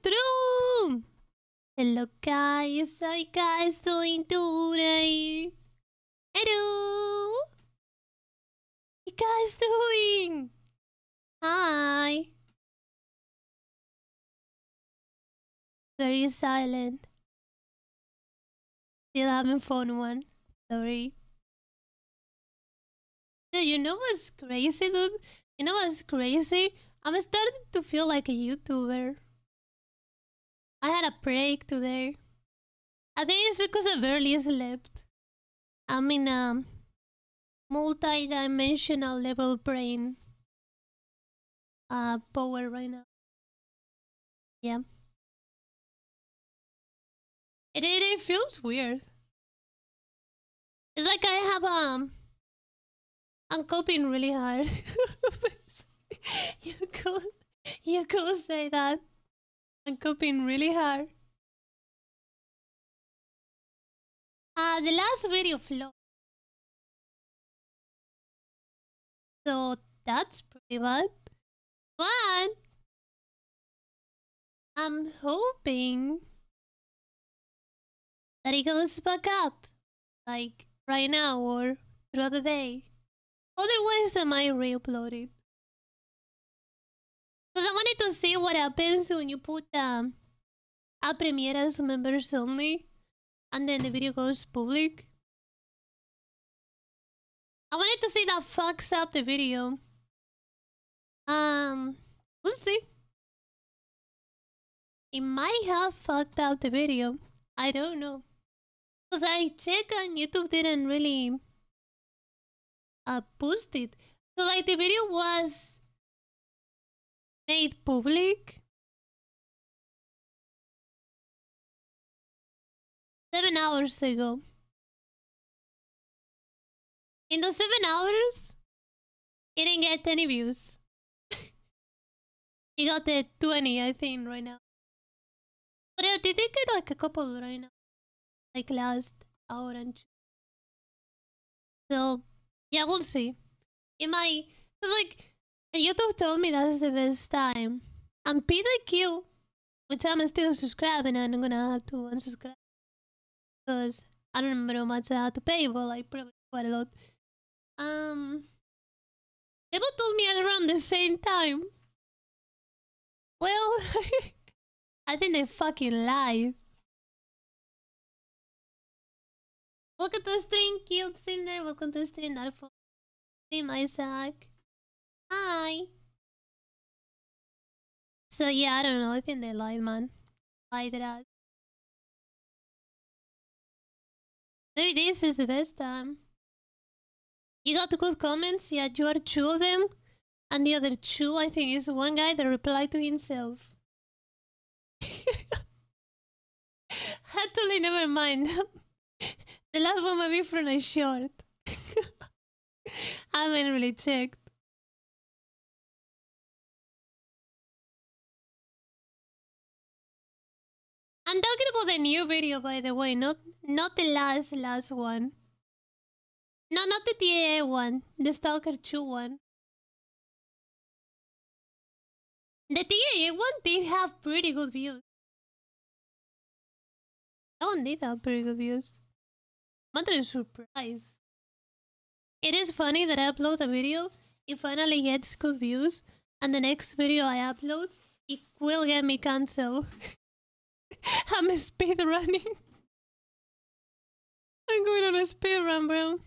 through! Hello guys, how you guys doing today? Hello! You guys doing? Hi! Very silent. Still haven't found one. Sorry. Dude, you know what's crazy, dude? You know what's crazy? I'm starting to feel like a YouTuber. I had a break today. I think it's because I barely slept. I'm in a multi-dimensional level brain power right now. Yeah. It feels weird. It's like I have I'm coping really hard. you could you could say that. I'm coping really hard. The last video flopped. So that's pretty bad. But I'm hoping that it goes back up. Like right now or throughout the day. Otherwise I might re-upload it. Because I wanted to see what happens when you put a premiere as members only and then the video goes public. I wanted to see that fucks up the video. We'll see. It might have fucked up the video. I don't know. Because I checked and YouTube didn't really post it. So like the video was made public 7 hours ago. In those 7 hours, it didn't get any views. It got the 20, I think, right now. But it did get like a couple right now. Like last hour and two. So, yeah, we'll see. It might... Cause like, YouTube told me that's the best time. And PDQ, which I'm still subscribing and I'm gonna have to unsubscribe. Because I don't remember how much I had to pay, but like probably quite a lot. They both told me at around the same time. Well, I think they fucking lied. Welcome to the stream, cute Cinder. Welcome to the stream, Darfo. Stream, Isaac. Hi. So yeah, I don't know. I think they lied, man. Lied it out. Maybe this is the best time. You got good comments? Yeah, you are two of them. And the other two, I think, is one guy that replied to himself. Actually, never mind. The last one might be from a short. I haven't really checked. I'm talking about the new video, by the way, not the last one. No, not the TAA one. The Stalker 2 one. The TAA one did have pretty good views. That one did have pretty good views. I'm under surprise. It is funny that I upload a video, it finally gets good views, and the next video I upload, it will get me cancelled. I'm speedrunning. I'm going on a speedrun, bro.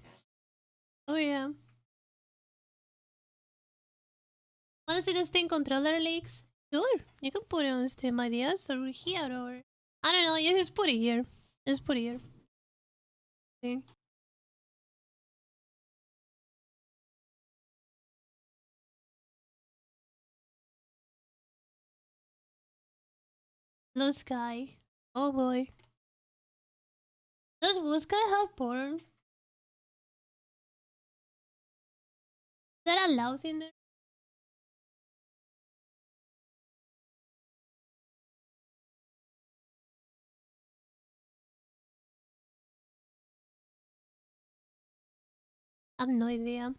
Oh yeah. Wanna see the Steam controller leaks? Sure, you can put it on stream ideas or here or... I don't know, you just put it here. Just put it here. Okay. Blue Sky. Oh boy. Does Blue Sky have porn? Is that allowed in there? I have no idea.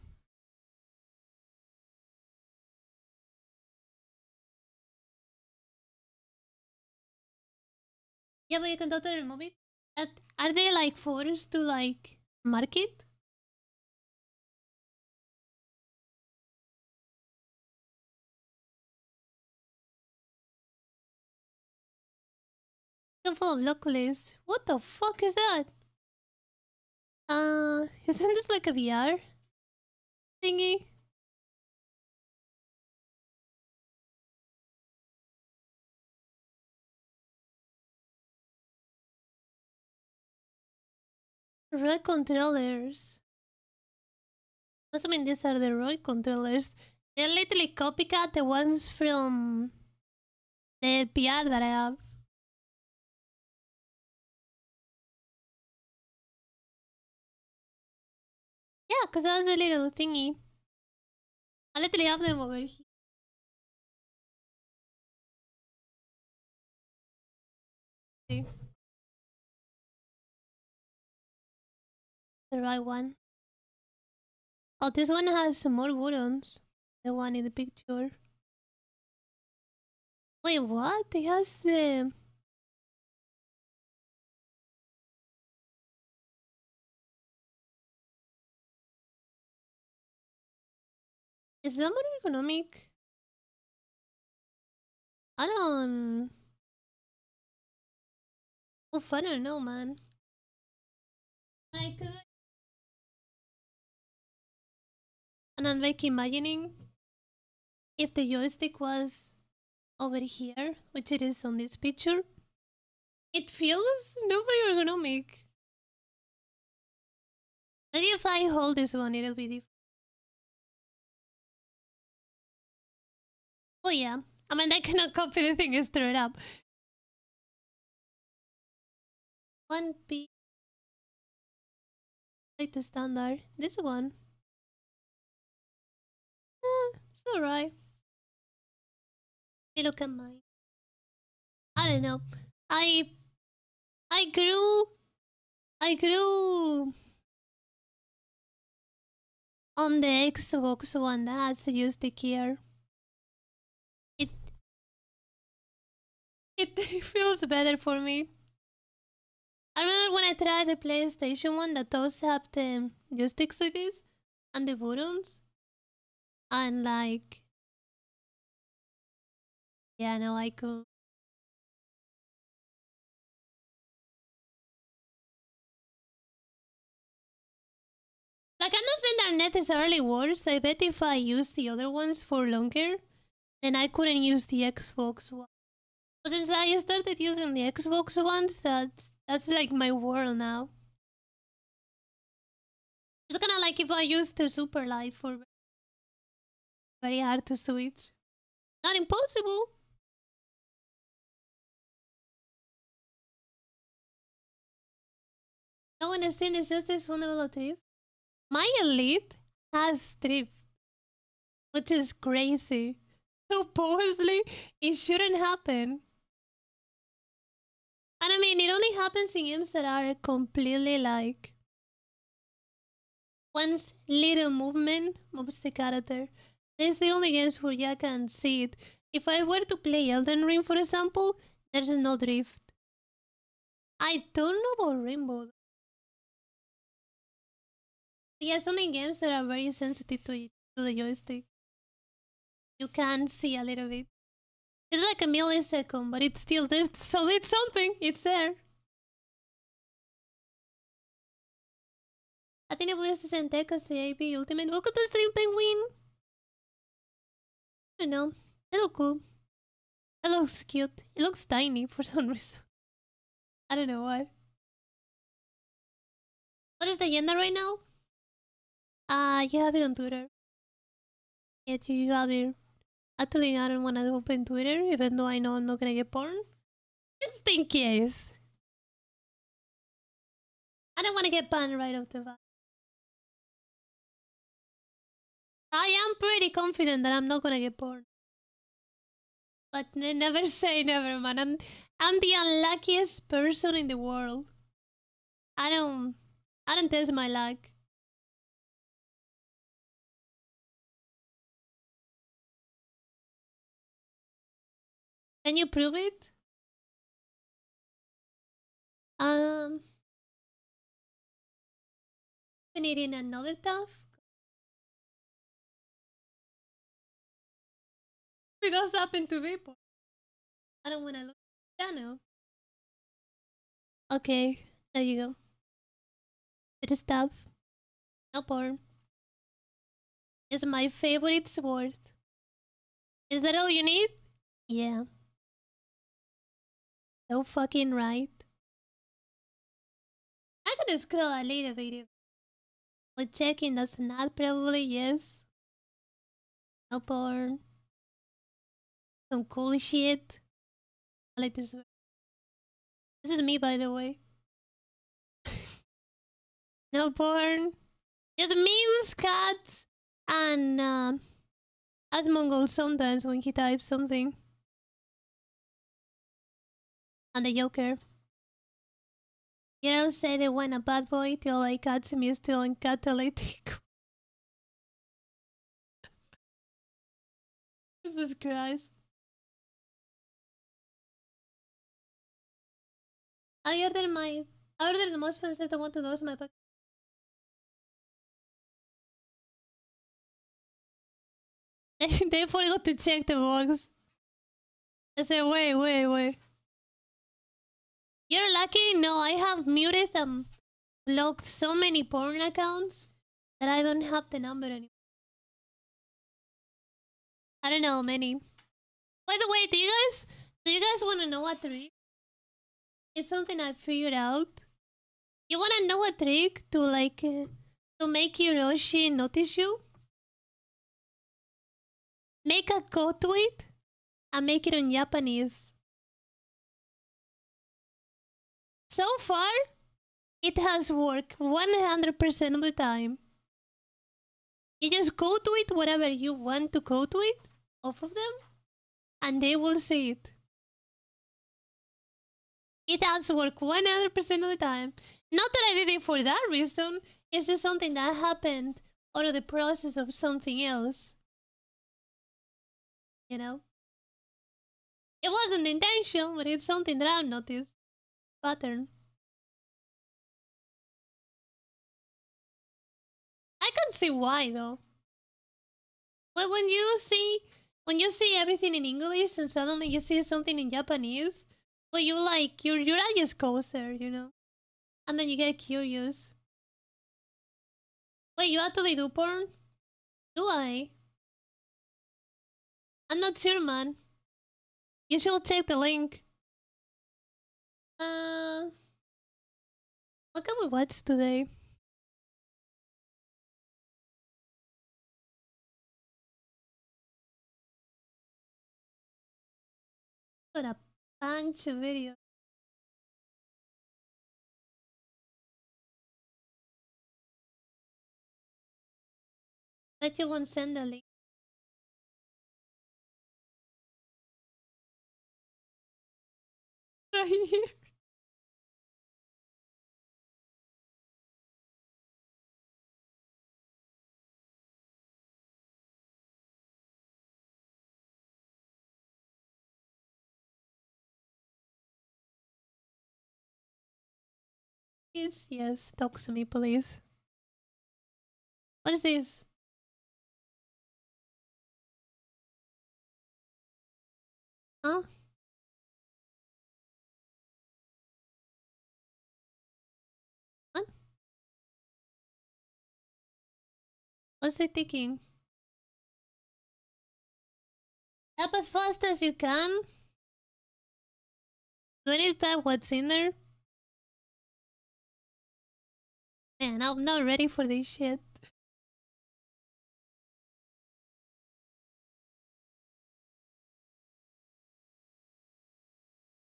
Yeah, but you can totally remove it. Are they like forced to like mark it? Full of lock list. What the fuck is that? Isn't this like a VR thingy? Red controllers. Assuming these are the right controllers. They're literally copycat the ones from the PR that I have. Yeah, because that was the little thingy. I literally have them over here. The right one. Oh, this one has some more buttons. The one in the picture. Wait, what? It has the... Is that more ergonomic? I don't... Oof, I don't know, man. Like, and I'm like imagining if the joystick was over here, which it is on this picture, it feels not very ergonomic. Maybe if I hold this one, it'll be different. Oh yeah, I mean I cannot copy the thing and stir it up. 1P, like the standard. This one, it's alright. You look at mine. I don't know. I I grew I grew on the Xbox One that has the joystick here. It it feels better for me. I remember when I tried the PlayStation one that does have the joysticks like this and the buttons, and like, yeah, no, I could. Like, I'm not saying they're necessarily worse. I bet if I used the other ones for longer, then I couldn't use the Xbox one. But since I started using the Xbox ones, that's like my world now. It's kind of like if I used the Super Light for very hard to switch. Not impossible. No one has seen it's just this vulnerable drift. My Elite has drift, which is crazy. Supposedly, it shouldn't happen. And I mean, it only happens in games that are completely like once little movement moves the character. There's the only games where you can see it. If I were to play Elden Ring, for example, there's no drift. I don't know about Rainbow. Yes, only games that are very sensitive to the joystick. You can see a little bit. It's like a millisecond, but it's still there's so it's something. It's there. I think it was the same tech as the AB Ultimate. Welcome to the stream, Penguin. I don't know. They look cool. It looks cute. It looks tiny for some reason. I don't know why. What is the agenda right now? You have it on Twitter. Yeah, you have it. Actually, I don't want to open Twitter, even though I know I'm not gonna get porn. Just in case. I don't want to get banned right off the bat. I am pretty confident that I'm not gonna get porn. But never say never, man. I'm the unluckiest person in the world. I don't I don't test my luck. Can you prove it? Been eating another stuff because happened to people. I don't want to look at the channel. Okay, there you go. Bit of stuff. No porn. Is my favorite sword. Is that all you need? Yeah. So fucking right. I could scroll a little bit. But checking that's not probably yes. No porn. Some cool shit. I like this. This is me, by the way. No porn. Just memes, cats, and as Mongol sometimes when he types something. And the Joker. You know, say they want a bad boy till like catch me still in catalytic. Jesus Christ. I ordered the most expensive tomato dos my pack. They forgot to check the box. I said, wait. You're lucky? No, I have muted and blocked so many porn accounts that I don't have the number anymore. I don't know, many. By the way, do you guys want to know a trick? It's something I figured out. You want to know a trick to like to make Hiroshi notice you? Make a code tweet and make it in Japanese. So far, it has worked 100% of the time. You just go tweet whatever you want to go tweet off of them, and they will see it. It has worked 100% of the time. Not that I did it for that reason, it's just something that happened out of the process of something else. You know? It wasn't the intention, but it's something that I've noticed. Pattern. I can see why though. Well, when you see everything in English and suddenly you see something in Japanese, well, you like your eye just goes there, you know, and then you get curious. Wait, you actually do porn? Do I? I'm not sure, man. You should check the link. What can we watch today? Got a bunch of videos. Bet you won't send the link. Right here. Yes, talk to me, please. What is this? Huh? What? What's it taking? Tap as fast as you can. Do I need to type what's in there? Man, I'm not ready for this shit.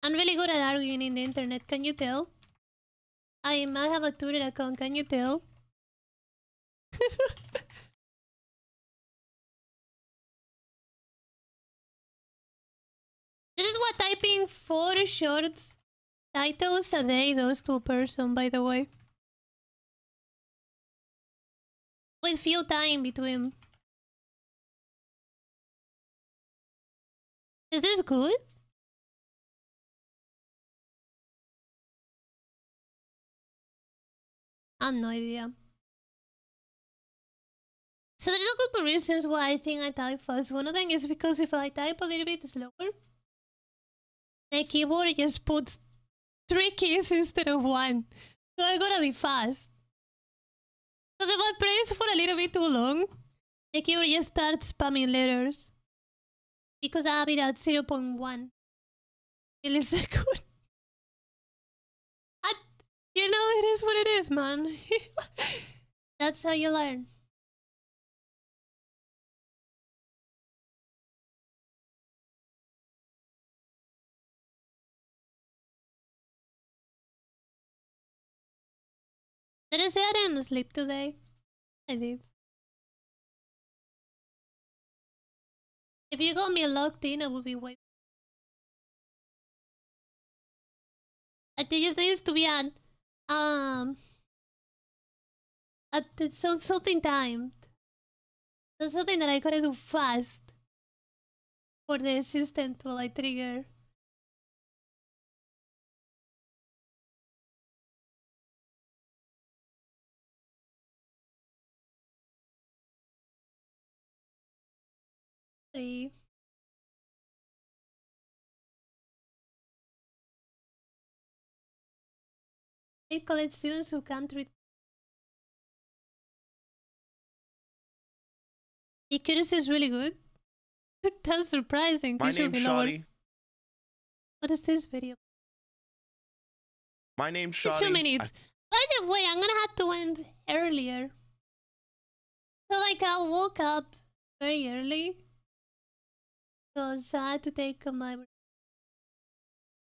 I'm really good at arguing in the internet, can you tell? I might have a Twitter account, can you tell? This is what typing 4 shorts titles a day does to a person, by the way. With few time between. Is this good? I have no idea. So there's a couple reasons why I think I type fast. One of them is because if I type a little bit slower, the keyboard just puts 3 keys instead of 1. So I gotta be fast. Because if I press for a little bit too long, the keyboard just starts spamming letters. Because I have it at 0.1 millisecond. You know, it is what it is, man. That's how you learn. Did I say I didn't sleep today? I did. If you got me locked in, I would be waiting. I think it needs to be at something timed. That's something that I gotta do fast for the system to like trigger. Sorry. College students who can't read. The accuracy is really good. That's surprising. My name's Shoddy. What is this video? My name's Shoddy. 2 minutes. By the way, I'm gonna have to end earlier. So like I woke up very early because I had to take my.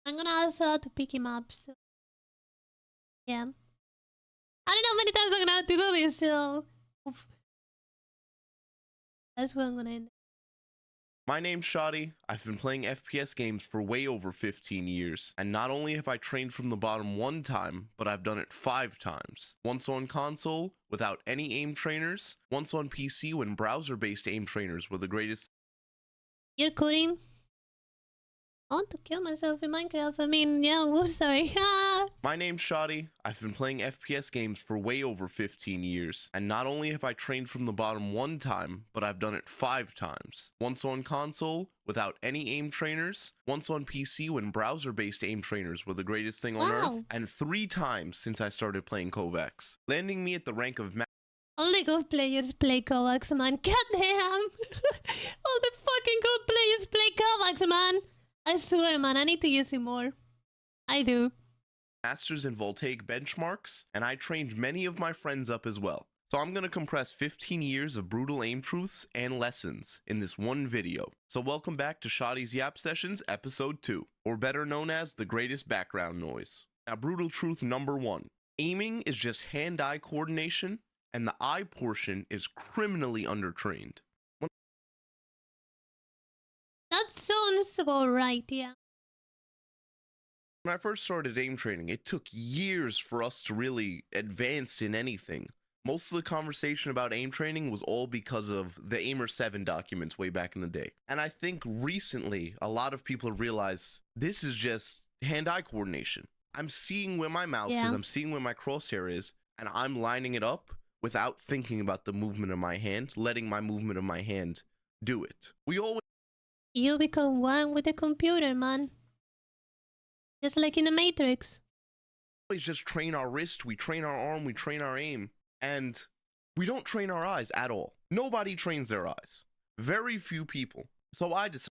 I'm gonna also have to pick him up. So yeah, I don't know how many times I'm gonna have to do this. So that's where I'm gonna end. My name's Shoddy. I've been playing FPS games for way over 15 years, and not only have I trained from the bottom 1 time, but I've done it 5 times. Once on console, without any aim trainers, once on PC when browser-based aim trainers were the greatest. You're coding? I want to kill myself in Minecraft. I mean, yeah, whoops, sorry. My name's Shoddy. I've been playing FPS games for way over 15 years, and not only have I trained from the bottom 1 time, but I've done it 5 times. Once on console, without any aim trainers, once on PC when browser-based aim trainers were the greatest thing on Earth, and 3 times since I started playing Kovacs, landing me at the rank of Only good players play Kovacs, man. Goddamn! All the fucking good players play Kovacs, man! I swear, man, I need to use it more. I do. Masters in Voltaic benchmarks, and I trained many of my friends up as well. So I'm going to compress 15 years of brutal aim truths and lessons in this one video. So welcome back to Shoddy's Yap Sessions episode 2, or better known as the greatest background noise. Now, brutal truth number 1. Aiming is just hand-eye coordination, and the eye portion is criminally undertrained. That sounds about right, yeah. When I first started aim training, it took years for us to really advance in anything. Most of the conversation about aim training was all because of the Aimer 7 documents way back in the day. And I think recently, a lot of people have realized this is just hand-eye coordination. I'm seeing where my mouse is, I'm seeing where my crosshair is, and I'm lining it up without thinking about the movement of my hand, letting my movement of my hand do it. We always You become one with the computer, man. Just like in the Matrix. always just train our wrist, we train our arm, we train our aim, and we don't train our eyes at all. Nobody trains their eyes. Very few people. So I decided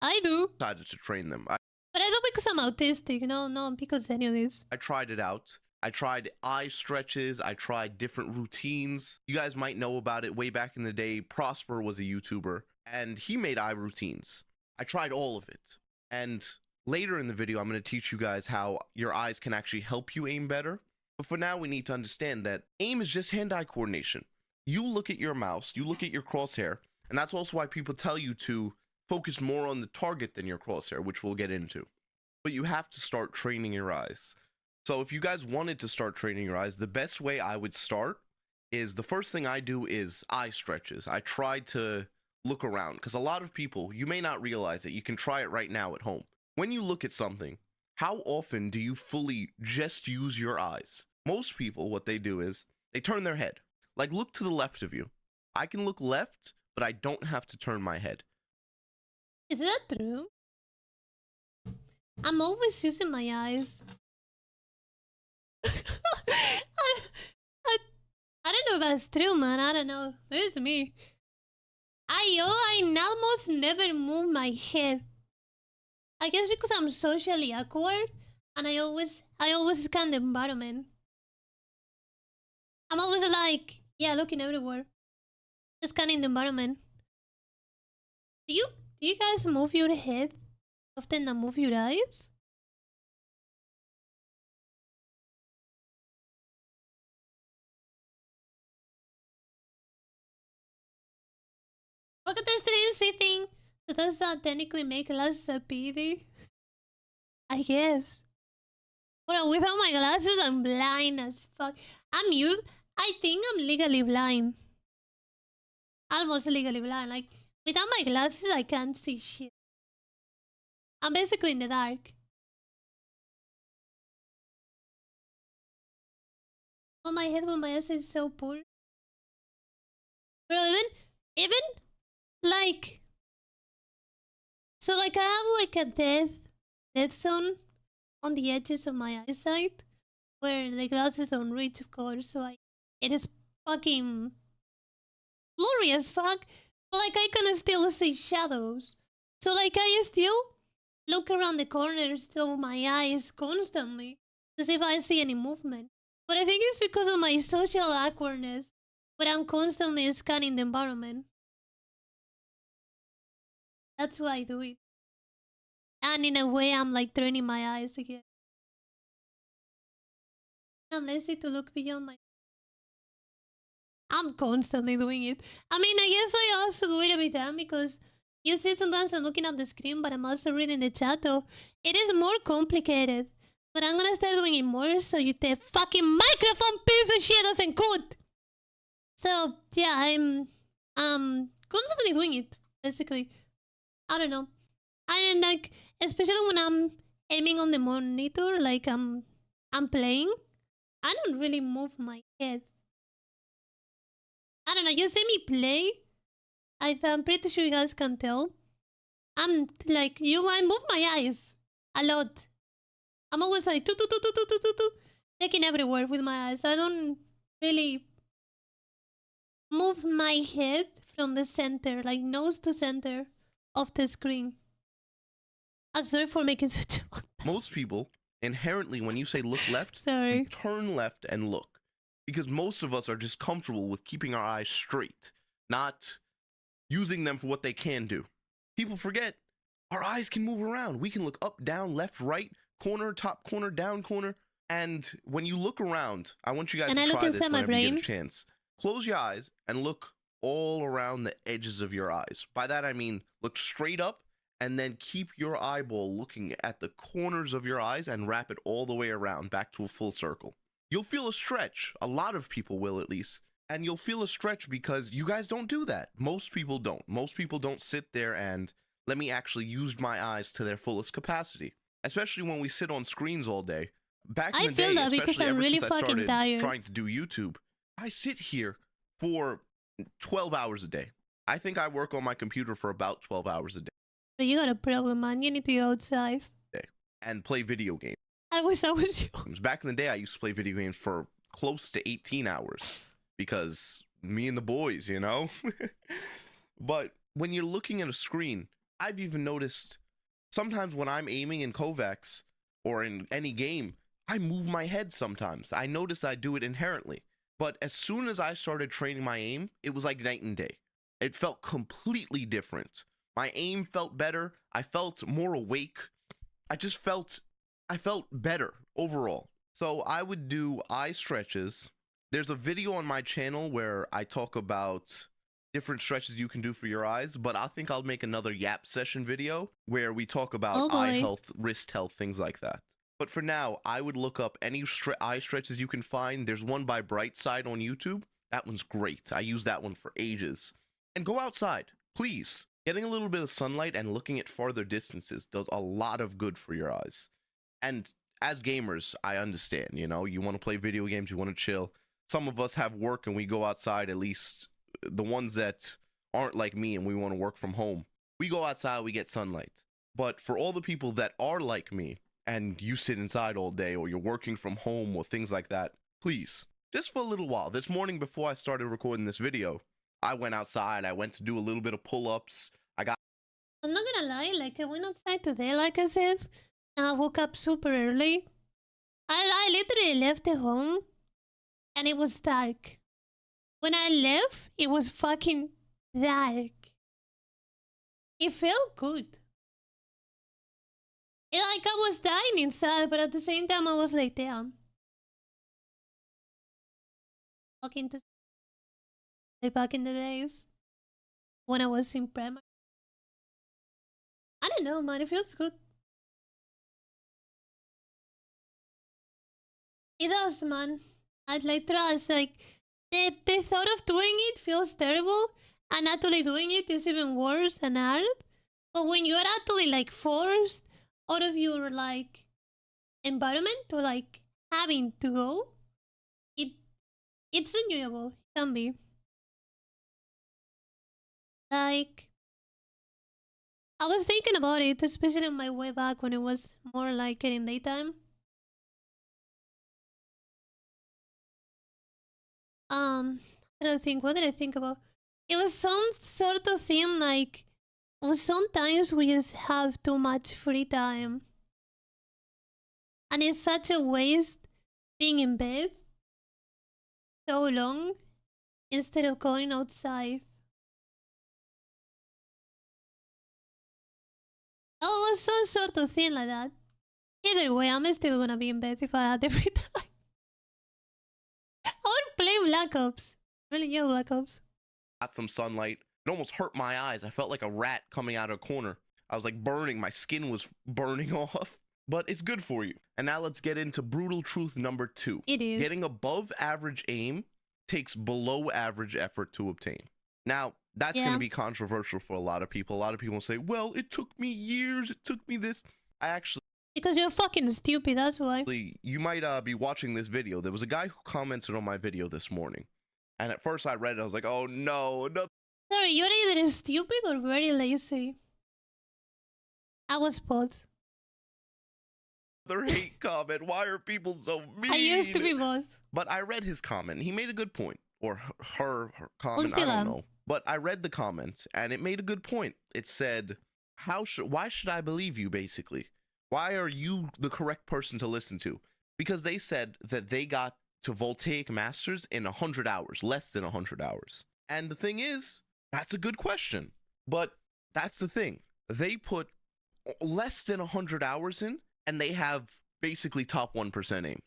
to train them. But I do because I'm autistic, no, because any of this. I tried it out. I tried eye stretches, I tried different routines. You guys might know about it way back in the day. Prosper was a YouTuber, and he made eye routines. I tried all of it. And later in the video, I'm going to teach you guys how your eyes can actually help you aim better. But for now, we need to understand that aim is just hand-eye coordination. You look at your mouse, you look at your crosshair, and that's also why people tell you to focus more on the target than your crosshair, which we'll get into. But you have to start training your eyes. So if you guys wanted to start training your eyes, the best way I would start is the first thing I do is eye stretches. I try to look around because a lot of people, you may not realize it. You can try it right now at home. When you look at something, how often do you fully just use your eyes? Most people, what they do is they turn their head. Like, look to the left of you. I can look left, but I don't have to turn my head. Is that true? I'm always using my eyes. I don't know if that's true, man. I don't know. It's me. I almost never move my head. I guess because I'm socially awkward and I always scan the environment. I'm always like, yeah, looking everywhere. Scanning the environment. Do you guys move your head often than move your eyes? Look at this crazy thing. Does that technically make glasses a PD? I guess. But without my glasses, I'm blind as fuck. I think I'm legally blind. Almost legally blind. Like, without my glasses, I can't see shit. I'm basically in the dark. Oh, my head with my eyes is so poor. Bro, even, like... So, like, I have, like, a death zone on the edges of my eyesight, where the glasses don't reach, of course, so it is fucking blurry as fuck, but like I can still see shadows. So like I still look around the corners through my eyes constantly to see if I see any movement. But I think it's because of my social awkwardness, but I'm constantly scanning the environment. That's why I do it. And in a way, I'm like turning my eyes again. I'm lazy to look beyond my... I'm constantly doing it. I mean, I guess I also do it every time because you see sometimes I'm looking at the screen, but I'm also reading the chat, though. It is more complicated. But I'm gonna start doing it more so the fucking microphone piece of shit doesn't cut. So, yeah, I'm constantly doing it, basically. I don't know. And like, especially when I'm aiming on the monitor, like I'm playing, I don't really move my head. I don't know, you see me play, I'm pretty sure you guys can tell. I'm like, I move my eyes a lot. I'm always like, taking everywhere with my eyes. I don't really move my head from the center, like nose to center of the screen. I'm sorry for making such a... Most people, inherently, when you say look left, Sorry. turn left and look. Because most of us are just comfortable with keeping our eyes straight, not using them for what they can do. People forget our eyes can move around. We can look up, down, left, right, corner, top corner, down corner. And when you look around, I want you guys to try this whenever you get a chance. Close your eyes and look all around the edges of your eyes. By that I mean look straight up and then keep your eyeball looking at the corners of your eyes and wrap it all the way around back to a full circle. You'll feel a stretch. A lot of people will, at least. And you'll feel a stretch because you guys don't do that. Most people don't. Most people don't sit there and let me actually use my eyes to their fullest capacity. Especially when we sit on screens all day. Back in the day, especially ever since I started trying to do YouTube, I sit here for 12 hours a day. I think I work on my computer for about 12 hours a day. But you got a problem, man. You need to go outside. And play video games. I was you. Back in the day, I used to play video games for close to 18 hours. Because me and the boys, you know? But when you're looking at a screen, I've even noticed sometimes when I'm aiming in Kovacs or in any game, I move my head sometimes. I notice I do it inherently. But as soon as I started training my aim, it was like night and day. It felt completely different. My aim felt better. I felt more awake. I felt better overall. So I would do eye stretches. There's a video on my channel where I talk about different stretches you can do for your eyes, but I think I'll make another yap session video where we talk about eye health, wrist health, things like that. But for now, I would look up any eye stretches you can find. There's one by Brightside on YouTube. That one's great. I use that one for ages. And go outside, please. Getting a little bit of sunlight and looking at farther distances does a lot of good for your eyes. And as gamers, I understand, you know, you want to play video games, you want to chill. Some of us have work and we go outside, at least the ones that aren't like me and we want to work from home. We go outside, we get sunlight. But for all the people that are like me and you sit inside all day or you're working from home or things like that, please, just for a little while. This morning before I started recording this video, I went outside, I went to do a little bit of pull-ups. I'm not gonna lie, like I went outside today, like I said, and I woke up super early. I literally left the home and it was dark. When I left, it was fucking dark. It felt good. Like I was dying inside, but at the same time I was like, damn. Walking to like back in the days when I was in primary. I don't know, man. It feels good. It does, man. I'd like trust. Like the thought of doing it feels terrible, and actually doing it is even worse and hard. But when you're actually like forced out of your like environment to like having to go, it's enjoyable. It can be. Like I was thinking about it, especially on my way back when it was more like getting daytime. I don't think. What did I think about? It was some sort of thing like, well, sometimes we just have too much free time, and it's such a waste being in bed so long instead of going outside. Oh, it was some sort of thing like that. Either way, I'm still gonna be in bed if I had the free time. I would play Black Ops. Really, yeah, Black Ops. Got some sunlight. It almost hurt my eyes. I felt like a rat coming out of a corner. I was like burning. My skin was burning off. But it's good for you. And now let's get into brutal truth number 2. It is. Getting above average aim takes below average effort to obtain. Now, that's going to be controversial for a lot of people. A lot of people say, well, it took me years. It took me this. Because you're fucking stupid, that's why. You might be watching this video. There was a guy who commented on my video this morning. And at first I read it, I was like, oh no. Sorry, you're either stupid or very lazy. I was both. Another hate comment. Why are people so mean? I used to be both. But I read his comment. He made a good point. Or her comment, Still I don't know. But I read the comment and it made a good point. It said, why should I believe you, basically? Why are you the correct person to listen to? Because they said that they got to Voltaic Masters in 100 hours, less than 100 hours. And the thing is, that's a good question. But that's the thing. They put less than 100 hours in, and they have basically top 1% aim.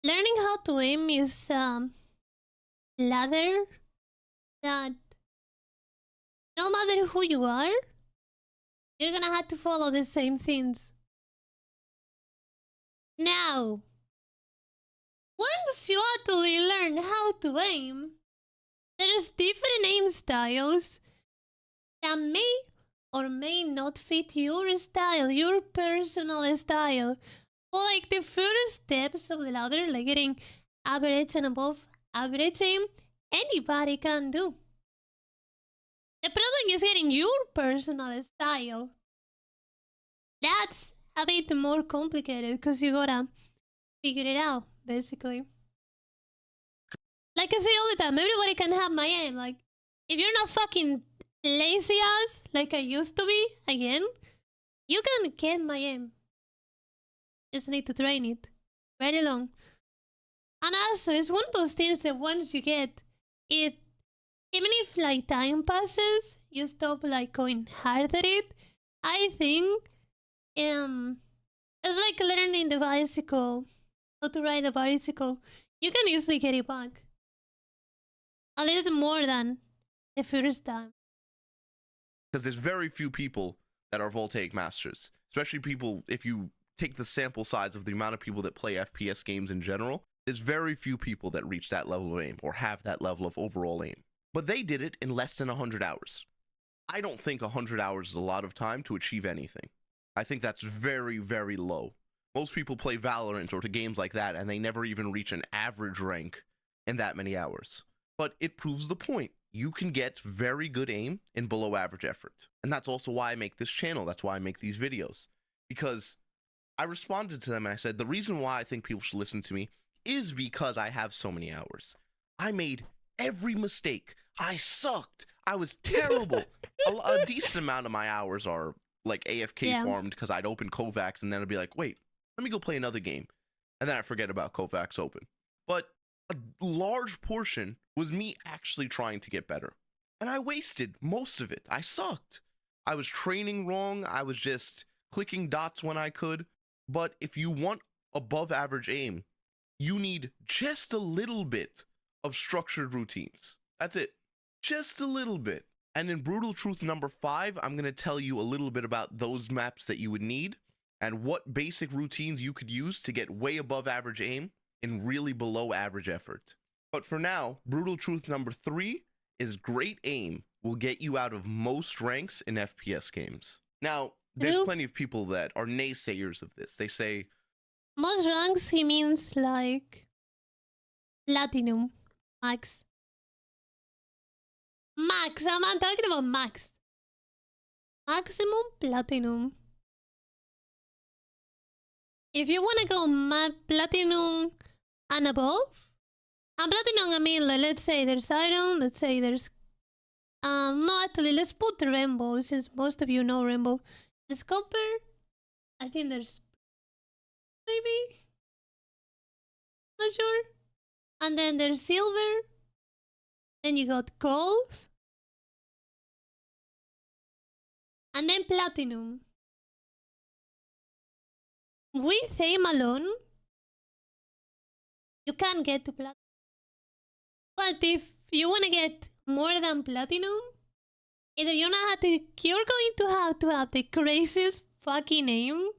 Learning how to aim is ladder that no matter who you are, you're gonna have to follow the same things. Now, once you actually learn how to aim, there's different aim styles that may or may not fit your style, your personal style. But like the first steps of the ladder, like getting average and above average aim, anybody can do. The problem is getting your personal style. That's a bit more complicated because you gotta figure it out, basically. Like I say all the time, everybody can have my aim. Like, if you're not fucking lazy ass like I used to be, again, you can get my aim. Just need to train it very long. And also, it's one of those things that once you get it, even if like time passes, you stop like going hard at it. I think it's like learning the bicycle, how to ride a bicycle. You can easily get it back. At least more than the first time. Because there's very few people that are Voltaic Masters. Especially people, if you take the sample size of the amount of people that play FPS games in general, there's very few people that reach that level of aim or have that level of overall aim. But they did it in less than 100 hours. I don't think 100 hours is a lot of time to achieve anything. I think that's very, very low. Most people play Valorant or to games like that, and they never even reach an average rank in that many hours. But it proves the point. You can get very good aim in below average effort. And that's also why I make this channel. That's why I make these videos. Because I responded to them and I said, the reason why I think people should listen to me is because I have so many hours. I made every mistake. I sucked. I was terrible. A decent amount of my hours are like AFK farmed because I'd open Kovacs and then I'd be like, wait, let me go play another game. And then I forget about Kovacs open. But a large portion was me actually trying to get better. And I wasted most of it. I sucked. I was training wrong. I was just clicking dots when I could. But if you want above average aim, you need just a little bit of structured routines. That's it. Just a little bit. And in Brutal Truth number 5, I'm going to tell you a little bit about those maps that you would need and what basic routines you could use to get way above average aim in really below average effort. But for now, Brutal Truth number 3 is great aim will get you out of most ranks in FPS games. Now, there's plenty of people that are naysayers of this. They say, most ranks, he means like platinum, max. Max, I'm talking about max. Maximum platinum. If you want to go platinum and above, and platinum, I mean, like, let's say there's iron, let's say there's no, actually, let's put the rainbow, since most of you know rainbow. There's copper, I think there's maybe, not sure. And then there's silver, then you got gold, and then platinum. With aim alone, you can't get to platinum. But if you want to get more than platinum, either you're going to have the craziest fucking aim,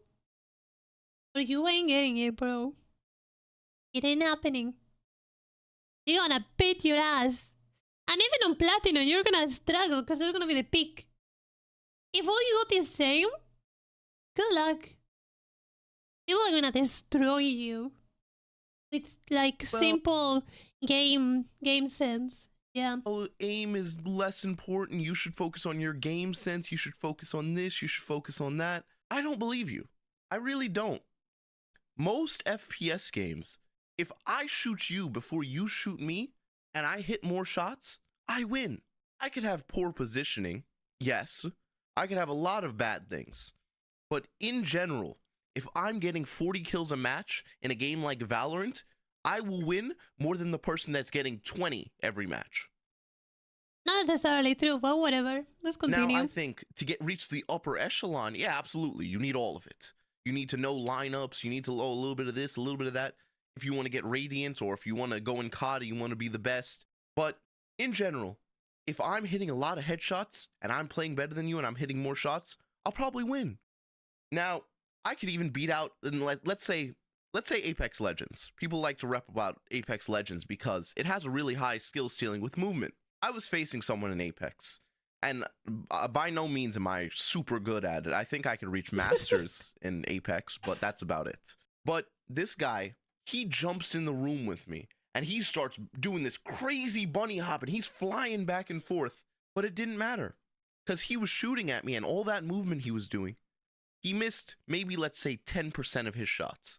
or you ain't getting it, bro. It ain't happening. You're gonna beat your ass. And even on platinum, you're gonna struggle because there's gonna be the peak. If all you got is aim, good luck. People are gonna destroy you with like simple game sense. Yeah. Oh, aim is less important. You should focus on your game sense. You should focus on this. You should focus on that. I don't believe you. I really don't. Most FPS games, if I shoot you before you shoot me and I hit more shots, I win. I could have poor positioning. Yes. I could have a lot of bad things. But in general, if I'm getting 40 kills a match in a game like Valorant, I will win more than the person that's getting 20 every match. Not necessarily true, but whatever. Let's continue. Now, I think to reach the upper echelon, yeah, absolutely. You need all of it. You need to know lineups. You need to know a little bit of this, a little bit of that. If you want to get Radiant or if you want to go in COD, you want to be the best. But in general, if I'm hitting a lot of headshots and I'm playing better than you and I'm hitting more shots, I'll probably win. Now, I could even beat out, let's say Apex Legends. People like to rep about Apex Legends because it has a really high skill ceiling with movement. I was facing someone in Apex, and by no means am I super good at it. I think I could reach Masters in Apex, but that's about it. But this guy, he jumps in the room with me, and he starts doing this crazy bunny hop, and he's flying back and forth, but it didn't matter, because he was shooting at me, and all that movement he was doing, he missed maybe, let's say, 10% of his shots.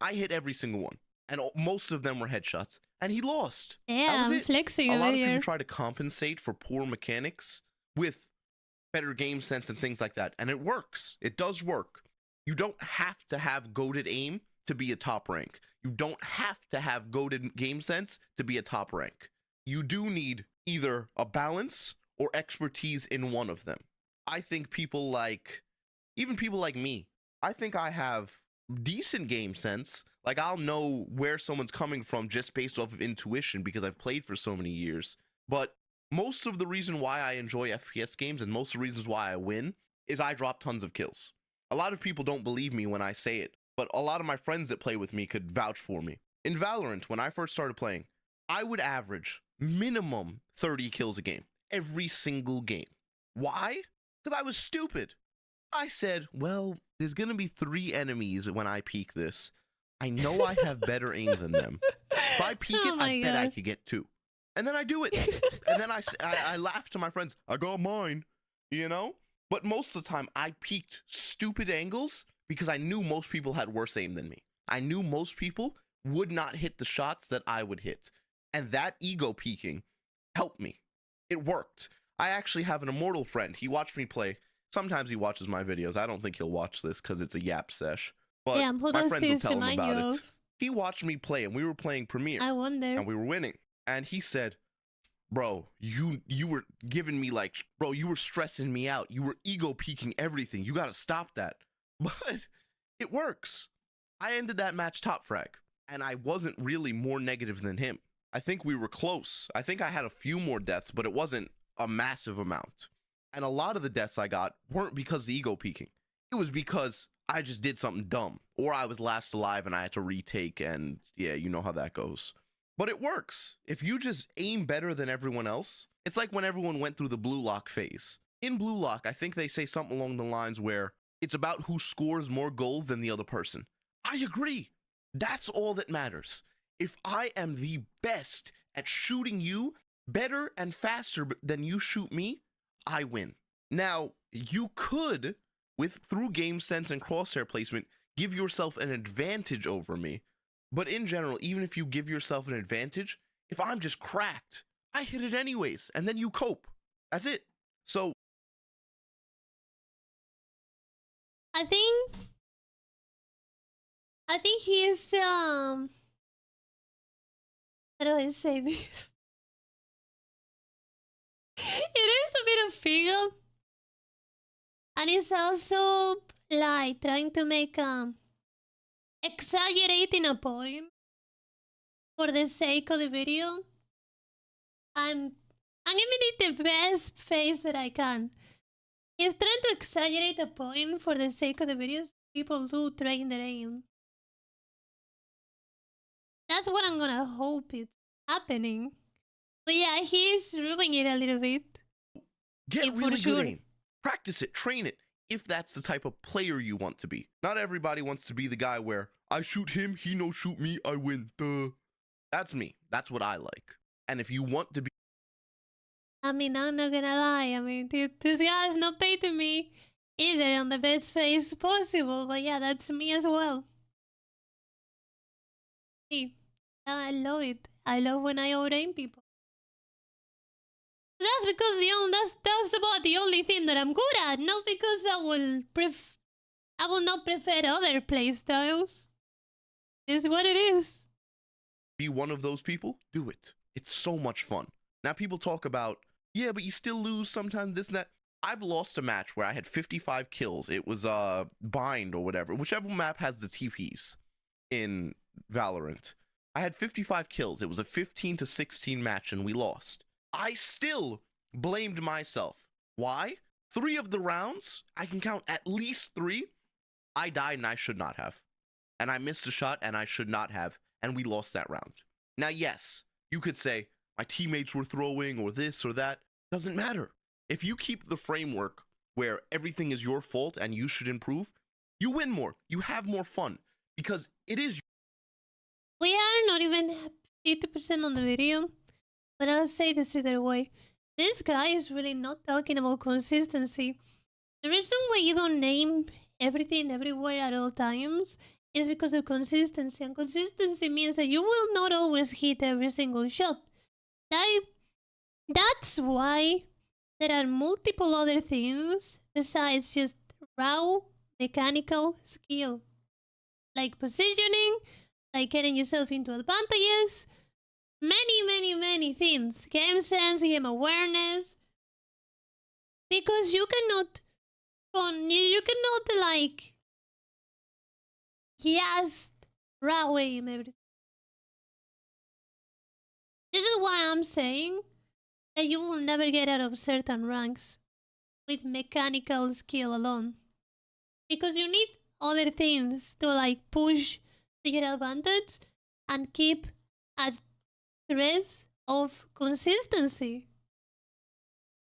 I hit every single one, and most of them were headshots, and he lost. Yeah, I'm flexing over here. A lot of people try to compensate for poor mechanics with better game sense and things like that, and it works. It does work. You don't have to have goated aim to be a top rank. You don't have to have goated game sense to be a top rank. You do need either a balance or expertise in one of them. I think people like, even people like me, I think I have decent game sense. Like, I'll know where someone's coming from just based off of intuition because I've played for so many years. But most of the reason why I enjoy FPS games and most of the reasons why I win is I drop tons of kills. A lot of people don't believe me when I say it, but a lot of my friends that play with me could vouch for me. In Valorant, when I first started playing, I would average minimum 30 kills a game, every single game. Why? Because I was stupid. I said, well, there's gonna be 3 enemies when I peek this. I know I have better aim than them. If I peek Oh it, my I bet I God. could get 2. And then I do it. And then I laugh to my friends. I got mine, you know? But most of the time, I peeked stupid angles because I knew most people had worse aim than me. I knew most people would not hit the shots that I would hit. And that ego peeking helped me. It worked. I actually have an immortal friend. He watched me play. Sometimes he watches my videos. I don't think he'll watch this because it's a yap sesh. But Damn, who my does friends will this tell him remind you about it. of? He watched me play, and we were playing Premiere, I wonder. and we were winning. And he said, bro, you were giving me like, bro, you were stressing me out. You were ego peeking everything. You got to stop that. But it works. I ended that match top frag, and I wasn't really more negative than him. I think we were close. I think I had a few more deaths, but it wasn't a massive amount. And a lot of the deaths I got weren't because of the ego peeking. It was because I just did something dumb, or I was last alive and I had to retake, and yeah, you know how that goes. But it works. If you just aim better than everyone else, it's like when everyone went through the blue lock phase. In blue lock, I think they say something along the lines where it's about who scores more goals than the other person. I agree. That's all that matters. If I am the best at shooting you better and faster than you shoot me, I win. Now, you could, through game sense and crosshair placement, give yourself an advantage over me. But in general, even if you give yourself an advantage, if I'm just cracked, I hit it anyways, and then you cope. That's it. So I think he's how do I say this? It is a bit of figure, and it's also like trying to make exaggerating a point for the sake of the video. I'm giving it the best face that I can. He's trying to exaggerate a point for the sake of the videos. People do train their aim. That's what I'm gonna hope it's happening. But yeah, he's ruining it a little bit. get for really sure. good aim. Practice it, train it, if that's the type of player you want to be. Not everybody wants to be the guy where I shoot him, he no shoot me, I win. Duh. That's me. That's what I like. And if you want to be I mean, I'm not gonna lie. I mean, this guy's not painting me either on the best face possible. But yeah, that's me as well. Me. I love it. I love when I out-aim people. That's because that's about the only thing that I'm good at. Not because I will not prefer other playstyles. It's what it is. one of those people, do it. It's so much fun. Now people talk about, yeah, but you still lose sometimes, this and that. I've lost a match where I had 55 kills. It was Bind or whatever, whichever map has the TPs in Valorant. I had 55 kills. It was a 15-16 match and we lost. I still blamed myself. Why? 3 of the rounds, I can count at least 3, I died and I should not have. And I missed a shot and I should not have. And we lost that round. Now, yes, you could say my teammates were throwing or this or that. Doesn't matter. If you keep the framework where everything is your fault and you should improve, you win more. You have more fun because it is. We are not even 50% on the video, but I'll say this either way. This guy is really not talking about consistency. The reason why you don't name everything everywhere at all times is because of consistency. And consistency means that you will not always hit every single shot. That's why there are multiple other things besides just raw mechanical skill. Like positioning, like getting yourself into advantages, many things. Game sense, game awareness. Because you cannot like just raw aim everything. This is why I'm saying that you will never get out of certain ranks with mechanical skill alone. Because you need other things to like push to your advantage and keep a thread of consistency.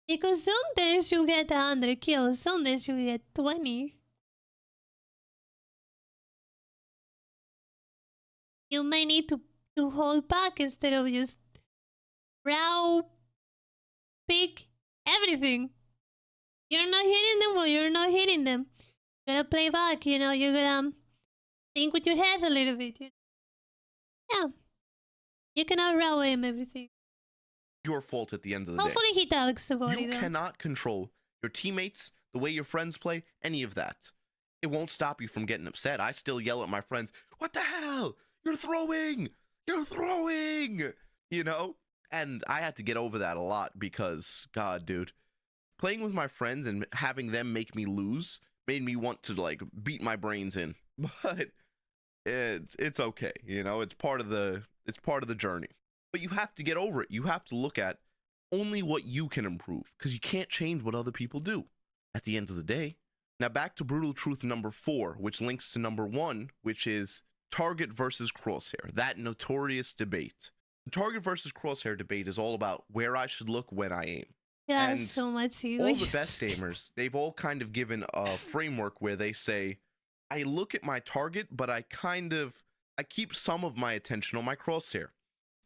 Because some days you get 100 kills, some days you get 20. you may need to hold back instead of just raw pick everything. You're not hitting them, well, you're not hitting them. You gotta play back, you know, you gotta think with your head a little bit. Yeah. You cannot raw aim everything. Your fault at the end of the day. Hopefully he talks about it You though. cannot control your teammates, the way your friends play, any of that. It won't stop you from getting upset. I still yell at my friends, "What the hell? You're throwing! You're throwing!" You know? And I had to get over that a lot because, God, dude, playing with my friends and having them make me lose made me want to, like, beat my brains in. But it's okay, you know? It's part of the journey. But you have to get over it. You have to look at only what you can improve, because you can't change what other people do at the end of the day. Now back to brutal truth number 4, which links to number 1, which is target versus crosshair, that notorious debate. The target versus crosshair debate is all about where I should look when I aim. Yeah, And so much ego. all the best aimers, they've all kind of given a framework where they say, I look at my target, but I keep some of my attention on my crosshair.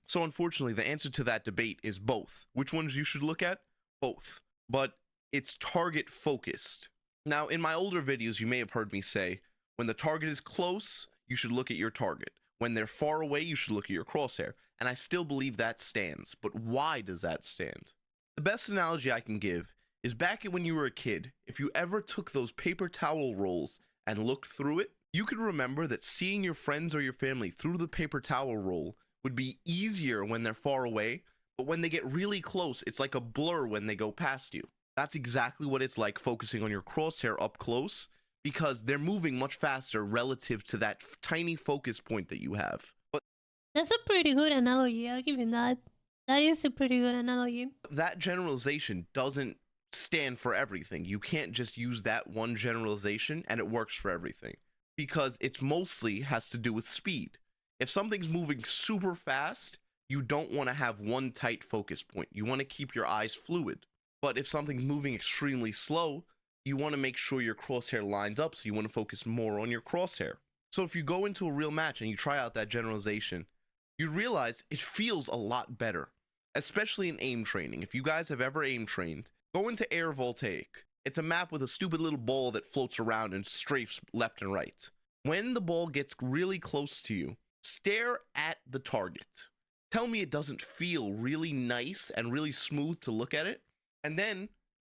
So unfortunately, the answer to that debate is both. Which ones you should look at? Both. But it's target focused. Now, in my older videos, you may have heard me say, when the target is close, you should look at your target. When they're far away, you should look at your crosshair. And I still believe that stands. But why does that stand? The best analogy I can give is back when you were a kid, if you ever took those paper towel rolls and looked through it, you could remember that seeing your friends or your family through the paper towel roll would be easier when they're far away, but when they get really close, it's like a blur when they go past you. That's exactly what it's like focusing on your crosshair up close, because they're moving much faster relative to that tiny focus point that you have. But that's a pretty good analogy, I'll give you that. That is a pretty good analogy. that generalization doesn't stand for everything. You can't just use that one generalization and it works for everything, because it's mostly has to do with speed. If something's moving super fast, you don't want to have one tight focus point. You want to keep your eyes fluid. But if something's moving extremely slow, you want to make sure your crosshair lines up, so you want to focus more on your crosshair. So if you go into a real match and you try out that generalization, you realize it feels a lot better, especially in aim training. If you guys have ever aim trained, go into Air Voltaic. It's a map with a stupid little ball that floats around and strafes left and right. When the ball gets really close to you, stare at the target. Tell me it doesn't feel really nice and really smooth to look at it, and then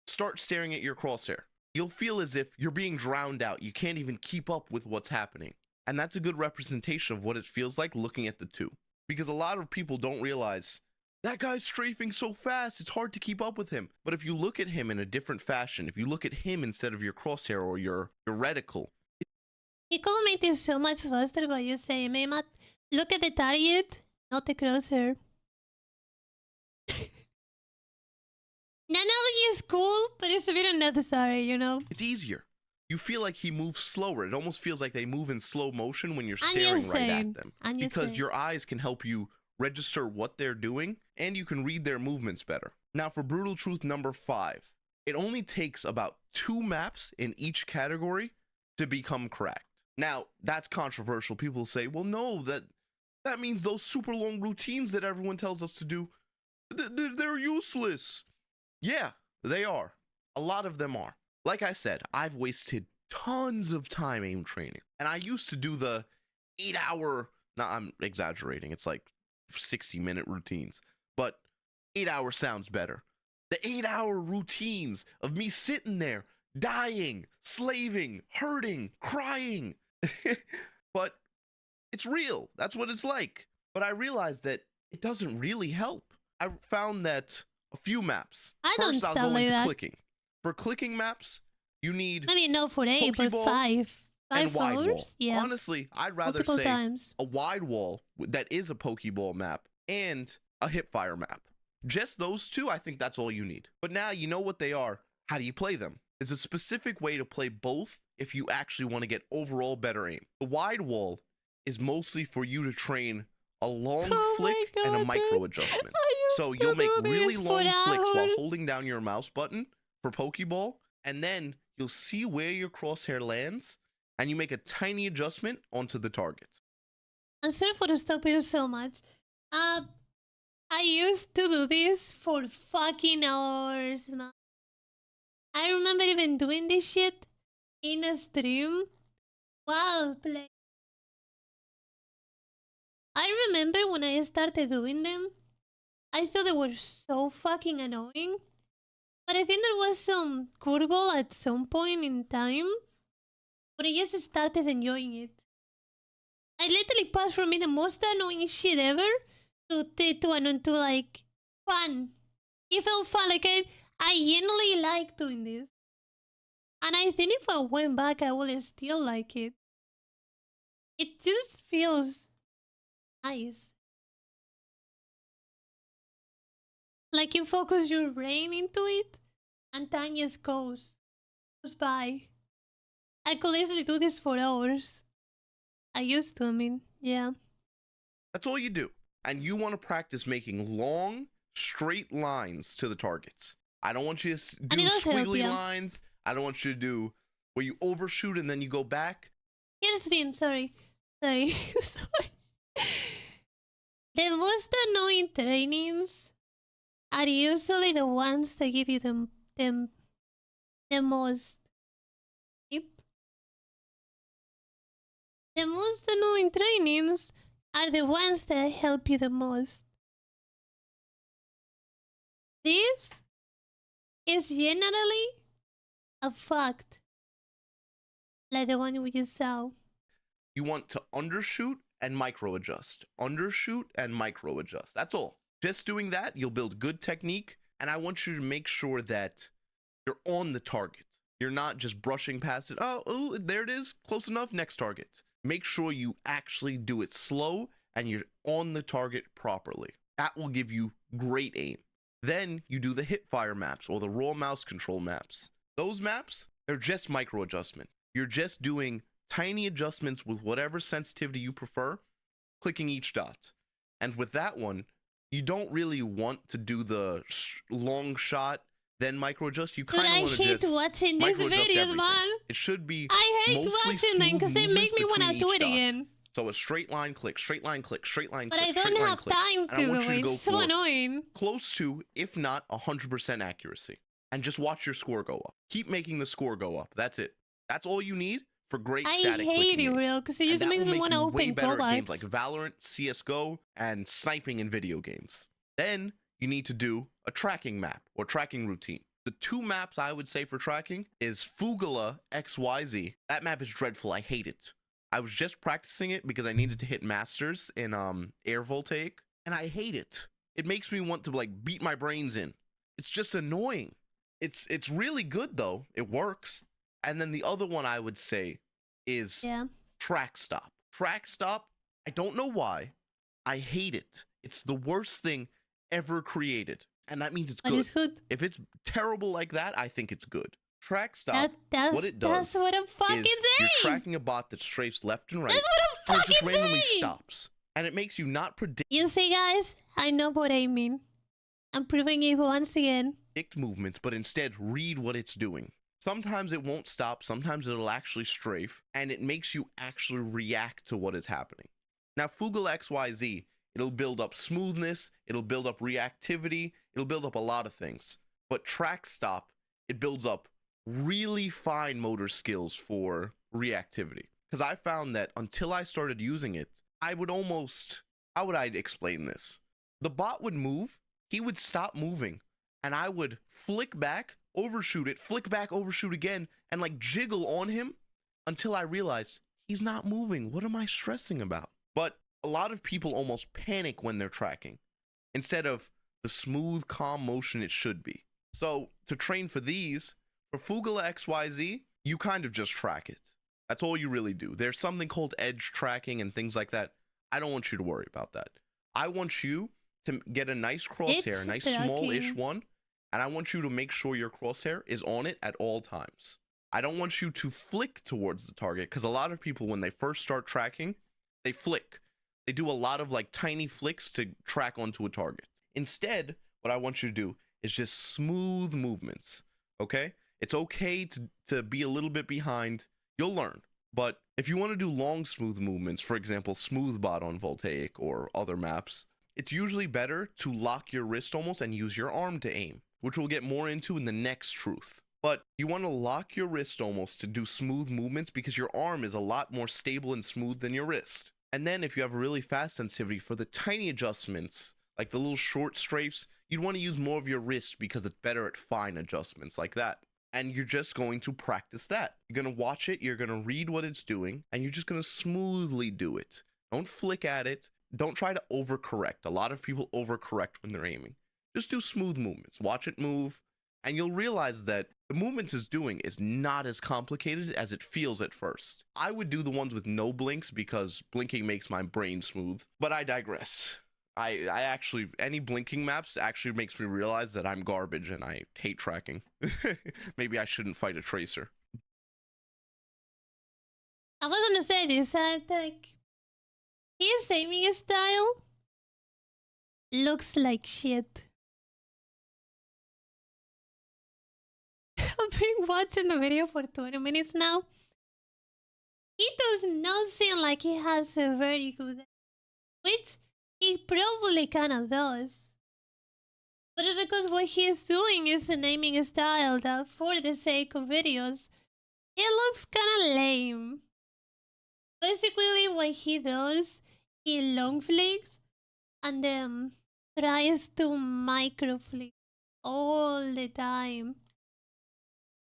start staring at your crosshair. You'll feel as if you're being drowned out. You can't even keep up with what's happening. And that's a good representation of what it feels like looking at the two. Because a lot of people don't realize, that guy's strafing so fast, it's hard to keep up with him. But if you look at him in a different fashion, if you look at him instead of your crosshair or your reticle, He could make this so much faster by just saying, Matt, look at the target, not the crosshair. The analogy is cool, but it's a bit unnecessary, you know? it's easier. You feel like he moves slower. It almost feels like they move in slow motion when you're I'm staring just right saying. at them. I'm just Because saying. your eyes can help you register what they're doing, and you can read their movements better. Now for brutal truth number 5, it only takes about 2 maps in each category to become cracked. Now, that's controversial. People say, well, no, that means those super long routines that everyone tells us to do, they're useless. Yeah, they are. A lot of them are. Like I said, I've wasted tons of time aim training. And I used to do the 8-hour, nah, I'm exaggerating, it's like 60-minute routines. But 8 hours sounds better. The 8-hour routines of me sitting there, dying, slaving, hurting, crying. But it's real. That's what it's like. But I realized that it doesn't really help. I found that a few maps. I don't First, I'll stop go like into that. clicking. For clicking maps, you need Maybe not for 8, but Pokeball 5. and 5 wide wall. hours? Yeah. Honestly, I'd rather Multiple say times. a wide wall that is a Pokeball map and a hipfire map. Just those two, I think that's all you need. But now you know what they are. How do you play them? There's a specific way to play both if you actually want to get overall better aim. The wide wall is mostly for you to train a long flick and a micro adjustment. So you'll make really long flicks while holding down your mouse button for Pokeball, and then you'll see where your crosshair lands, and you make a tiny adjustment onto the target. I'm sorry for stopping you so much. Uh, I used to do this for fucking hours, man. I remember even doing this shit in a stream while playing. I remember when I started doing them, I thought they were so fucking annoying. But I think there was some curveball at some point in time. But I just started enjoying it. I literally passed from it the most annoying shit ever to like fun. It felt fun. Like I genuinely like doing this. And I think if I went back, I would still like it. It just feels nice. Like you focus your brain into it, and time just goes by. I could easily do this for hours. I used to, I mean, yeah. That's all you do. And you want to practice making long, straight lines to the targets. I don't want you to do squiggly lines. I don't want you to do where you overshoot and then you go back. Here's the thing, sorry. Sorry. The most annoying trainings are usually the ones that give you the most. The most annoying trainings are the ones that help you the most. This is generally a fact, like the one we just saw. You want to undershoot and micro adjust. Undershoot and micro adjust. That's all. Just doing that, you'll build good technique. And I want you to make sure that you're on the target. You're not just brushing past it. Oh, there it is. Close enough. Next target. Make sure you actually do it slow and you're on the target properly. That will give you great aim. Then you do the hip fire maps or the raw mouse control maps. Those maps, they're just micro adjustment. You're just doing tiny adjustments with whatever sensitivity you prefer, clicking each dot. And with that one, you don't really want to do the long shot, then micro adjust. You kind of want to just watching these videos, man. It should be I hate watching them because they make me want to do it again. So a straight line click, straight line click, straight line click. But I don't have time to do it. It's so annoying. Close to, if not 100% accuracy. And just watch your score go up. Keep making the score go up. That's it. That's all you need for great static clicking. I hate it, real, because it just makes me want to open games like Valorant, CSGO, and sniping in video games. Then you need to do a tracking map or tracking routine. The two maps I would say for tracking is Fugala XYZ. That map is dreadful. I hate it. I was just practicing it because I needed to hit masters in air voltaic, and I hate it. It makes me want to like beat my brains in. It's just annoying. It's really good though. It works. And then the other one I would say is track stop. Track stop, I don't know why. I hate it. It's the worst thing ever created. And that means it's good. It's good. If it's terrible like that, I think it's good. Track stop, what it does that's what I'm fucking is saying. You're tracking a bot that strafes left and right. That's what I'm and it just fucking randomly saying. stops. And it makes you not predict. You see, guys, I know what I mean. I'm proving it once again. Predict movements, but instead read what it's doing. Sometimes it won't stop, sometimes it'll actually strafe, and it makes you actually react to what is happening. Now, Fugal XYZ, it'll build up smoothness, it'll build up reactivity, it'll build up a lot of things. But track stop, it builds up really fine motor skills for reactivity. Because I found that until I started using it, I would almost, how would I explain this? The bot would move, he would stop moving, and I would flick back, overshoot it, flick back, overshoot again, and like jiggle on him until I realized he's not moving. What am I stressing about? But a lot of people almost panic when they're tracking instead of the smooth, calm motion it should be. So to train for these, for Fugala XYZ, you kind of just track it. That's all you really do. There's something called edge tracking and things like that. I don't want you to worry about that. I want you to get a nice crosshair, a nice small-ish one, and I want you to make sure your crosshair is on it at all times. I don't want you to flick towards the target, because a lot of people, when they first start tracking, they flick. They do a lot of like tiny flicks to track onto a target. Instead, what I want you to do is just smooth movements, okay? It's okay to be a little bit behind. You'll learn. But if you want to do long smooth movements, for example, smooth bot on Voltaic or other maps, it's usually better to lock your wrist almost and use your arm to aim, which we'll get more into in the next truth. But you want to lock your wrist almost to do smooth movements because your arm is a lot more stable and smooth than your wrist. And then if you have really fast sensitivity for the tiny adjustments, like the little short strafes, you'd want to use more of your wrist because it's better at fine adjustments like that. And you're just going to practice that. You're going to watch it, you're going to read what it's doing, and you're just going to smoothly do it. Don't flick at it. Don't try to overcorrect. A lot of people overcorrect when they're aiming. Just do smooth movements. Watch it move, and you'll realize that the movements it's doing is not as complicated as it feels at first. I would do the ones with no blinks because blinking makes my brain smooth, but I digress. I actually, any blinking maps actually makes me realize that I'm garbage and I hate tracking. Maybe I shouldn't fight a tracer. I was gonna say this, like, his aiming style looks like shit. I've been watching the video for 20 minutes now. He does not seem like he has a very good, which he probably kinda does. But it's because what he is doing is an aiming style that, for the sake of videos, it looks kinda lame. Basically, what he does, he long flicks and then tries to micro flick all the time.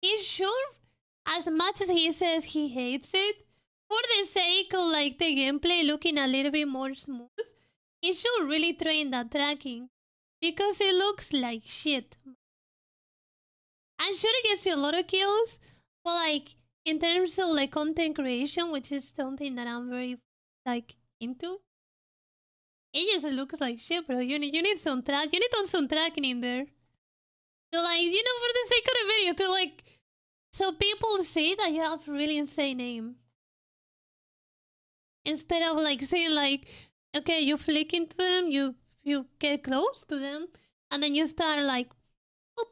He's sure, as much as he says he hates it, for the sake of like the gameplay looking a little bit more smooth, he should really train that tracking because it looks like shit. I'm sure it gets you a lot of kills, but like in terms of like content creation, which is something that I'm very like into, it just looks like shit, bro. You need some track. You need some tracking in there. So like, you know, for the sake of the video, to like, so people see that you have really insane aim. Instead of like saying like, okay, you flick into them, you get close to them, and then you start like, boop,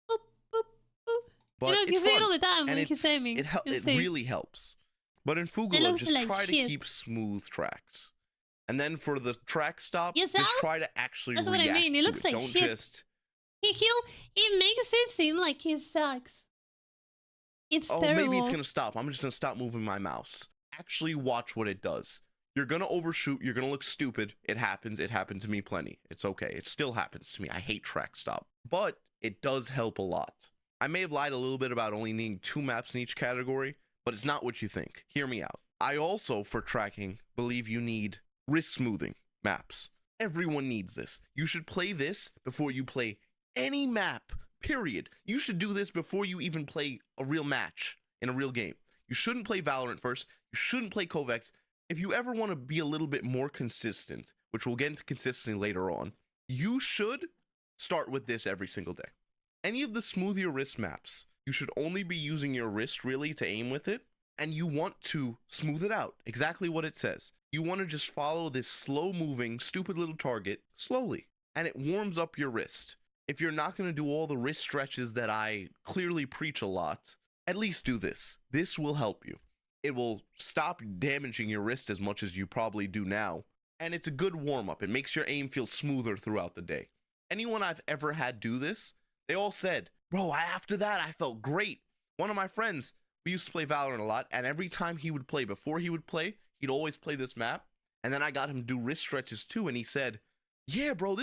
boop, boop, boop. But You know, you see it all the time and when he's aiming. it really helps. But in Fugalo, looks just like try shit. to keep smooth tracks. And then for the track stop, Yes, just try to actually That's react what I mean. It looks to it. like Don't shit. just... It makes it seem like he sucks. It's terrible. Maybe it's gonna stop. I'm just gonna stop moving my mouse. Actually watch what it does. You're gonna overshoot, you're gonna look stupid. It happens. It happened to me plenty. It's okay. It still happens to me. I hate track stop. But it does help a lot. I may have lied a little bit about only needing 2 maps in each category, but it's not what you think. Hear me out. I also, for tracking, believe you need wrist smoothing maps. Everyone needs this. You should play this before you play any map, period. You should do this before you even play a real match in a real game. You shouldn't play Valorant first. You shouldn't play Kovacs. If you ever want to be a little bit more consistent, which we'll get into consistency later on, you should start with this every single day. Any of the smooth your wrist maps, you should only be using your wrist really to aim with it, and you want to smooth it out, exactly what it says. You want to just follow this slow moving, stupid little target slowly, and it warms up your wrist. If you're not going to do all the wrist stretches that I clearly preach a lot, at least do this. This will help you. It will stop damaging your wrist as much as you probably do now, and it's a good warm-up. It makes your aim feel smoother throughout the day. Anyone I've ever had do this, they all said, bro, after that, I felt great. One of my friends, we used to play Valorant a lot, and every time he would play, before he would play, he'd always play this map, and then I got him to do wrist stretches too, and he said, yeah, bro,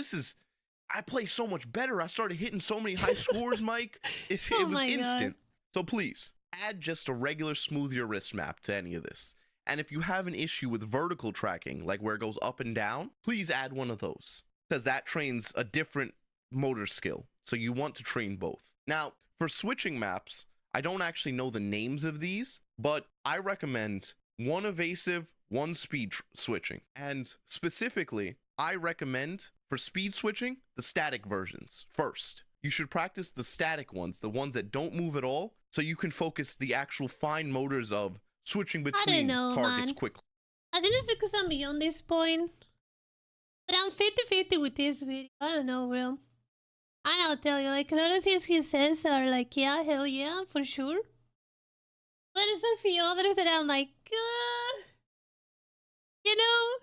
I play so much better. I started hitting so many high scores, Mike. It was instant. So please, add just a regular smooth your wrist map to any of this. And if you have an issue with vertical tracking, like where it goes up and down, please add one of those, because that trains a different motor skill. So you want to train both. Now, for switching maps, I don't actually know the names of these, but I recommend 1 evasive, 1 speed switching. And specifically, I recommend for speed switching, the static versions first. You should practice the static ones, the ones that don't move at all, so you can focus the actual fine motors of switching between targets quickly. I think it's because I'm beyond this point. But I'm 50-50 with this video. I don't know, bro. I'll tell you, like, a lot of things he says are like, yeah, hell yeah, for sure. But there's a few others that I'm like, you know,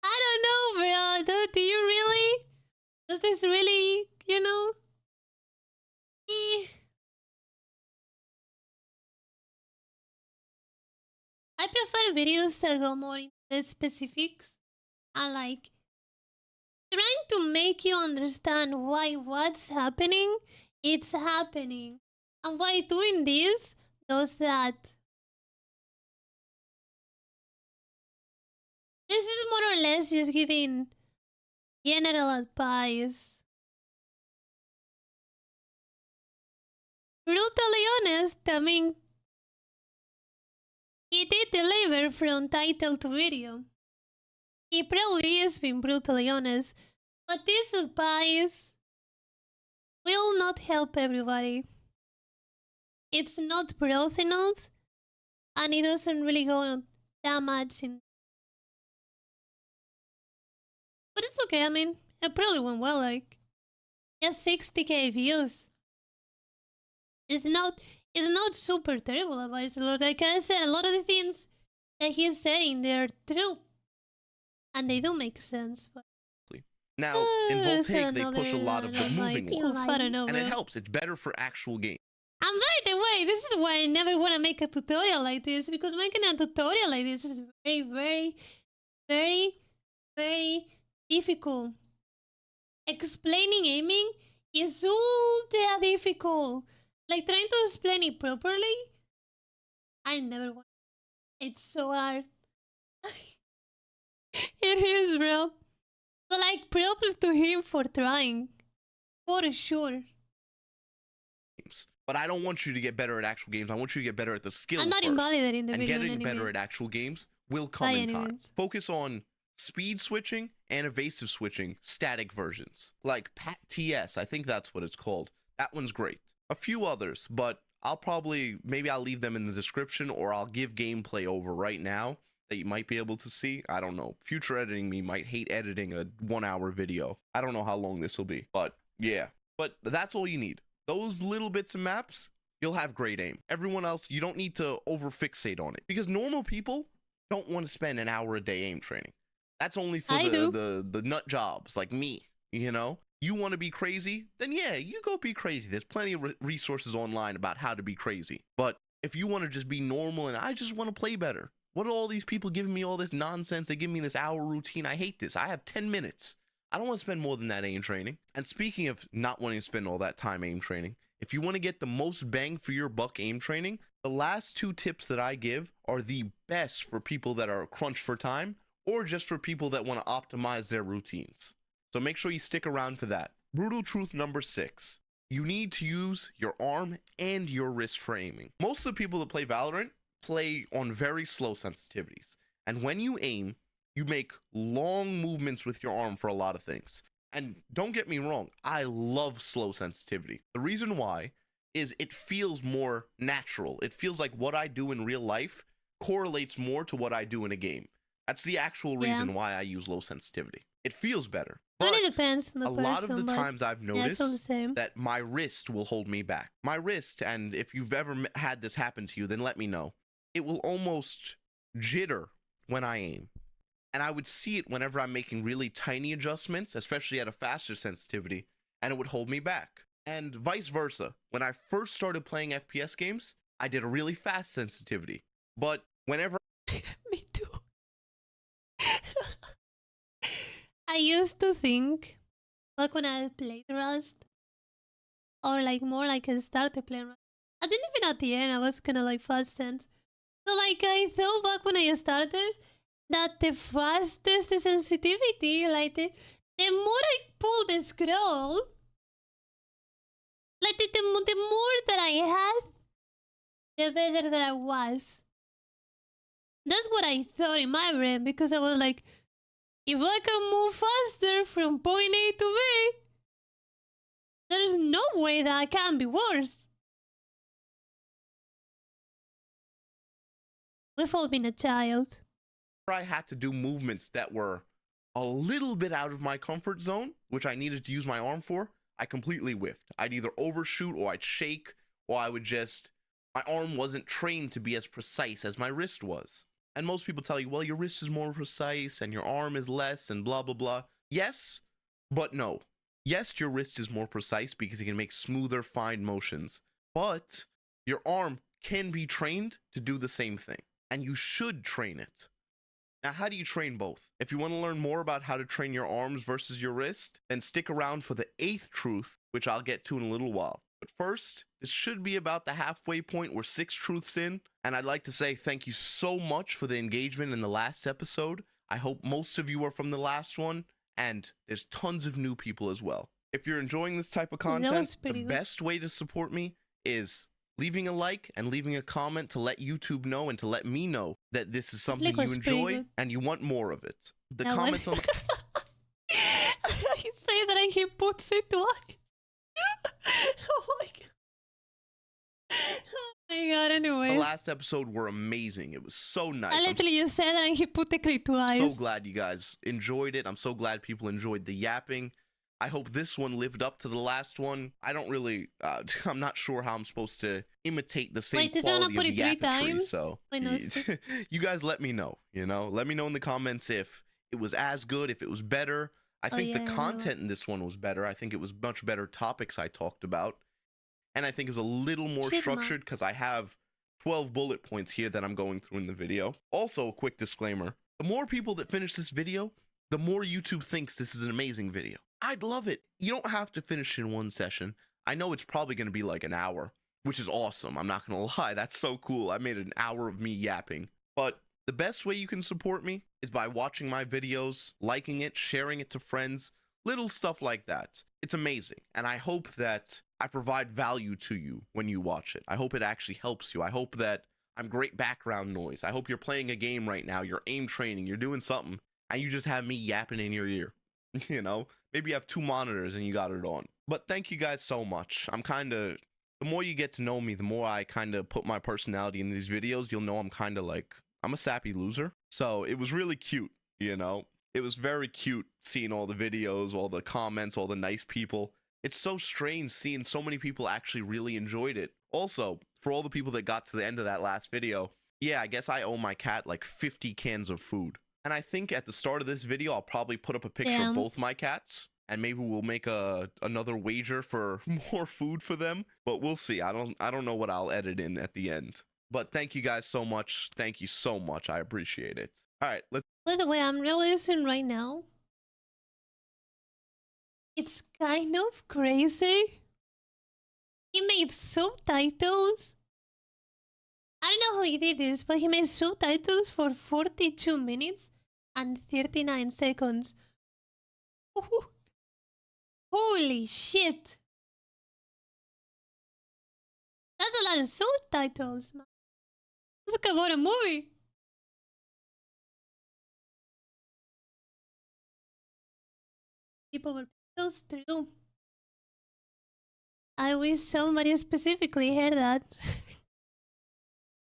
I don't know, bro. Do you really? Does this really, you know? Eh. I prefer videos that go more into the specifics and like trying to make you understand why what's happening, it's happening. And why doing this does that. This is more or less just giving general advice. Brutally honest, I mean, he did deliver from title to video. He probably is being brutally honest, but this advice will not help everybody. It's not broad enough, and it doesn't really go that much in. But it's okay, I mean, it probably went well, like, just 60k views. It's not super terrible advice. Like I said, a lot of the things that he's saying, they're true. And they do make sense. But now, in Voltaic, they push a lot of the moving ones. And it helps. It's better for actual games. And by the way, this is why I never want to make a tutorial like this. Because making a tutorial like this is very, very, very, very difficult. Explaining aiming is ultra difficult. Like, trying to explain it properly, I never want. It's so hard. It is, bro. So, like, props to him for trying. For sure. But I don't want you to get better at actual games. I want you to get better at the skill. I'm not invalidating the and video. And getting better at actual games will come in time. Focus on speed switching and evasive switching static versions. Like Pat TS, I think that's what it's called. That one's great. A few others, but maybe I'll leave them in the description, or I'll give gameplay over right now that you might be able to see. I don't know. Future editing me might hate editing a 1-hour video. I don't know how long this will be, but yeah. But that's all you need. Those little bits of maps, you'll have great aim. Everyone else, you don't need to over fixate on it, because normal people don't want to spend an hour a day aim training. That's only for the nut jobs like me, you know? You want to be crazy? Then yeah, you go be crazy. There's plenty of resources online about how to be crazy. But if you want to just be normal and I just want to play better, what are all these people giving me all this nonsense? They give me this hour routine. I hate this. I have 10 minutes. I don't want to spend more than that aim training. And speaking of not wanting to spend all that time aim training, if you want to get the most bang for your buck aim training, the last 2 tips that I give are the best for people that are crunched for time, or just for people that want to optimize their routines. So make sure you stick around for that. Brutal truth number 6. You need to use your arm and your wrist for aiming. Most of the people that play Valorant play on very slow sensitivities. And when you aim, you make long movements with your arm for a lot of things. And don't get me wrong, I love slow sensitivity. The reason why is it feels more natural. It feels like what I do in real life correlates more to what I do in a game. That's the actual reason why I use low sensitivity. It feels better. But it depends on the person, lot of the times I've noticed that my wrist will hold me back. My wrist, and if you've ever had this happen to you, then let me know. It will almost jitter when I aim. And I would see it whenever I'm making really tiny adjustments, especially at a faster sensitivity, and it would hold me back. And vice versa. When I first started playing FPS games, I did a really fast sensitivity. But whenever... Me too. I used to think, like when I played Rust, or like more like I started playing Rust, I didn't even at the end, I was kind of like fast sent. So like I thought back when I started that the fastest the sensitivity, like the more I pull the scroll, like the more that I had, the better that I was. That's what I thought in my brain, because I was like, if I can move faster from point A to B, there's no way that I can be worse. We've all been a child. I had to do movements that were a little bit out of my comfort zone, which I needed to use my arm for, I completely whiffed. I'd either overshoot, or I'd shake, or I would just My arm wasn't trained to be as precise as my wrist was. And most people tell you, well, your wrist is more precise and your arm is less and blah, blah, blah. Yes, but no. Yes, your wrist is more precise because it can make smoother, fine motions. But your arm can be trained to do the same thing. And you should train it. Now, how do you train both? If you want to learn more about how to train your arms versus your wrist, then stick around for the 8th truth, which I'll get to in a little while. But first, this should be about the halfway point. We're 6 truths in, and I'd like to say thank you so much for the engagement in the last episode. I hope most of you are from the last one, and there's tons of new people as well. If you're enjoying this type of content, the best way to support me is leaving a like and leaving a comment to let YouTube know and to let me know that this is something you enjoy and you want more of it. The comments on you say that and he puts it twice. Oh my god. Oh my god, anyways. The last episode were amazing. It was so nice. I literally just said that and he put the clip twice. So glad you guys enjoyed it. I'm so glad people enjoyed the yapping. I hope this one lived up to the last one. I don't really, I'm not sure how I'm supposed to imitate the same quality of the yappetry, so you guys let me know, let me know in the comments if it was as good, if it was better. I think the content in this one was better. I think it was much better topics I talked about, and I think it was a little more structured because I have 12 bullet points here that I'm going through in the video. Also, a quick disclaimer, the more people that finish this video, the more YouTube thinks this is an amazing video. I'd love it. You don't have to finish in one session. I know it's probably going to be like an hour, which is awesome. I'm not going to lie. That's so cool. I made an hour of me yapping. But the best way you can support me is by watching my videos, liking it, sharing it to friends, little stuff like that. It's amazing. And I hope that I provide value to you when you watch it. I hope it actually helps you. I hope that I'm great background noise. I hope you're playing a game right now. You're aim training. You're doing something. And you just have me yapping in your ear. Maybe you have 2 monitors and you got it on. But thank you guys so much. The more you get to know me, the more I kind of put my personality in these videos. You'll know I'm a sappy loser. So it was really cute, It was very cute seeing all the videos, all the comments, all the nice people. It's so strange seeing so many people actually really enjoyed it. Also, for all the people that got to the end of that last video, yeah, I guess I owe my cat like 50 cans of food. And I think at the start of this video, I'll probably put up a picture of both my cats. And maybe we'll make another wager for more food for them. But we'll see. I don't know what I'll edit in at the end. But thank you guys so much. Thank you so much. I appreciate it. All right, let's... By the way, I'm realizing right now, it's kind of crazy. He made subtitles. I don't know how he did this, but he made subtitles for 42 minutes and 39 seconds. Ooh. Holy shit. That's a lot of subtitles, man. It's like about a movie. People were those true. I wish somebody specifically heard that.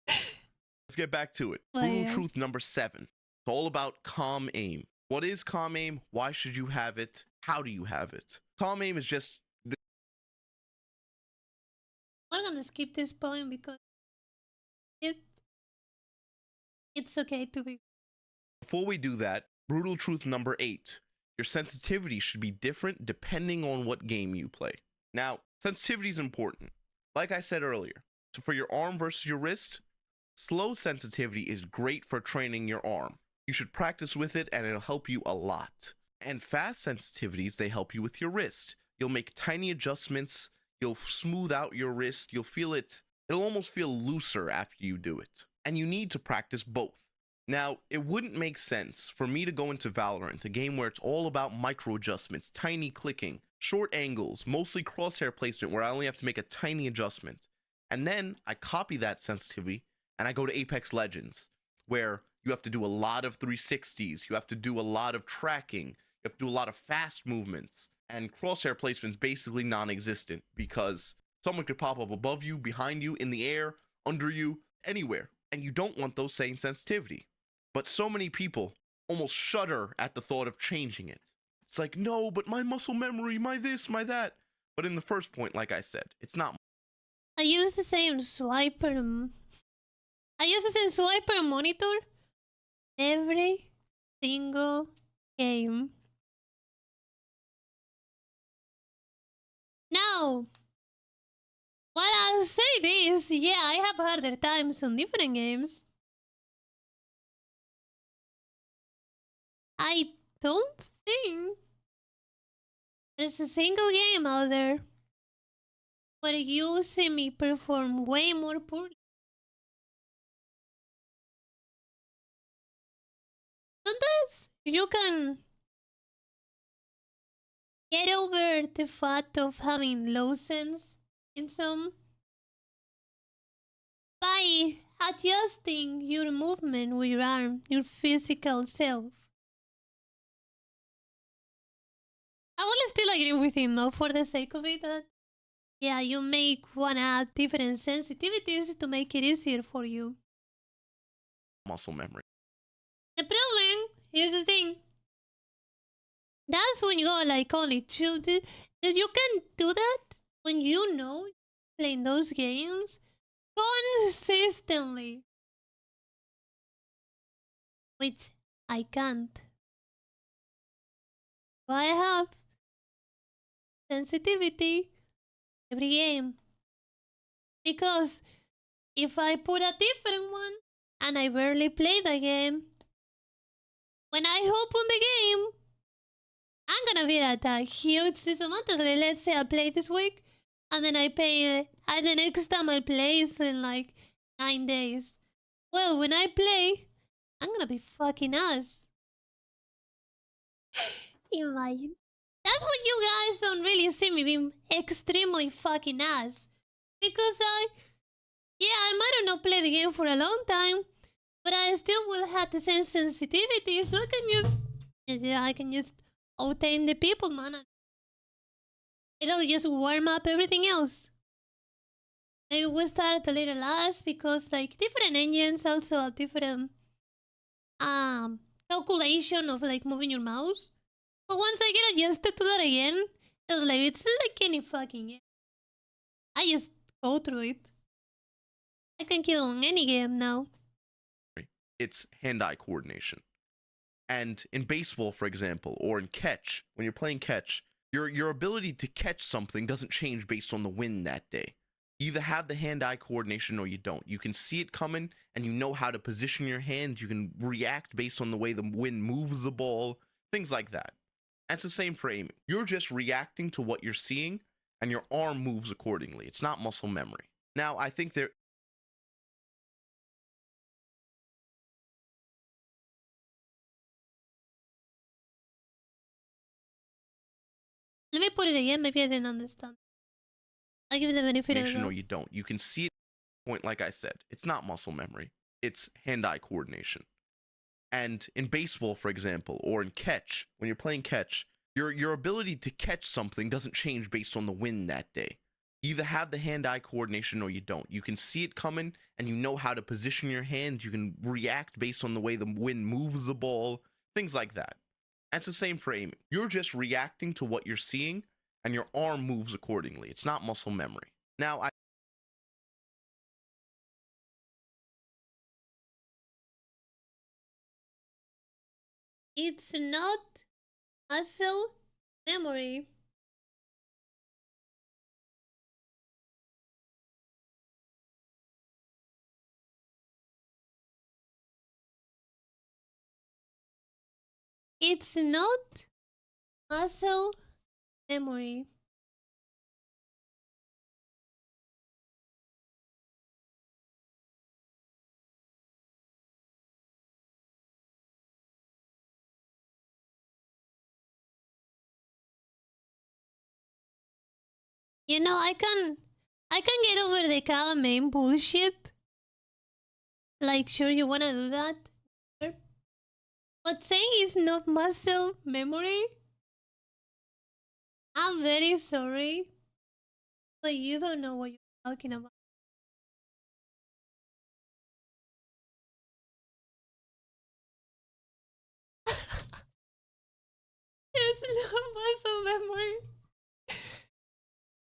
Let's get back to it. Brutal truth number 7. It's all about calm aim. What is calm aim? Why should you have it? How do you have it? Calm aim is just... I'm gonna skip this point because it's okay to be... Before we do that, brutal truth number 8. Your sensitivity should be different depending on what game you play. Now, sensitivity is important. Like I said earlier, so for your arm versus your wrist, slow sensitivity is great for training your arm. You should practice with it and it'll help you a lot. And fast sensitivities, they help you with your wrist. You'll make tiny adjustments. You'll smooth out your wrist. You'll feel it. It'll almost feel looser after you do it. And you need to practice both. Now, it wouldn't make sense for me to go into Valorant, a game where it's all about micro adjustments, tiny clicking, short angles, mostly crosshair placement where I only have to make a tiny adjustment. And then I copy that sensitivity and I go to Apex Legends, where you have to do a lot of 360s, you have to do a lot of tracking, you have to do a lot of fast movements, and crosshair placement's basically non-existent because someone could pop up above you, behind you, in the air, under you, anywhere, and you don't want those same sensitivity. But so many people almost shudder at the thought of changing it. It's like, no, but my muscle memory, my this, my that. But in the first point, like I said, it's not. I use the same swiper. I use the same swiper monitor every single game. Now, while I'll say this, yeah, I have harder times on different games. I don't think there's a single game out there where you see me perform way more poorly. Sometimes you can get over the fact of having low sense in some by adjusting your movement with your arm, your physical self. I will still agree with him though, for the sake of it, that yeah, you may wanna add different sensitivities to make it easier for you. Muscle memory. The problem, here's the thing. That's when you go like only two. You can do that when you know playing those games consistently, which I can't. So I have sensitivity every game, because if I put a different one and I barely play the game, when I open the game, I'm gonna be at a huge disadvantage. Let's say I play this week, and then I pay, and the next time I play is in like 9 days. Well, when I play, I'm gonna be fucking ass. Imagine. That's what you guys don't really see me being extremely fucking ass. Because I might not play the game for a long time, but I still will have the same sensitivity, so I can just outtame the people, man. It'll just warm up everything else. Maybe we'll start a little last, because like different engines also have different calculation of like moving your mouse. But once I get adjusted to that again, it's like any fucking game. I just go through it. I can kill on any game now. It's hand-eye coordination. And in baseball, for example, or in catch, when you're playing catch, your ability to catch something doesn't change based on the wind that day. You either have the hand-eye coordination or you don't. You can see it coming and you know how to position your hands. You can react based on the way the wind moves the ball, things like that. That's the same for aiming. You're just reacting to what you're seeing and your arm moves accordingly. It's not muscle memory. Now, I think there Let me put it again, maybe I didn't understand. I'll give it the benefit of the doubt. or you don't. You can see it point, like I said. It's not muscle memory. It's hand-eye coordination. And in baseball, for example, or in catch, when you're playing catch, your ability to catch something doesn't change based on the wind that day. You either have the hand-eye coordination or you don't. You can see it coming and you know how to position your hands. You can react based on the way the wind moves the ball, things like that. That's the same for aiming. You're just reacting to what you're seeing and your arm moves accordingly. It's not muscle memory. Now, It's not muscle memory. It's not muscle memory. You know, I can get over the main bullshit. Like, sure, you wanna do that, but saying it's not muscle memory, I'm very sorry, but you don't know what you're talking about. It's not muscle memory.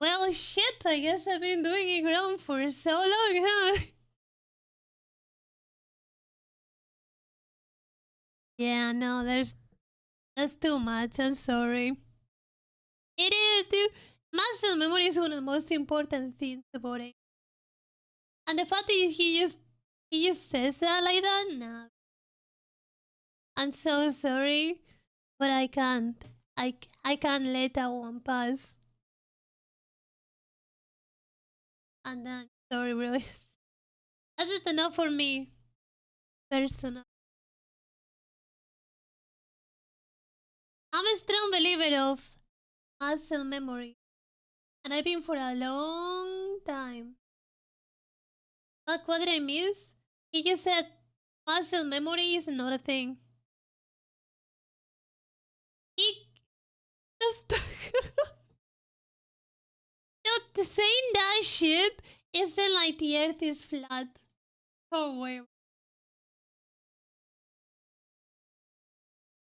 Well, Well, shit, I guess I've been doing it wrong for so long, huh? Yeah, no, that's too much. I'm sorry. It is, dude. Muscle memory is one of the most important things about it. And the fact that he just says that like that, nah. I'm so sorry, but I can't. I can't let that one pass. And then sorry, really. That's just enough for me, personal. I'm a strong believer of muscle memory, and I've been for a long time. But what did I miss? He just said muscle memory is not a thing. He just Dude, saying that shit isn't like the earth is flat. Oh wait.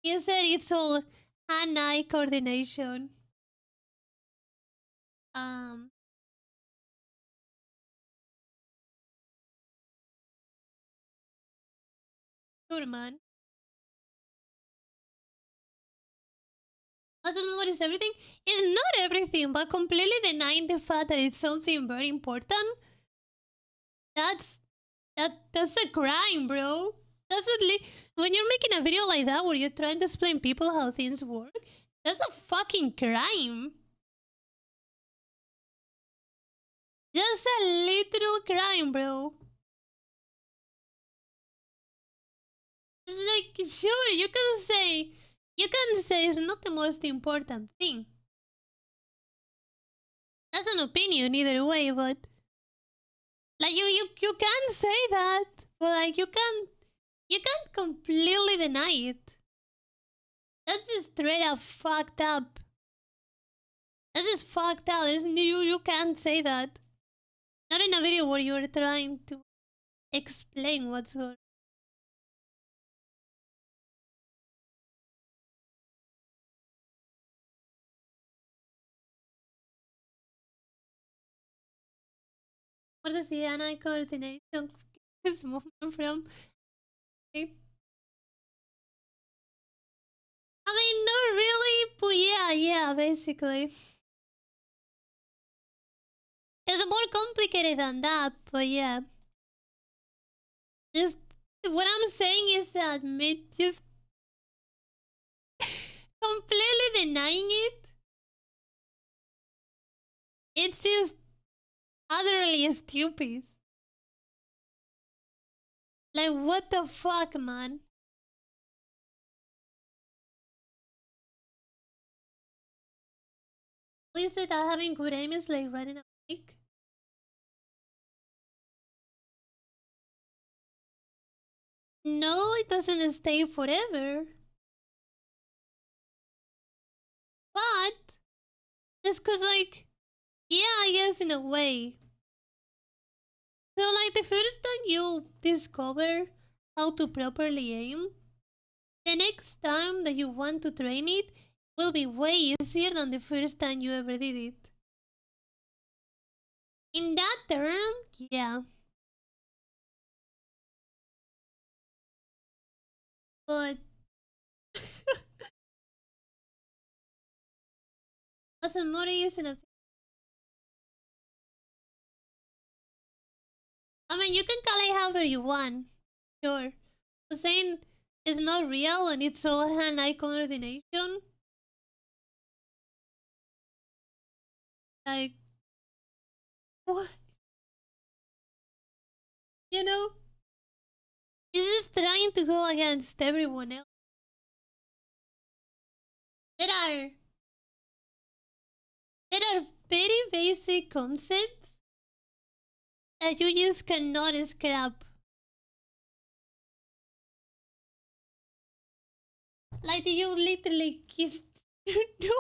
He said it's all hand-eye coordination. Um, sure, man. Muscle memory is everything. It's not everything, but completely denying the fact that it's something very important. That's that's a crime, bro. When you're making a video like that where you're trying to explain people how things work, that's a fucking crime. That's a literal crime, bro. It's like, sure, you can say it's not the most important thing. That's an opinion either way, but like you can say that, but like you can't completely deny it. That's just straight up fucked up. That's just fucked up. You can't say that. Not in a video where you're trying to explain what's going. What does the eye coordination this movement from? I mean, not really, but yeah, basically. It's more complicated than that, but yeah. Just what I'm saying is that me just completely denying it. It's just utterly stupid. Like what the fuck, man? Please say that having good aim is like riding a bike. No, it doesn't stay forever. But just cause like yeah, I guess in a way. So like the first time you discover how to properly aim, the next time that you want to train it will be way easier than the first time you ever did it. In that term, yeah. But Asamori isn't a. I mean, you can call it however you want. Sure. But saying it's not real and it's all hand-eye coordination, like, what? You know? He's just trying to go against everyone else. There are there are very basic concepts that you just cannot scrap. Like you literally kissed. No,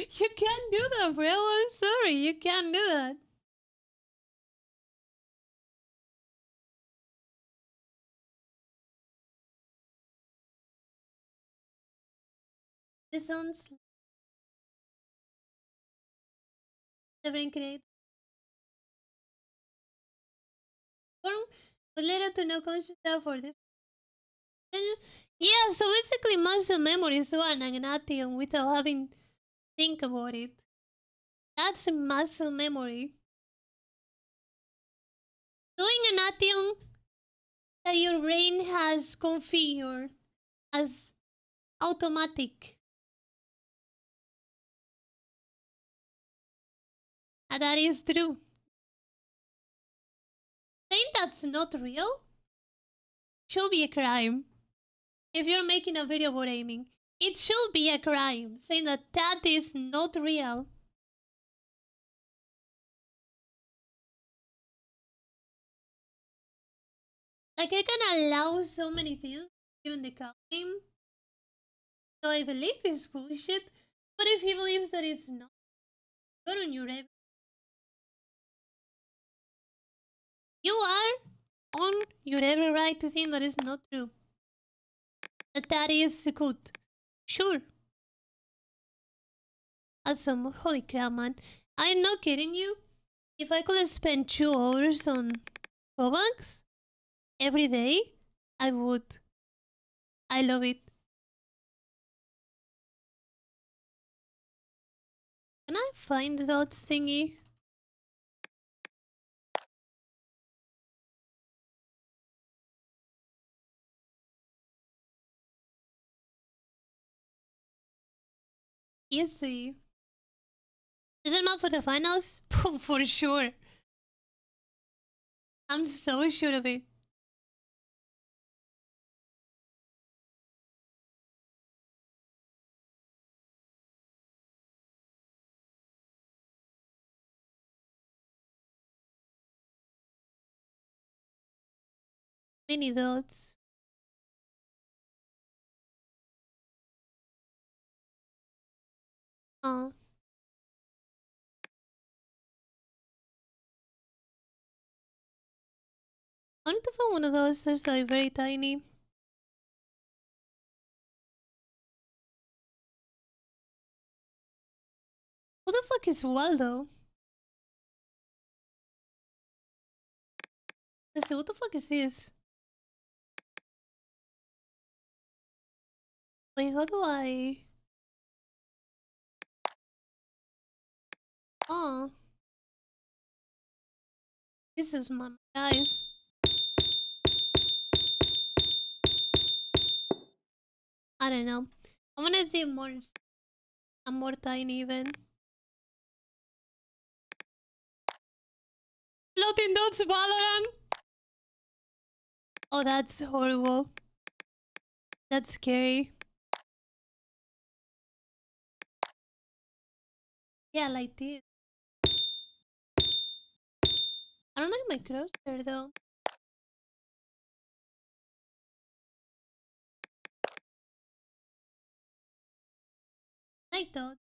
you can't do that, bro. I'm sorry, you can't do that. This sounds The brain creates form with little to no conscious effort. Yeah, so basically muscle memory is doing an action without having to think about it. That's muscle memory. Doing an action that your brain has configured as automatic. And that is true. Saying that's not real should be a crime. If you're making a video about aiming, it should be a crime. Saying that that is not real. Like, I can allow so many things, even the game. So I believe it's bullshit. But if he believes that it's not, you're on your you are on your every right to think that is not true. That is good. Sure. Awesome. Holy crap, man. I'm not kidding you. If I could spend 2 hours on Robux every day, I would. I love it. Can I find the dots thingy? Easy. Is it not for the finals? For sure. I'm so sure of it. Many dots. Oh. I need to find one of those that's like very tiny. Who the fuck is Waldo? Let's see, what the fuck is this? Wait, how do I... Oh. This is my guys. I don't know. I wanna see more... I'm more tiny even. Floating dots Valorant! Oh, that's horrible. That's scary. Yeah, like this. I don't like my crosshair though. Like that.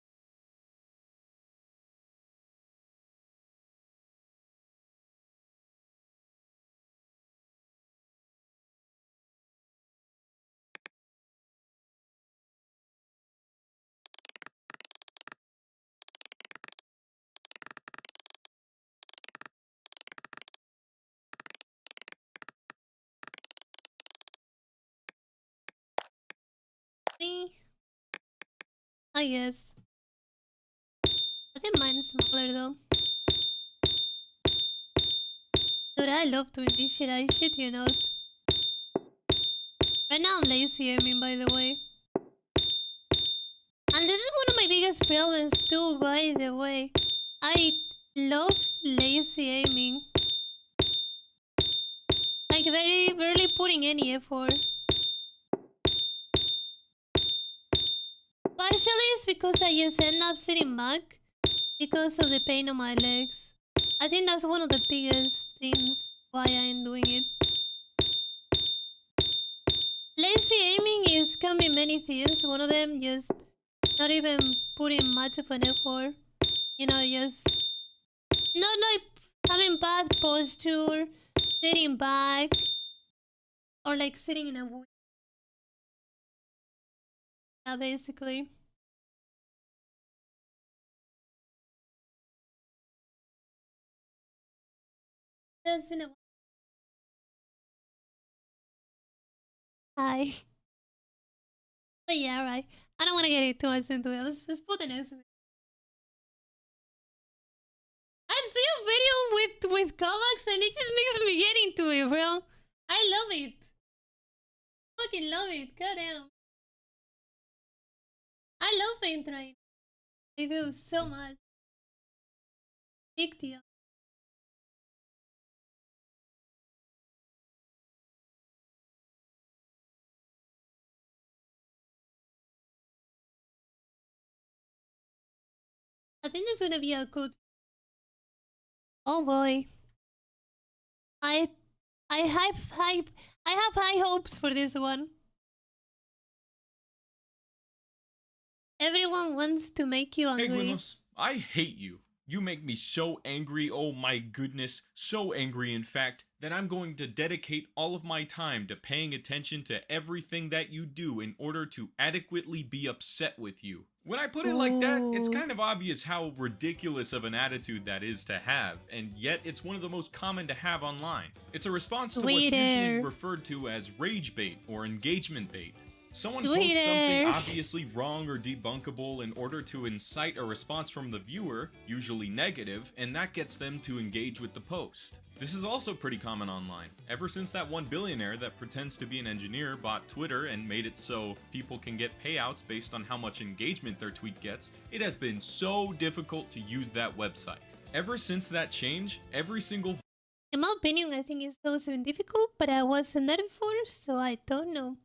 Me? I guess. I think mine's smaller though. Dude, I love doing this shit. I shit you not. Right now I'm lazy aiming, by the way. And this is one of my biggest problems too, by the way. I love lazy aiming. Like very barely putting any effort. Partially it's because I just end up sitting back because of the pain on my legs. I think that's one of the biggest things why I'm doing it. Lazy aiming can be many things. One of them just not even putting much of an effort. You know, just not like having bad posture, sitting back, or like sitting in a wood. Yeah, basically. Just in a Hi. But yeah, right. I don't want to get it too much into it. Let's put the next one. I see a video with comics and it just makes me get into it, bro. I love it. Fucking love it. Goddamn. I love paint train. I do so much. Big deal. I think this is gonna be a good. Oh boy. I I hype. I have high hopes for this one. Everyone wants to make you Hey angry. Gwynless, I hate you. You make me so angry, oh my goodness, so angry in fact, that I'm going to dedicate all of my time to paying attention to everything that you do in order to adequately be upset with you. When I put it like that, it's Ooh. kind of obvious how ridiculous of an attitude that is to have, and yet it's one of the most common to have online. It's a response to what's usually Twitter. referred to as rage bait or engagement bait. Someone posts something Twitter. obviously wrong or debunkable in order to incite a response from the viewer, usually negative, and that gets them to engage with the post. This is also pretty common online. Ever since that one billionaire that pretends to be an engineer bought Twitter and made it so people can get payouts based on how much engagement their tweet gets, it has been so difficult to use that website. Ever since that change, every single In my opinion, I think it's also difficult, but I wasn't there before, so I don't know.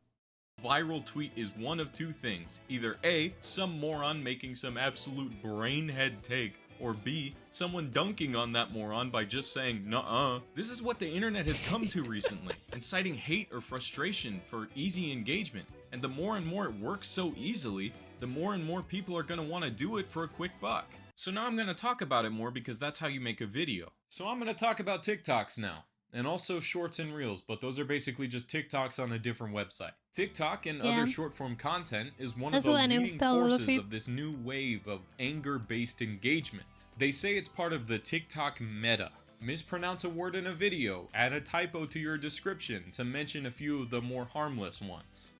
viral tweet is one of two things. Either A, some moron making some absolute brainhead take, or B, someone dunking on that moron by just saying, nuh-uh. This is what the internet has come to recently, inciting hate or frustration for easy engagement. And the more and more it works so easily, the more and more people are gonna wanna do it for a quick buck. So now I'm gonna talk about it more because that's how you make a video. So I'm gonna talk about TikToks now. And also shorts and reels, but those are basically just TikToks on a different website. TikTok and Yeah. other short form content is one That's of the why I leading installed all of forces it. of this new wave of anger-based engagement. They say it's part of the TikTok meta. Mispronounce a word in a video, add a typo to your description to mention a few of the more harmless ones.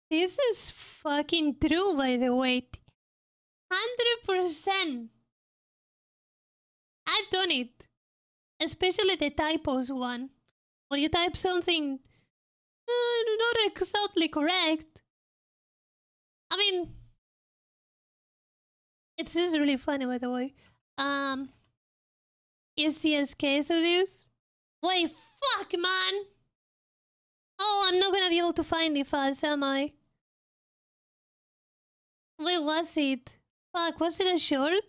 This is fucking true, by the way. 100%. I've done it. Especially the typos one. When you type something not exactly correct. I mean, it's just really funny, by the way. Is CSK seduce? Wait, fuck, man! Oh, I'm not gonna be able to find it fast, am I? Where was it? Fuck, was it a short?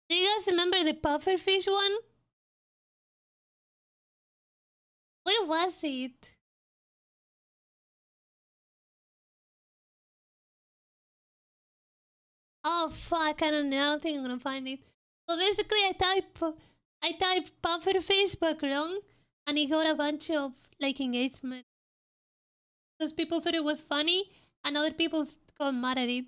Do you guys remember the pufferfish one? Where was it? Oh fuck, I don't know. I don't think I'm gonna find it. Well, basically, I type pufferfish background, and it got a bunch of like engagement. Because people thought it was funny, and other people got mad at it.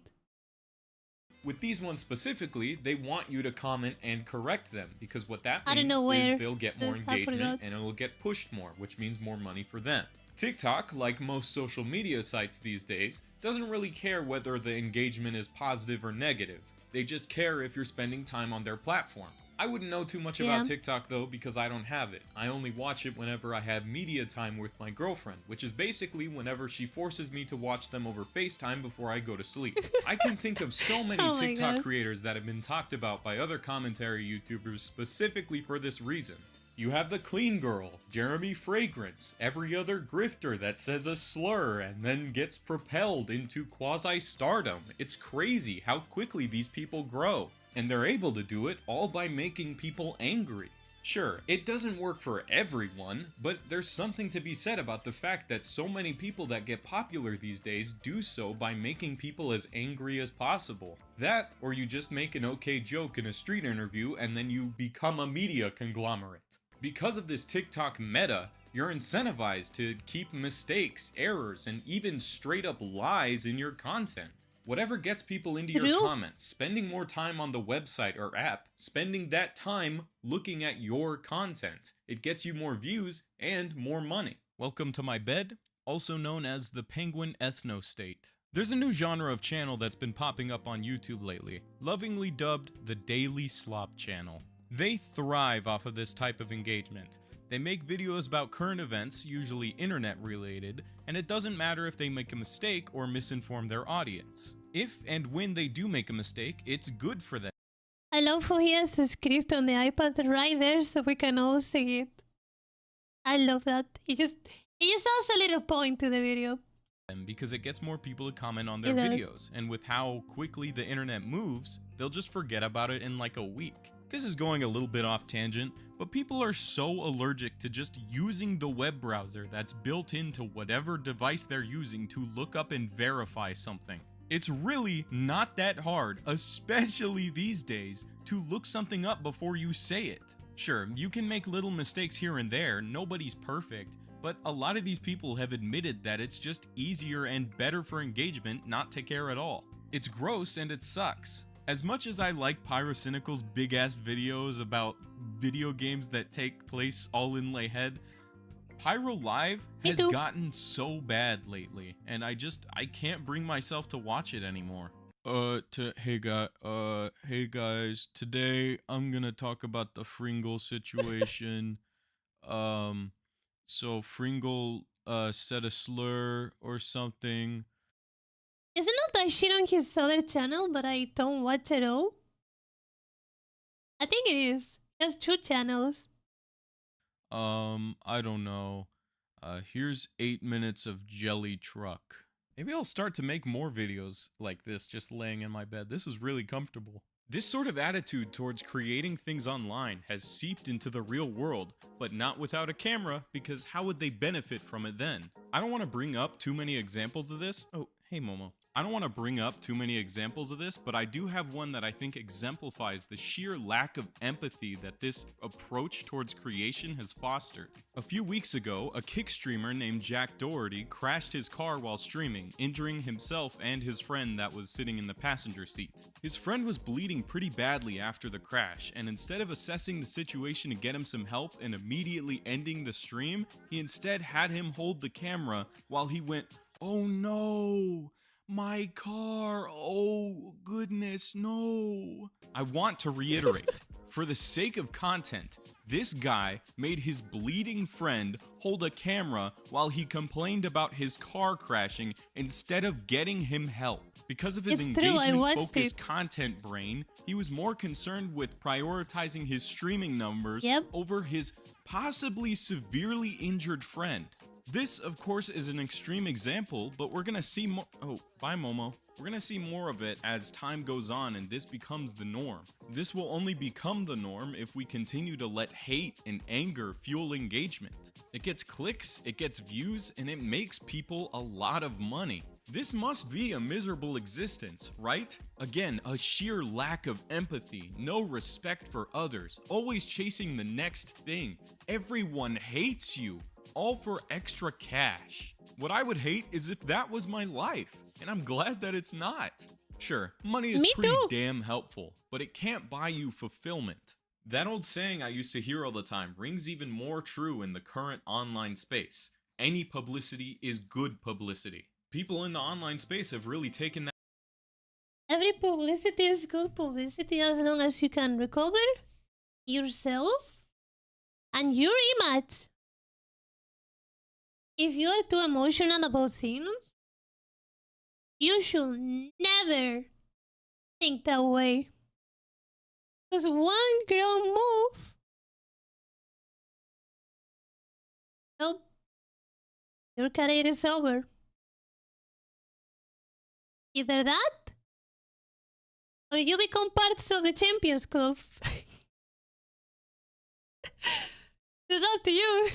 With these ones specifically, they want you to comment and correct them, because what that I don't means know where. is they'll get more I engagement forgot. and it'll get pushed more, which means more money for them. TikTok, like most social media sites these days, doesn't really care whether the engagement is positive or negative. They just care if you're spending time on their platform. I wouldn't know too much Yeah. about TikTok though because I don't have it. I only watch it whenever I have media time with my girlfriend, which is basically whenever she forces me to watch them over FaceTime before I go to sleep. I can think of so many Oh my TikTok God. creators that have been talked about by other commentary YouTubers specifically for this reason. You have the clean girl, Jeremy Fragrance, every other grifter that says a slur and then gets propelled into quasi-stardom. It's crazy how quickly these people grow. And they're able to do it all by making people angry. Sure, it doesn't work for everyone, but there's something to be said about the fact that so many people that get popular these days do so by making people as angry as possible. That, or you just make an okay joke in a street interview and then you become a media conglomerate. Because of this TikTok meta, you're incentivized to keep mistakes, errors, and even straight up lies in your content. Whatever gets people into your True. comments, spending more time on the website or app, spending that time looking at your content. It gets you more views and more money. Welcome to my bed, also known as the Penguin Ethnostate. There's a new genre of channel that's been popping up on YouTube lately, lovingly dubbed the Daily Slop Channel. They thrive off of this type of engagement. They make videos about current events, usually internet related, and it doesn't matter if they make a mistake or misinform their audience. If and when they do make a mistake, it's good for them. I love how he has the script on the iPad right there so we can all see it. I love that. He just adds a little point to the video. Because it gets more people to comment on their It does. videos, and with how quickly the internet moves, they'll just forget about it in like a week. This is going a little bit off tangent, but people are so allergic to just using the web browser that's built into whatever device they're using to look up and verify something. It's really not that hard, especially these days, to look something up before you say it. Sure, you can make little mistakes here and there, nobody's perfect, but a lot of these people have admitted that it's just easier and better for engagement not to care at all. It's gross and it sucks. As much as I like Pyrocynical's big-ass videos about video games that take place all in my head, Pyro Live has gotten so bad lately, and I can't bring myself to watch it anymore. Hey guys, today I'm gonna talk about the Fringle situation. So Fringle, said a slur or something. Is it not that shit on his other channel that I don't watch at all? I think it is. He has 2 channels. I don't know. Here's 8 minutes of Jelly Truck. Maybe I'll start to make more videos like this just laying in my bed. This is really comfortable. This sort of attitude towards creating things online has seeped into the real world, but not without a camera, because how would they benefit from it then? I don't want to bring up too many examples of this. Oh, hey Momo. I don't want to bring up too many examples of this, but I do have one that I think exemplifies the sheer lack of empathy that this approach towards creation has fostered. A few weeks ago, a kick streamer named Jack Doherty crashed his car while streaming, injuring himself and his friend that was sitting in the passenger seat. His friend was bleeding pretty badly after the crash, and instead of assessing the situation to get him some help and immediately ending the stream, he instead had him hold the camera while he went, "Oh no! My car, oh goodness, no." I want to reiterate, for the sake of content, this guy made his bleeding friend hold a camera while he complained about his car crashing instead of getting him help. Because of his engagement-focused content brain, he was more concerned with prioritizing his streaming numbers over his possibly severely injured friend. This, of course, is an extreme example, but we're gonna see more. Oh, bye, Momo. We're gonna see more of it as time goes on and this becomes the norm. This will only become the norm if we continue to let hate and anger fuel engagement. It gets clicks, it gets views, and it makes people a lot of money. This must be a miserable existence, right? Again, a sheer lack of empathy, no respect for others, always chasing the next thing. Everyone hates you. All for extra cash. What I would hate is if that was my life, and I'm glad that it's not. Sure, money is pretty damn helpful, but it can't buy you fulfillment. That old saying I used to hear all the time rings even more true in the current online space. Any publicity is good publicity. People in the online space have really taken that. Every publicity is good publicity as long as you can recover yourself and your image. If you are too emotional about things, you should never think that way. Because one girl move, well, your career is over. Either that, or you become parts of the Champions Club. It's up to you.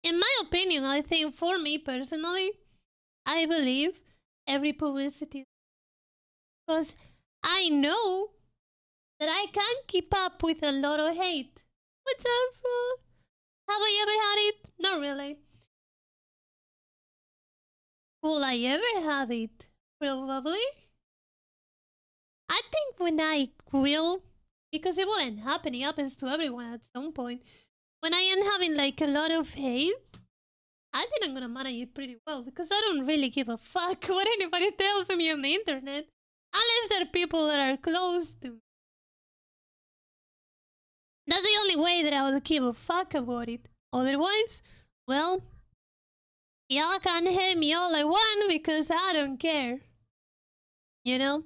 In my opinion, I think for me personally, I believe every publicity. Because I know that I can't keep up with a lot of hate. What's up, bro? Have I ever had it? Not really. Will I ever have it? Probably. I think when I will, because it wouldn't happen, it happens to everyone at some point. When I am having like a lot of hate, I think I'm gonna manage it pretty well because I don't really give a fuck what anybody tells me on the internet. Unless they're people that are close to me. That's the only way that I will give a fuck about it. Otherwise, well, y'all can hate me all I want because I don't care. You know?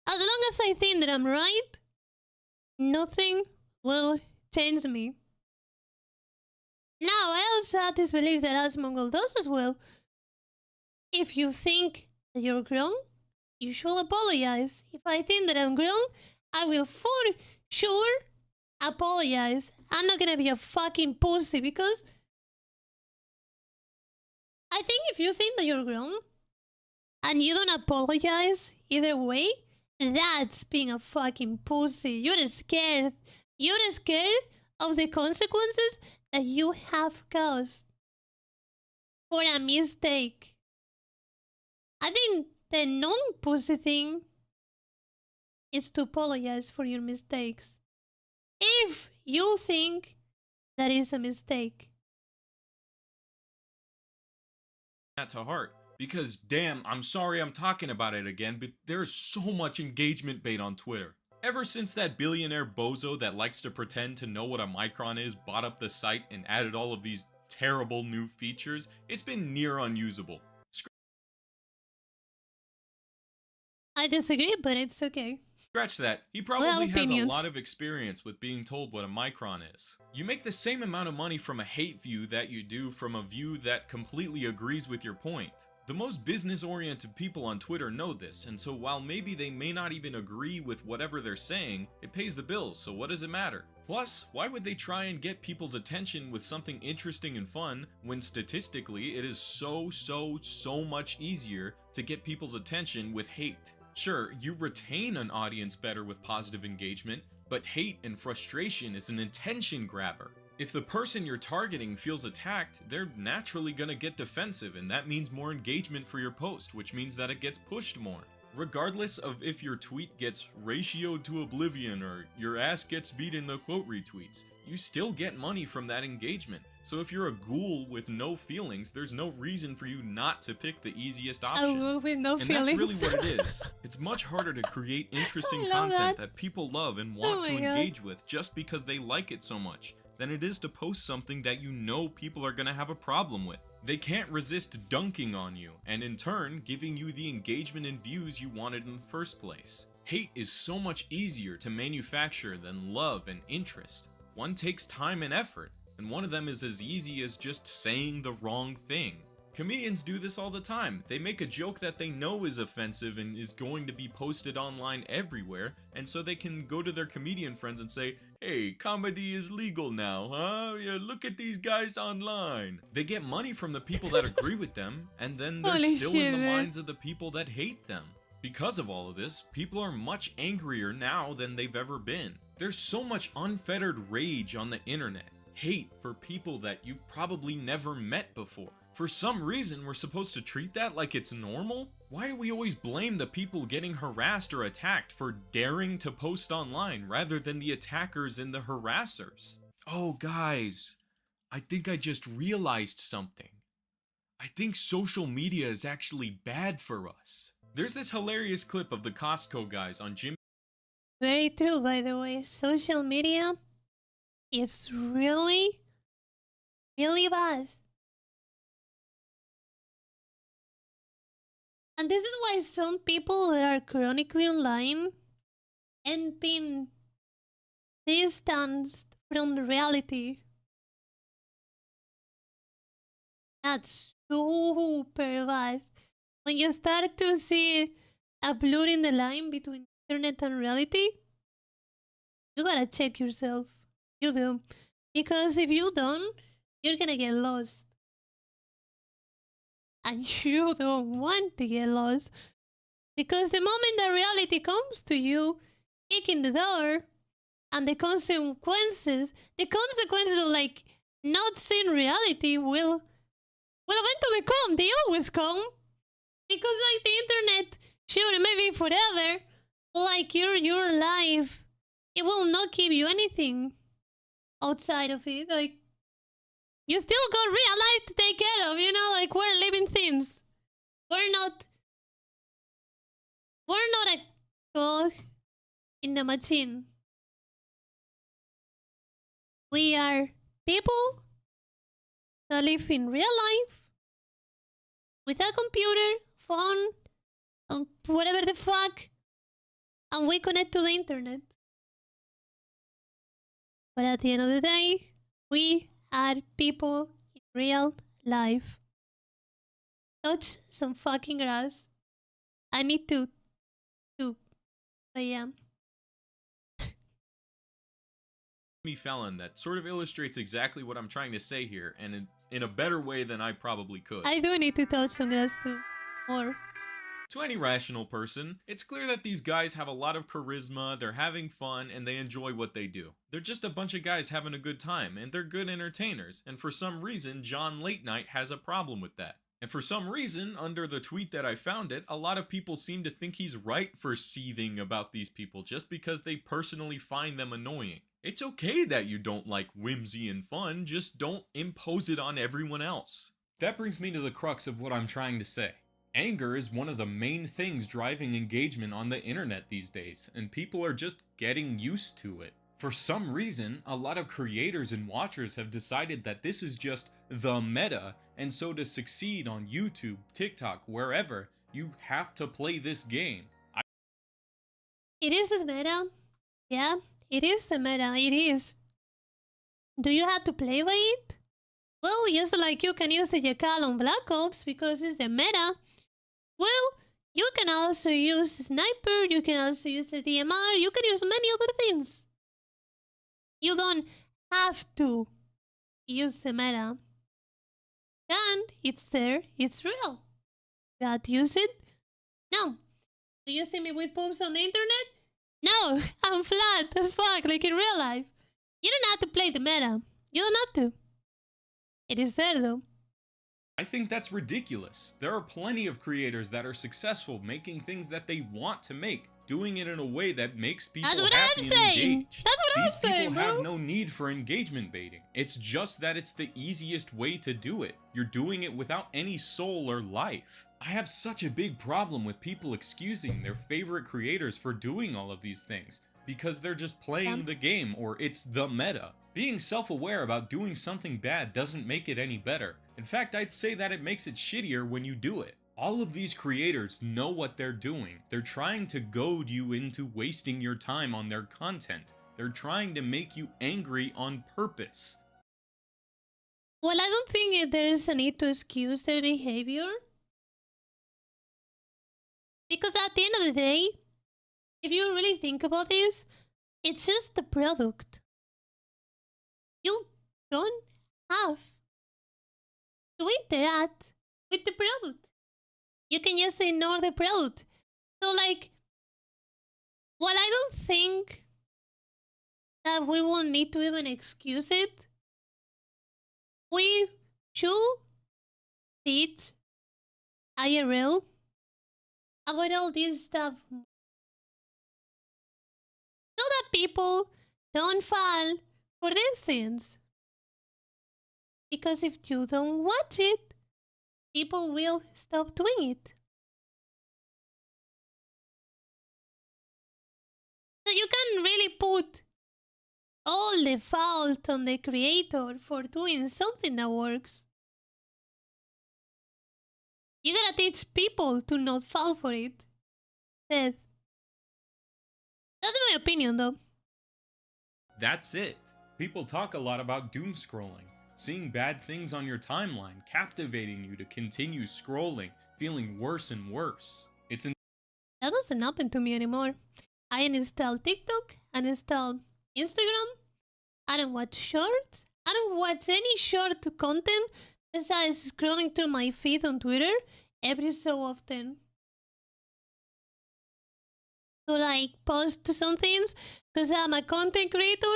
As long as I think that I'm right, nothing will change me. Now, I also have this belief that Asmongold does as well. If you think that you're grown, you should apologize. If I think that I'm grown, I will for sure apologize. I'm not gonna be a fucking pussy because I think if you think that you're grown and you don't apologize either way, that's being a fucking pussy. You're scared. You're scared of the consequences that you have caused for a mistake. I think the non-pussy thing is to apologize for your mistakes. If you think that is a mistake. That to heart. Because damn, I'm sorry I'm talking about it again, but there's so much engagement bait on Twitter. Ever since that billionaire bozo that likes to pretend to know what a micron is bought up the site and added all of these terrible new features, it's been near unusable. I disagree, but it's okay. Scratch that, he probably has a lot of experience with being told what a micron is. You make the same amount of money from a hate view that you do from a view that completely agrees with your point. The most business-oriented people on Twitter know this, and so while maybe they may not even agree with whatever they're saying, it pays the bills, so what does it matter? Plus, why would they try and get people's attention with something interesting and fun when statistically it is so much easier to get people's attention with hate? Sure, you retain an audience better with positive engagement, but hate and frustration is an attention grabber. If the person you're targeting feels attacked, they're naturally gonna get defensive, and that means more engagement for your post, which means that it gets pushed more. Regardless of if your tweet gets ratioed to oblivion or your ass gets beat in the quote retweets, you still get money from that engagement. So if you're a ghoul with no feelings, there's no reason for you not to pick the easiest option. A ghoul with no feelings. And that's really what it is. It's much harder to create interesting content that people love and want to engage with just because they like it so much than it is to post something that you know people are gonna have a problem with. They can't resist dunking on you, and in turn, giving you the engagement and views you wanted in the first place. Hate is so much easier to manufacture than love and interest. One takes time and effort, and one of them is as easy as just saying the wrong thing. Comedians do this all the time. They make a joke that they know is offensive and is going to be posted online everywhere, and so they can go to their comedian friends and say, "Hey, comedy is legal now, huh? Yeah, look at these guys online." They get money from the people that agree with them, and then they're still in the minds of the people that hate them. Because of all of this, people are much angrier now than they've ever been. There's so much unfettered rage on the internet. Hate for people that you've probably never met before. For some reason, we're supposed to treat that like it's normal? Why do we always blame the people getting harassed or attacked for daring to post online rather than the attackers and the harassers? Oh, guys, I think I just realized something. I think social media is actually bad for us. There's this hilarious clip of the Costco guys on Jimmy. Very true, by the way. Social media is really bad. And this is why some people that are chronically online and being distanced from the reality. That's super bad. When you start to see a blur in the line between internet and reality, you gotta check yourself. You do. Because if you don't, you're gonna get lost. And you don't want to get lost. Because the moment that reality comes to you, kicking the door, and the consequences of like not seeing reality will eventually come. They always come. Because like the internet, sure, maybe forever, like your life, it will not give you anything outside of it. Like you still got real life to take care of, you know, like we're living things. We're not a cog in the machine. We are people that live in real life with a computer, phone, and whatever the fuck, and we connect to the internet. But at the end of the day, we are people in real life. Touch some fucking grass. I need to, but yeah. Felon that sort of illustrates exactly what I'm trying to say here, and in a better way than I probably could. I do need to touch some grass too. More. To any rational person, it's clear that these guys have a lot of charisma, they're having fun, and they enjoy what they do. They're just a bunch of guys having a good time, and they're good entertainers, and for some reason, John Late Night has a problem with that. And for some reason, under the tweet that I found it, a lot of people seem to think he's right for seething about these people just because they personally find them annoying. It's okay that you don't like whimsy and fun, just don't impose it on everyone else. That brings me to the crux of what I'm trying to say. Anger is one of the main things driving engagement on the internet these days, and people are just getting used to it. For some reason, a lot of creators and watchers have decided that this is just the meta, and so to succeed on YouTube, TikTok, wherever, you have to play this game. It is the meta. Yeah, it is the meta. It is. Do you have to play by it? Well, just like you can use the Jackal on Black Ops because it's the meta. Well, you can also use Sniper, you can also use the DMR, you can use many other things. You don't have to use the meta. And it's there, it's real. Got to use it? No. Do you see me with poops on the internet? No, I'm flat as fuck, like in real life. You don't have to play the meta. You don't have to. It is there though. I think that's ridiculous. There are plenty of creators that are successful making things that they want to make, doing it in a way that makes people That's what happy I'm and saying. engaged. That's what These I'm saying, people bro. have no need for engagement baiting. It's just that it's the easiest way to do it. You're doing it without any soul or life. I have such a big problem with people excusing their favorite creators for doing all of these things, because they're just playing the game, or it's the meta. Being self-aware about doing something bad doesn't make it any better. In fact, I'd say that it makes it shittier when you do it. All of these creators know what they're doing. They're trying to goad you into wasting your time on their content. They're trying to make you angry on purpose. Well, I don't think there's a need to excuse the behavior. Because at the end of the day, if you really think about this, it's just a product. You don't have to interact with the product. You can just ignore the product. So like, while I don't think that we will need to even excuse it, we should teach IRL about all this stuff so that people don't fall for these things. Because if you don't watch it, people will stop doing it. So you can't really put all the fault on the creator for doing something that works. You gotta teach people to not fall for it. That's my opinion though. That's it. People talk a lot about doom scrolling, seeing bad things on your timeline, captivating you to continue scrolling, feeling worse and worse. That doesn't happen to me anymore. I uninstall TikTok, uninstall Instagram. I don't watch shorts. I don't watch any short content besides scrolling through my feed on Twitter every so often. To like post some things because I'm a content creator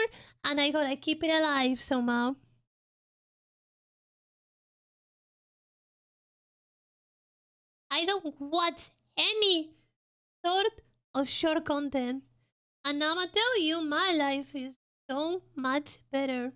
and I gotta keep it alive somehow. I don't watch any sort of short content. And I'ma tell you, my life is so much better.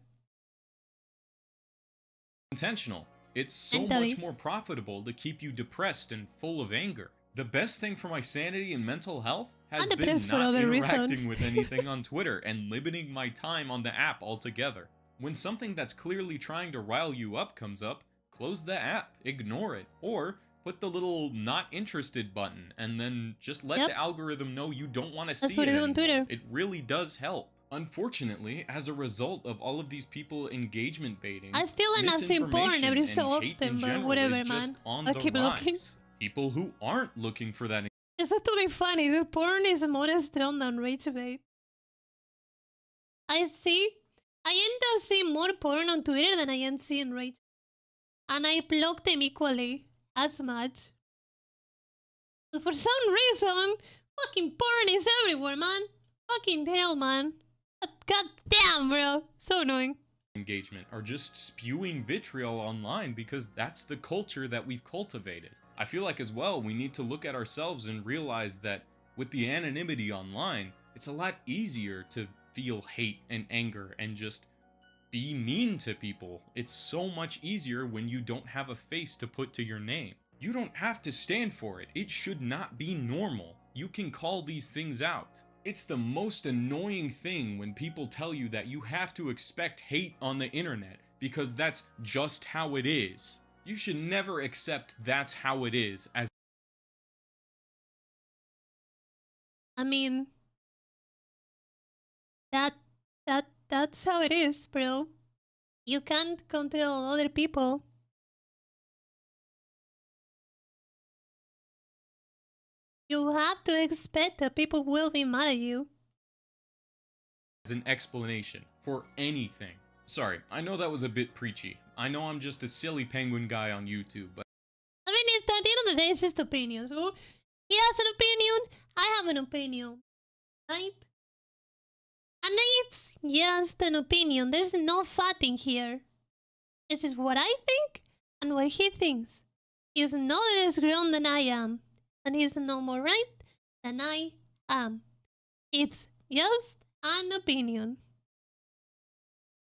Intentional. It's so Mentally. much more profitable to keep you depressed and full of anger. The best thing for my sanity and mental health has I'm been depressed for not other interacting reasons. with anything on Twitter and limiting my time on the app altogether. When something that's clearly trying to rile you up comes up, close the app, ignore it, or put the little not interested button and then just let the algorithm know you don't want to see That's what it I do on anymore. Twitter. It really does help. Unfortunately, as a result of all of these people engagement baiting, I still end up seeing porn every so and hate in often, but general whatever, is just man. on I the keep looking. rise. People who aren't looking for that It's actually funny. The porn is more strong than rage bait. I end up seeing more porn on Twitter than I am seeing rage. And I block them equally as much. But for some reason, fucking porn is everywhere, man. Fucking hell, man. God damn, bro. So annoying. engagement are just spewing vitriol online because that's the culture that we've cultivated. I feel like as well we need to look at ourselves and realize that with the anonymity online, it's a lot easier to feel hate and anger and just be mean to people. It's so much easier when you don't have a face to put to your name. You don't have to stand for it. It should not be normal. You can call these things out. It's the most annoying thing when people tell you that you have to expect hate on the internet because that's just how it is. You should never accept that's how it is as I mean, that's how it is, bro. You can't control other people. You have to expect that people will be mad at you. an explanation for anything. Sorry, I know that was a bit preachy. I know I'm just a silly penguin guy on YouTube, but I mean, at the end of the day, it's just opinions. So he has an opinion, I have an opinion, right? And it's just an opinion. There's no fighting here. This is what I think and what he thinks. He's no less grown than I am, and he's no more right than I am. It's just an opinion.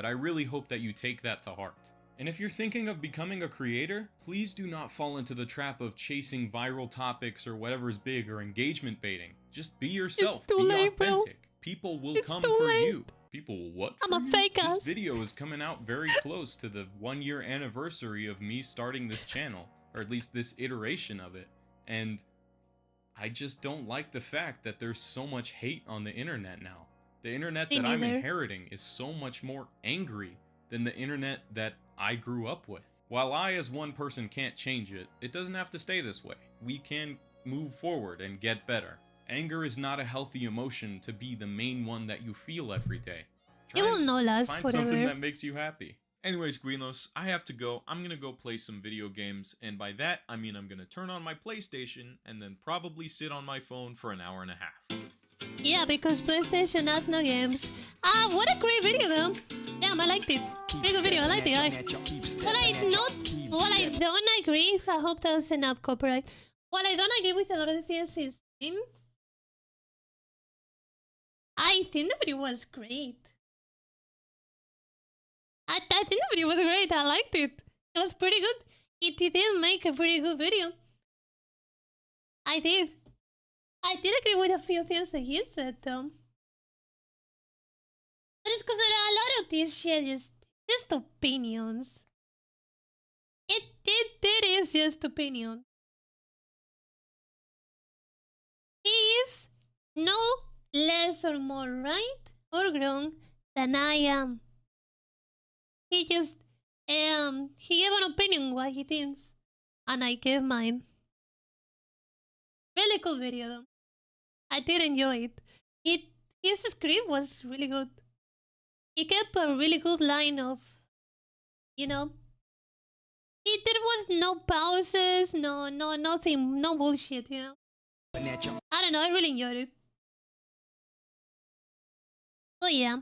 I really hope that you take that to heart. And if you're thinking of becoming a creator, please do not fall into the trap of chasing viral topics or whatever's big or engagement baiting. Just be yourself. It's too be late, authentic. bro. People will It's come too for late. you. People will what for I'm a you? fake This ass. video is coming out very close to the 1-year anniversary of me starting this channel, or at least this iteration of it. And I just don't like the fact that there's so much hate on the internet now. The internet Me that I'm neither. inheriting is so much more angry than the internet that I grew up with. While I as one person can't change it, it doesn't have to stay this way. We can move forward and get better. Anger is not a healthy emotion to be the main one that you feel every day. Try It will and not last find forever. something that makes you happy. Anyways, Greenlos, I have to go. I'm gonna go play some video games, and by that, I mean I'm gonna turn on my PlayStation and then probably sit on my phone for an hour and a half. Yeah, because PlayStation has no games. Ah, what a great video though. Damn, I liked it. Pretty good video, I liked it, guy. What I don't agree, I hope that doesn't have copyright. What I don't agree with a lot of the things is I think the video was great. I think the video was great, I liked it. It was pretty good. It did make a pretty good video. I did agree with a few things that you said though. But it's because a lot of this shit is just opinions. It is just opinion. He is no less or more right or wrong than I am. He just he gave an opinion what he thinks, and I gave mine. Really cool video though. I did enjoy it. His script was really good. He kept a really good line of, you know, there was no pauses, nothing, no bullshit, you know. I don't know, I really enjoyed it. So yeah.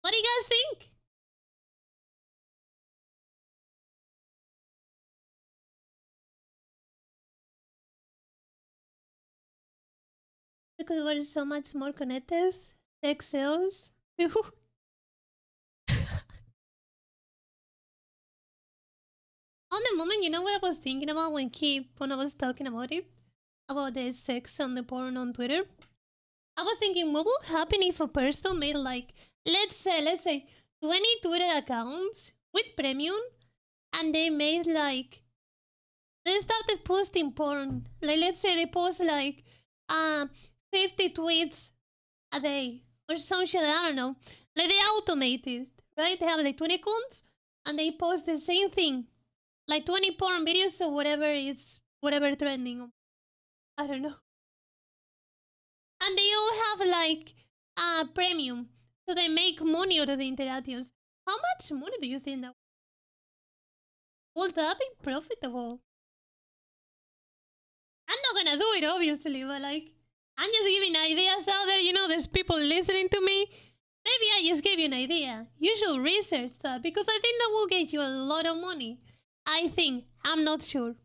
What do you guys think? Because we're so much more connected. Sex sells. On the moment, you know what I was thinking about when I was talking about it? About the sex and the porn on Twitter? I was thinking, what would happen if a person made like, let's say 20 Twitter accounts with premium, and they made like, they started posting porn. Like, let's say they post like 50 tweets a day or some shit, I don't know. Like, they automate it, right? They have like 20 accounts and they post the same thing. Like 20 porn videos or whatever trending. I don't know. And they all have like premium. So they make money out of the interactions. How much money do you think that would that be profitable? I'm not gonna do it obviously, but like I'm just giving ideas out there, you know, there's people listening to me. Maybe I just gave you an idea. You should research that because I think that will get you a lot of money. I think. I'm not sure.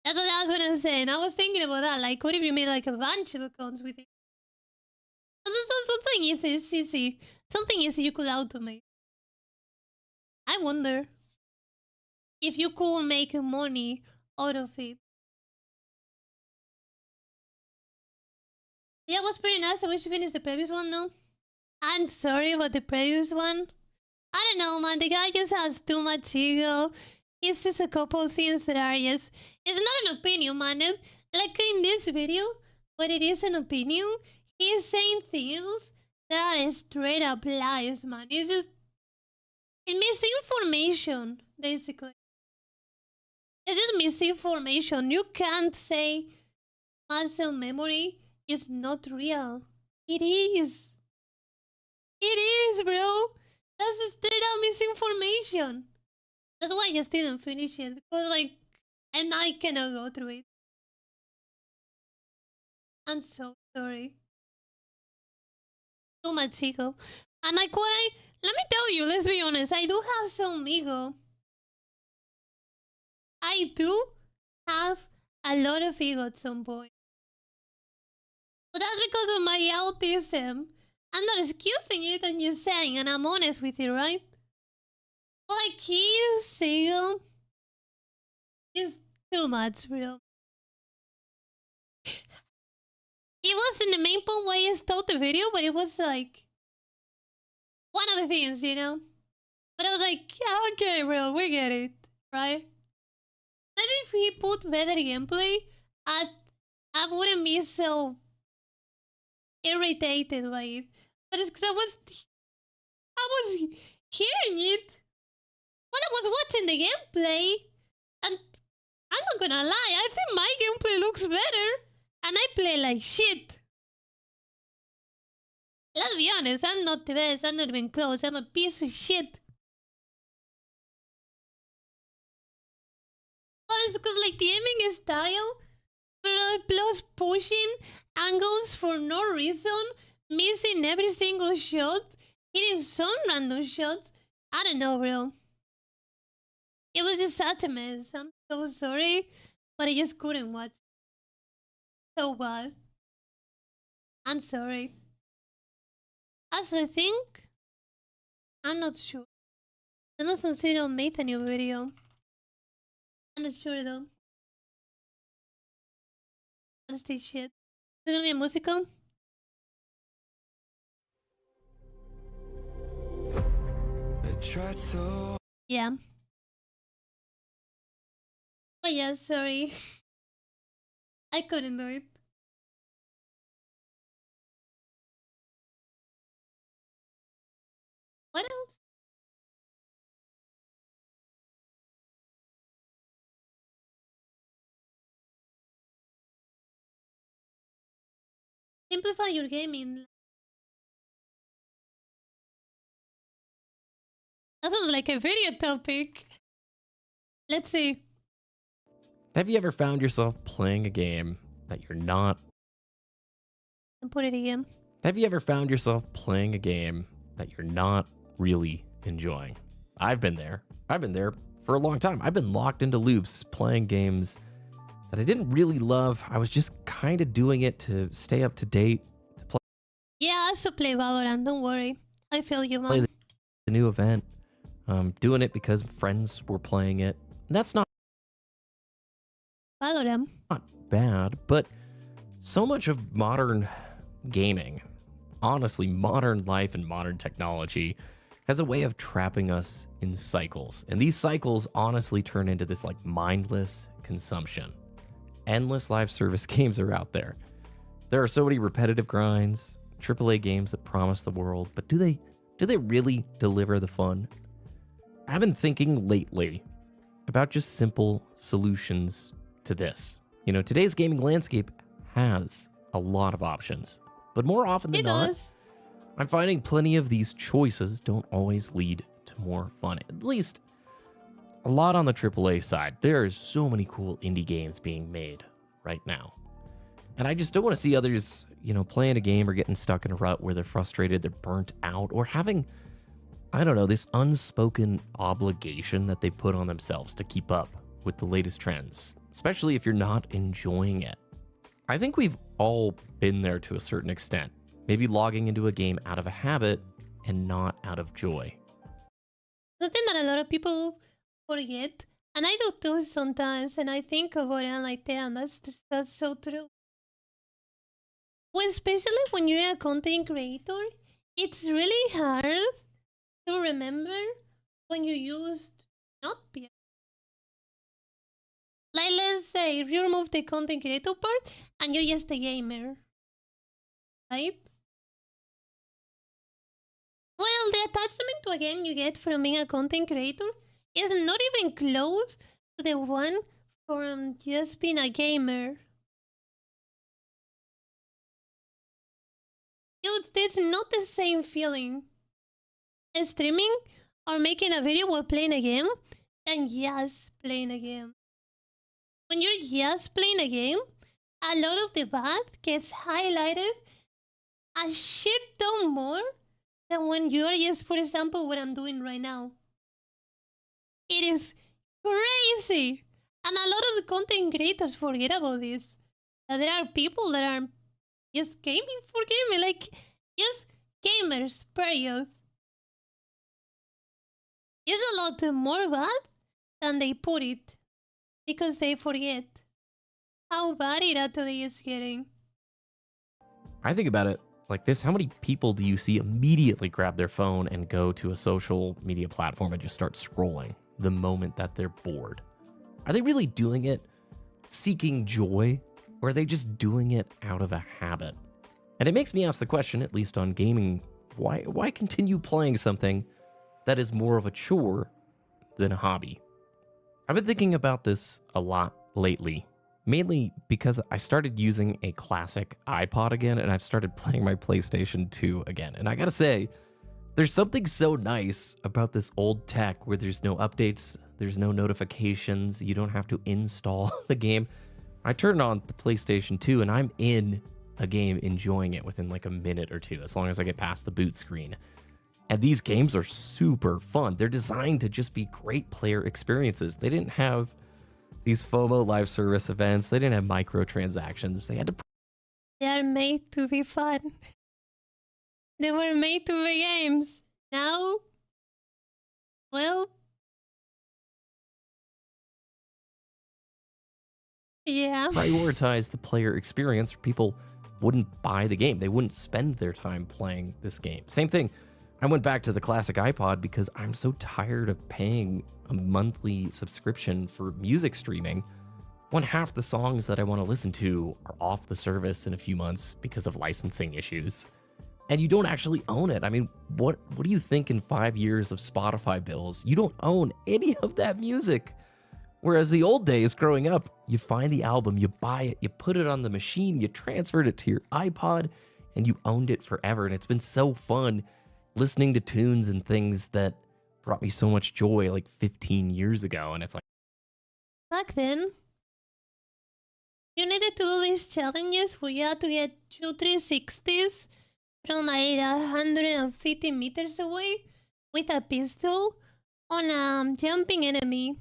That's what I'm saying. I was thinking about that. Like, what if you made like a bunch of accounts with it? Something easy. Something easy you could automate. I wonder if you could make money out of it. Yeah, it was pretty nice. I wish you finished the previous one now. I'm sorry about the previous one. I don't know, man. The guy just has too much ego. It's just a couple things that are just... It's not an opinion, man. Like in this video, but it is an opinion. He's saying things that are straight up lies, man. It's just... It's misinformation, basically. It's just misinformation. You can't say muscle memory is not real. It is. It is, bro. That's straight up misinformation. That's why I just didn't finish it. Because, like, and I cannot go through it. I'm so sorry. Too much ego. And, like, let me tell you, let's be honest. I do have some ego. I do have a lot of ego at some point. But that's because of my autism. I'm not excusing it, I'm just saying, and I'm honest with you, right? But like, he's single. It's too much, bro. It wasn't the main point why I started the video, but it was like one of the things, you know? But I was like, yeah, okay, bro, we get it, right? Maybe if he put better gameplay, I wouldn't be so irritated by it. But it's because I was hearing it when I was watching the gameplay, and I'm not gonna lie, I think my gameplay looks better, and I play like shit. Let's be honest, I'm not the best, I'm not even close, I'm a piece of shit. Well, it's because like the aiming style, plus pushing angles for no reason, missing every single shot, hitting some random shots. I don't know, bro. It was just such a mess. I'm so sorry, but I just couldn't watch. So bad. I'm sorry. Also, I think I'm not sure. I know some serial made a new video. I'm not sure though. What's this shit? Is it gonna be a musical? Yeah. Oh yeah, sorry. I couldn't do it. What else? Simplify your gaming. That sounds like a video topic. Let's see. Have you ever found yourself playing a game that you're not? And put it again. Have you ever found yourself playing a game that you're not really enjoying? I've been there. I've been there for a long time. I've been locked into loops playing games that I didn't really love. I was just kind of doing it to stay up to date, to Yeah, I also play Valorant, don't worry. I feel you, play man. the new event. Doing it because friends were playing it. And that's not Valorant. bad, but so much of modern gaming, honestly, modern life and modern technology has a way of trapping us in cycles. And these cycles honestly turn into this like mindless consumption. Endless live service games are out there. There are so many repetitive grinds, AAA games that promise the world, but do they really deliver the fun? I've been thinking lately about just simple solutions to this. You know, today's gaming landscape has a lot of options, but more often than It not, does. I'm finding plenty of these choices don't always lead to more fun. At least a lot on the AAA side. There are so many cool indie games being made right now. And I just don't want to see others, you know, playing a game or getting stuck in a rut where they're frustrated, they're burnt out, or having, I don't know, this unspoken obligation that they put on themselves to keep up with the latest trends, especially if you're not enjoying it. I think we've all been there to a certain extent. Maybe logging into a game out of a habit and not out of joy. The thing that a lot of people forget, and I do too sometimes, and I think about it and like, damn, that's so true. Well, especially when you're a content creator, it's really hard to remember when you used not be. Like, let's say if you remove the content creator part and you're just a gamer, right? Well, the attachment to a game you get from being a content creator is not even close to the one from just being a gamer. It's not the same feeling. Streaming or making a video while playing a game than just playing a game. When you're just playing a game, a lot of the bad gets highlighted a shit ton more than when you're just, for example, what I'm doing right now. It is crazy. And a lot of the content creators forget about this. That there are people that are just gaming for gaming, like just gamers, period. It's a lot more bad than they put it because they forget how bad it actually is getting. I think about it like this. How many people do you see immediately grab their phone and go to a social media platform and just start scrolling the moment that they're bored? Are they really doing it seeking joy, or are they just doing it out of a habit? And it makes me ask the question, at least on gaming, why continue playing something that is more of a chore than a hobby? I've been thinking about this a lot lately, mainly because I started using a classic iPod again, and I've started playing my PlayStation 2 again. And I gotta say, there's something so nice about this old tech where there's no updates, there's no notifications, you don't have to install the game. I turn on the PlayStation 2 and I'm in a game enjoying it within like a minute or two, as long as I get past the boot screen. And these games are super fun. They're designed to just be great player experiences. They didn't have these FOMO live service events. They didn't have microtransactions. They had to. They are made to be fun. They were made to be games. Now, well, yeah. prioritize the player experience, or people wouldn't buy the game. They wouldn't spend their time playing this game. Same thing. I went back to the classic iPod because I'm so tired of paying a monthly subscription for music streaming when half the songs that I want to listen to are off the service in a few months because of licensing issues. And you don't actually own it. I mean, what do you think in 5 years of Spotify bills? You don't own any of that music. Whereas the old days growing up, you find the album, you buy it, you put it on the machine, you transferred it to your iPod, and you owned it forever. And it's been so fun listening to tunes and things that brought me so much joy like 15 years ago. And it's like, Back then, you needed to do these challenges where you had to get 2 360s from like 150 meters away with a pistol on a jumping enemy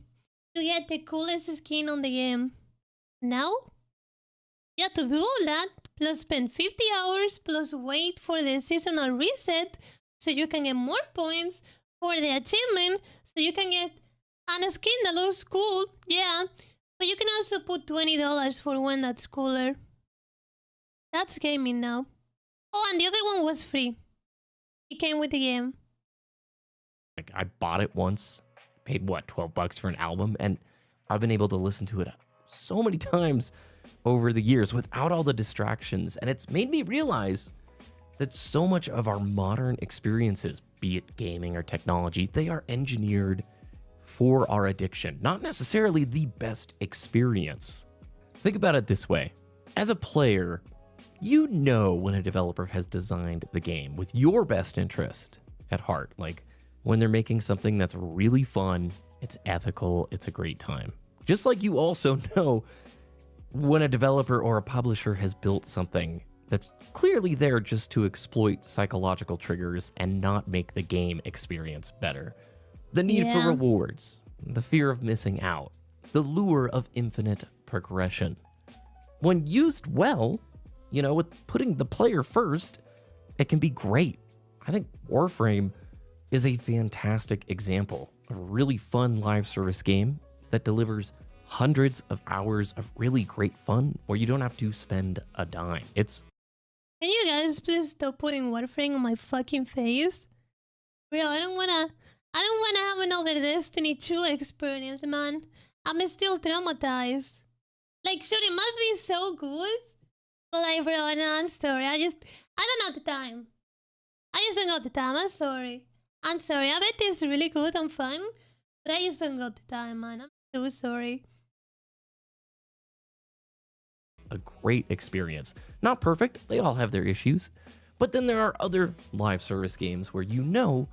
to get the coolest skin on the game. Now, you have to do all that, plus spend 50 hours, plus wait for the seasonal reset so you can get more points for the achievement, so you can get a skin that looks cool, yeah. But you can also put $20 for one that's cooler. That's gaming now. Oh, and the other one was free. It came with the game. Like, I bought it once, paid what, $12 for an album, and I've been able to listen to it so many times over the years without all the distractions. And it's made me realize that so much of our modern experiences, be it gaming or technology, they are engineered for our addiction, not necessarily the best experience. Think about it this way. As a player, you know when a developer has designed the game with your best interest at heart. Like when they're making something that's really fun, it's ethical, it's a great time. Just like you also know when a developer or a publisher has built something that's clearly there just to exploit psychological triggers and not make the game experience better. The need for rewards, the fear of missing out, the lure of infinite progression. When used well, you know, with putting the player first, it can be great. I think Warframe is a fantastic example of a really fun live service game that delivers hundreds of hours of really great fun where you don't have to spend a dime. It's... Can you guys please stop putting Warframe on my fucking face? Bro, I don't wanna have another Destiny 2 experience, man. I'm still traumatized. Like, sure, it must be so good, but like, bro, I'm sorry. I don't have the time. I just don't got the time. I'm sorry. I bet it's really good and fun, but I just don't got the time, man. I'm so sorry. A great experience. Not perfect, they all have their issues, but then there are other live service games where you know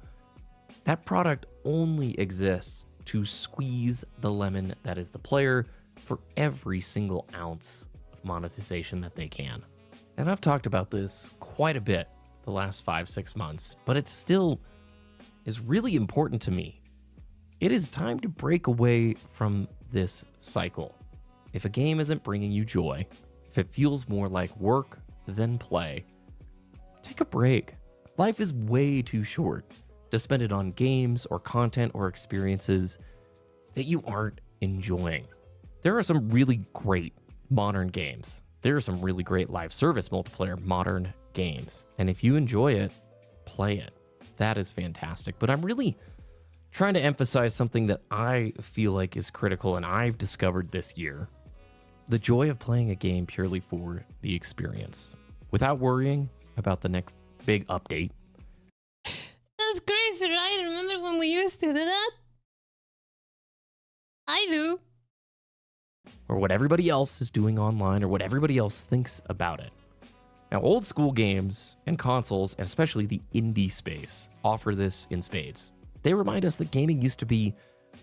that product only exists to squeeze the lemon that is the player for every single ounce of monetization that they can. And I've talked about this quite a bit the last 5-6 months, but it still is really important to me. It is time to break away from this cycle. If a game isn't bringing you joy, if it feels more like work than play, take a break. Life is way too short to spend it on games or content or experiences that you aren't enjoying. There are some really great modern games. There are some really great live service multiplayer modern games. And if you enjoy it, play it. That is fantastic. But I'm really trying to emphasize something that I feel like is critical and I've discovered this year. The joy of playing a game purely for the experience, without worrying about the next big update. That's crazy, right? Remember when we used to do that? I do. Or what everybody else is doing online, or what everybody else thinks about it. Now, old school games and consoles, and especially the indie space, offer this in spades. They remind us that gaming used to be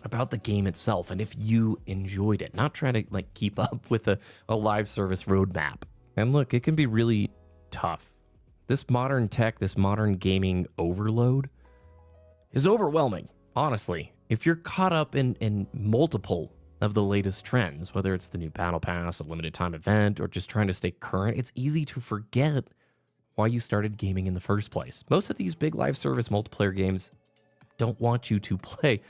about the game itself, and if you enjoyed it, not trying to like keep up with a live service roadmap. And look, it can be really tough. This modern tech, this modern gaming overload is overwhelming, honestly. If you're caught up in multiple of the latest trends, whether it's the new battle pass, a limited time event, or just trying to stay current, it's easy to forget why you started gaming in the first place. Most of these big live service multiplayer games don't want you to play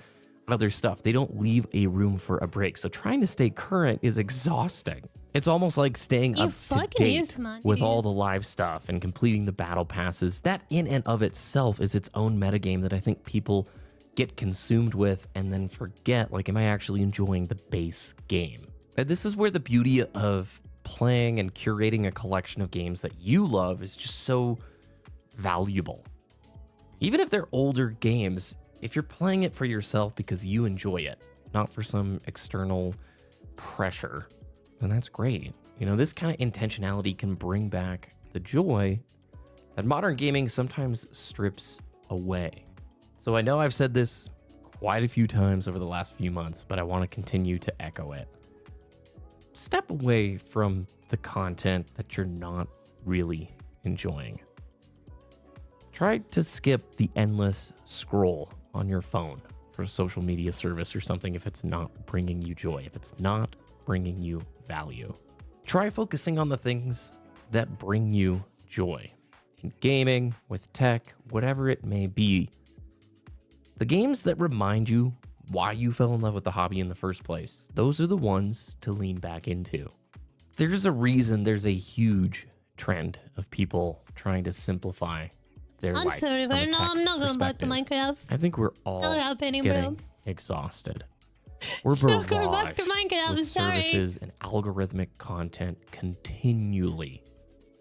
other stuff. They don't leave a room for a break. So trying to stay current is exhausting. It's almost like staying up to date with all the live stuff and completing the battle passes. That in and of itself is its own metagame that I think people get consumed with and then forget, like, am I actually enjoying the base game? And this is where the beauty of playing and curating a collection of games that you love is just so valuable. Even if they're older games, if you're playing it for yourself because you enjoy it, not for some external pressure, then that's great. You know, this kind of intentionality can bring back the joy that modern gaming sometimes strips away. So I know I've said this quite a few times over the last few months, but I want to continue to echo it. Step away from the content that you're not really enjoying. Try to skip the endless scroll on your phone for a social media service or something if it's not bringing you joy, if it's not bringing you value. Try focusing on the things that bring you joy. In gaming, with tech, whatever it may be. The games that remind you why you fell in love with the hobby in the first place, those are the ones to lean back into. There's a reason there's a huge trend of people trying to simplify their life. I'm sorry, from a but no, tech I'm not going back to perspective. Minecraft. I think we're all Not happening, getting bro. exhausted. We're Not going back to barraged Minecraft, with sorry. services and algorithmic content continually.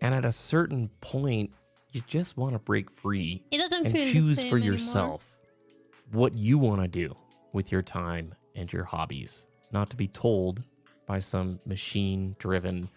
And at a certain point, you just want to break free It doesn't and feel the choose same for anymore. yourself what you want to do with your time and your hobbies, not to be told by some machine-driven,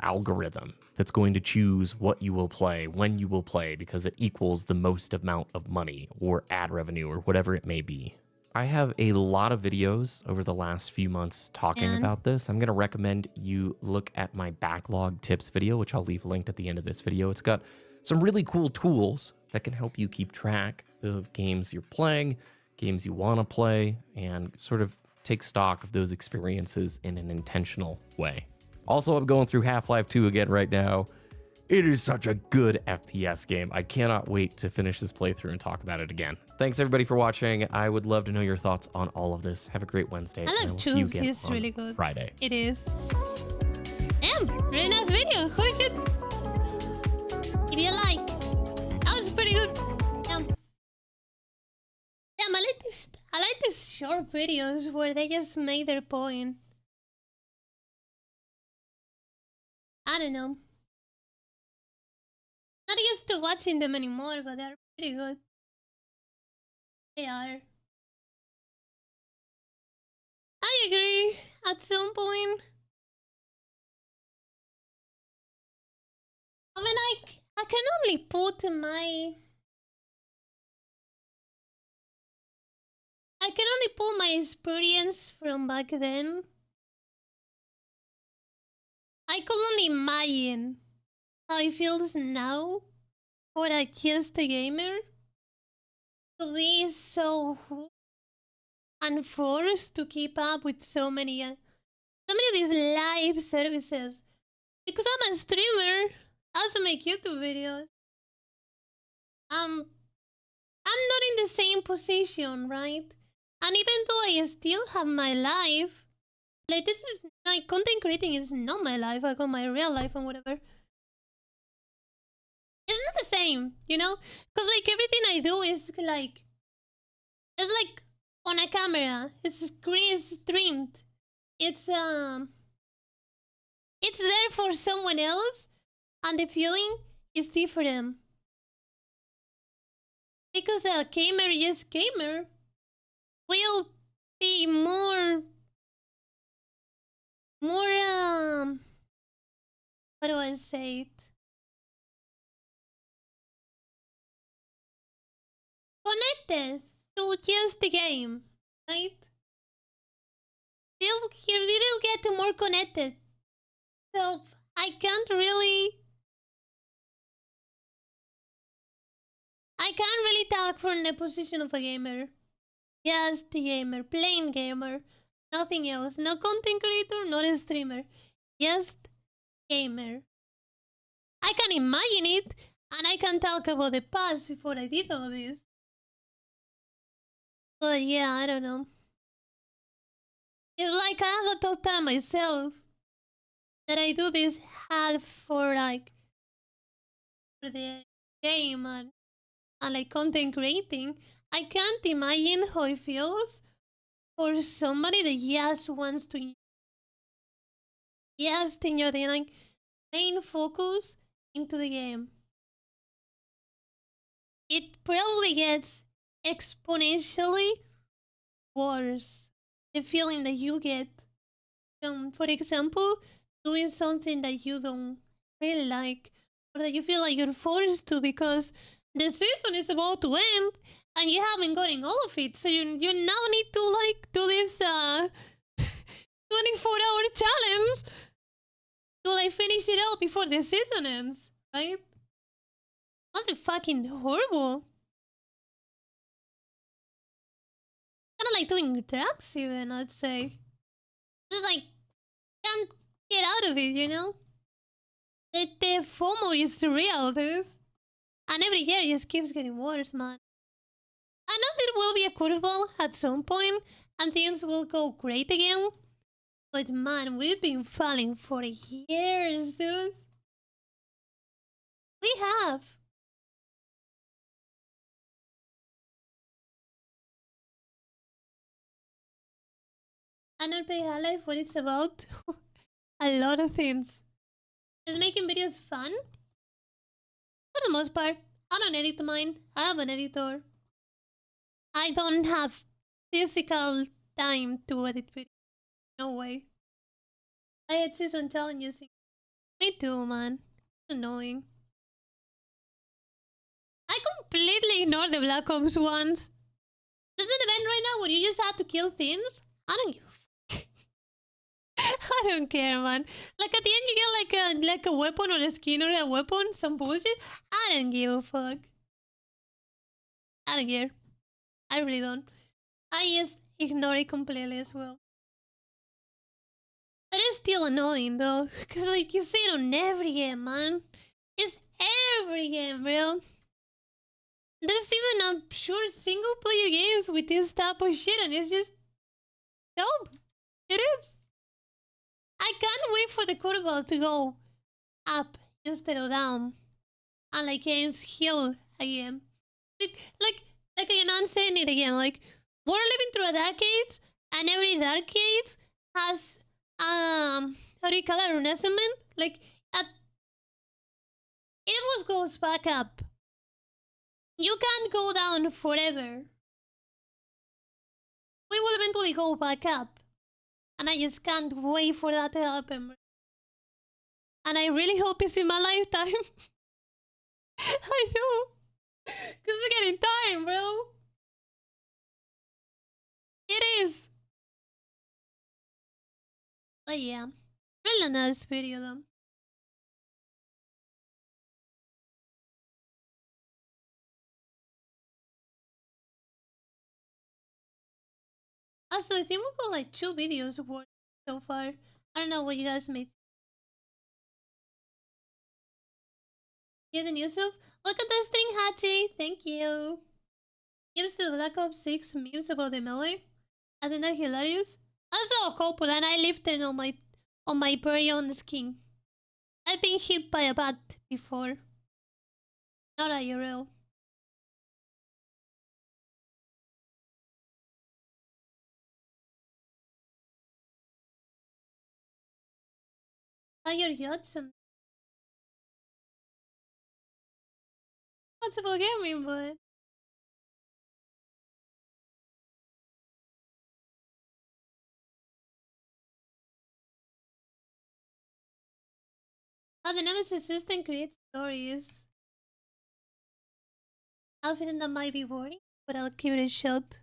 algorithm that's going to choose what you will play, when you will play, because it equals the most amount of money or ad revenue or whatever it may be. I have a lot of videos over the last few months talking about this. I'm going to recommend you look at my backlog tips video, which I'll leave linked at the end of this video. It's got some really cool tools that can help you keep track of games you're playing, games you want to play, and sort of take stock of those experiences in an intentional way. Also, I'm going through Half-Life 2 again right now. It is such a good FPS game. I cannot wait to finish this playthrough and talk about it again. Thanks everybody for watching. I would love to know your thoughts on all of this. Have a great Wednesday. And I will see you again It's on really good. Friday. It is. Damn, really nice video. Holy shit. Give me a like. That was pretty good. Damn. Damn, I like these short videos where they just make their point. I don't know. Not used to watching them anymore, but they're pretty good. They are. I agree. At some point. I mean, I can only put my experience from back then. I could only imagine how it feels now for just a gamer to be so unforced to keep up with so many of these live services. Because I'm a streamer, I also make YouTube videos. I'm not in the same position, right? And even though I still have my life, like this is like content creating is not my life. I got my real life and whatever. It's not the same, because like everything I do is like it's like on a camera. It's streamed. It's there for someone else, and the feeling is different. Because a gamer, will be more how do I say it? Connected to just the game, right? You will get more connected. So I can't really talk from the position of a gamer. Just the gamer, plain gamer, nothing else. No content creator, not a streamer. Just gamer. I can imagine it, and I can talk about the past before I did all this. But yeah, I don't know. It's like I have a tough time myself that I do this half for the game and like content creating. I can't imagine how it feels for somebody that just wants to enjoy the like main focus into the game. It probably gets exponentially worse. The feeling that you get from, for example, doing something that you don't really like, or that you feel like you're forced to because the season is about to end and you haven't gotten all of it, so you now need to like do this 24-hour challenge to like finish it out before the season ends, right? Must be fucking horrible. Kind of like doing drugs even, I'd say. Just like get out of it, you know? The FOMO is real, dude. And every year it just keeps getting worse, man. I know there will be a curveball at some point, and things will go great again. But man, we've been falling for years, dude. We have. And not pay high life what it's about. A lot of things. Is making videos fun? For the most part. I don't edit mine. I have an editor. I don't have physical time to edit videos. No way. I had season challenges. Me too, man. It's annoying. I completely ignored the Black Ops ones. There's an event right now where you just have to kill thieves. I don't give a fuck. I don't care, man. Like at the end you get like a weapon or a skin or a weapon, some bullshit. I don't give a fuck. I don't care. I really don't. I just ignore it completely as well. It is still annoying though, cause like you see it on every game, man. It's every game, bro. There's even, I'm sure, single player games with this type of shit, and it's just dope. It is. I can't wait for the curveball to go up instead of down, and like games heal again. Like again, I'm saying it again. Like we're living through a dark age, and every dark age has how do you call it, renascent? Like it always goes back up. You can't go down forever. We will eventually go back up. And I just can't wait for that to happen. And I really hope it's in my lifetime. I do. Because it's getting time, bro. It is. But yeah. Really nice video though. Also, I think we got like 2 videos worth so far. I don't know what you guys made. Yeah, the new stuff. Look at this thing, Hattie. Thank you. Gives the Black Ops 6 memes about the Moly. I think they're hilarious. I saw a couple and I lived them on my very own skin. I've been hit by a bat before. Not IRL. Tiger Judson. What's about gaming, but how the Nemesis system creates stories. I think that might be boring, but I'll give it a shot.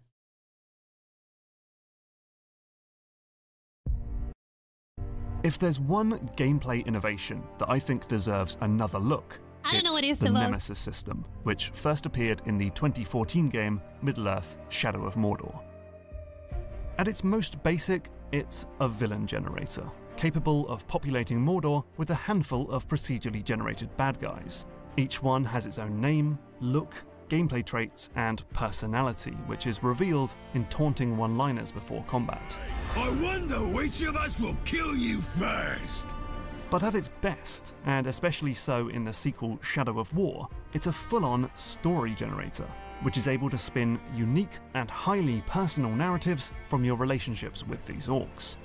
If there's one gameplay innovation that I think deserves another look, I don't know what it's the about. Nemesis system, which first appeared in the 2014 game Middle-earth: Shadow of Mordor. At its most basic, it's a villain generator, capable of populating Mordor with a handful of procedurally generated bad guys. Each one has its own name, look, gameplay traits, and personality, which is revealed in taunting one-liners before combat. I wonder which of us will kill you first! But at its best, and especially so in the sequel Shadow of War, it's a full-on story generator, which is able to spin unique and highly personal narratives from your relationships with these orcs.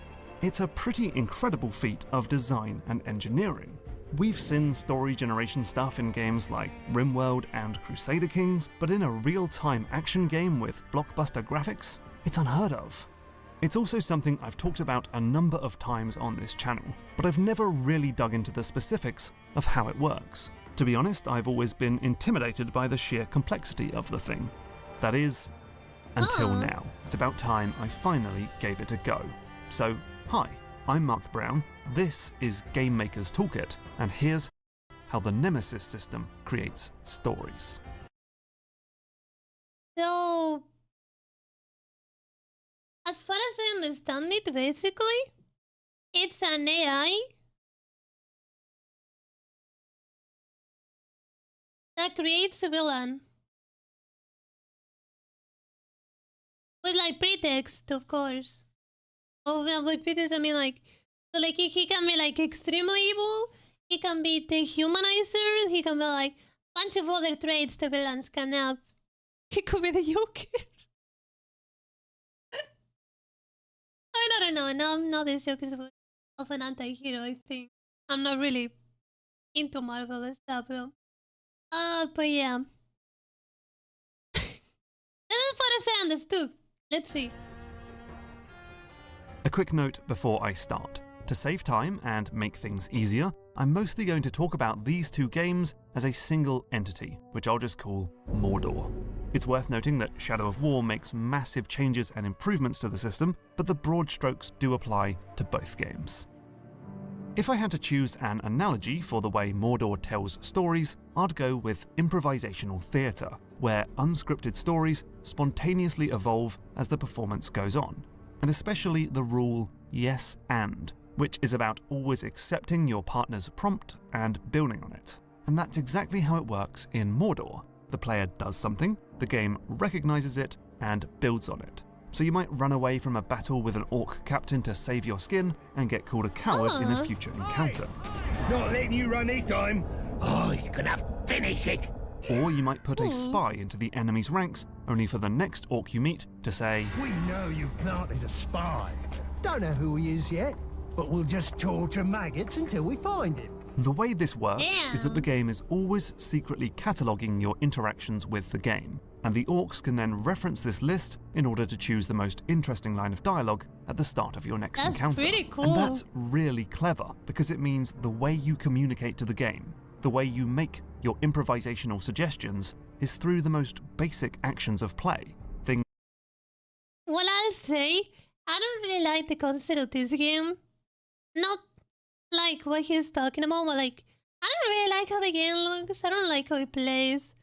It's a pretty incredible feat of design and engineering. We've seen story generation stuff in games like RimWorld and Crusader Kings, but in a real-time action game with blockbuster graphics, it's unheard of. It's also something I've talked about a number of times on this channel, but I've never really dug into the specifics of how it works. To be honest, I've always been intimidated by the sheer complexity of the thing. That is, until now. It's about time I finally gave it a go. So, hi, I'm Mark Brown, this is Game Maker's Toolkit, and here's how the Nemesis system creates stories. So, as far as I understand it, basically, it's an AI that creates a villain. With like pretext, of course. Oh, well, with pretext, I mean like, so like he can be like extremely evil. He can be the humanizer. He can be like bunch of other traits the villains can have. He could be the Joker. I don't know. No, I'm not this Joker of an anti-hero, I think. I'm not really into Marvel and stuff though. But yeah. This is what I say understood. Let's see. A quick note before I start. To save time and make things easier, I'm mostly going to talk about these two games as a single entity, which I'll just call Mordor. It's worth noting that Shadow of War makes massive changes and improvements to the system, but the broad strokes do apply to both games. If I had to choose an analogy for the way Mordor tells stories, I'd go with improvisational theatre, where unscripted stories spontaneously evolve as the performance goes on, and especially the rule yes and, which is about always accepting your partner's prompt and building on it. And that's exactly how it works in Mordor. The player does something, the game recognises it, and builds on it. So you might run away from a battle with an orc captain to save your skin and get called a coward in a future encounter. Not letting you run this time. Oh, he's gonna finish it. Or you might put a spy into the enemy's ranks, only for the next orc you meet to say, We know you planted a spy. Don't know who he is yet, but we'll just torture maggots until we find him. The way this works is that the Damn. game is always secretly cataloguing your interactions with the game, and the orcs can then reference this list in order to choose the most interesting line of dialogue at the start of your next That's encounter. pretty cool. And that's really clever, because it means the way you communicate to the game, the way you make your improvisational suggestions, is through the most basic actions of play. Things Well, I'll say, I don't really like the concept of this game. Not like what he's talking about, but like, I don't really like how the game looks. I don't like how it plays.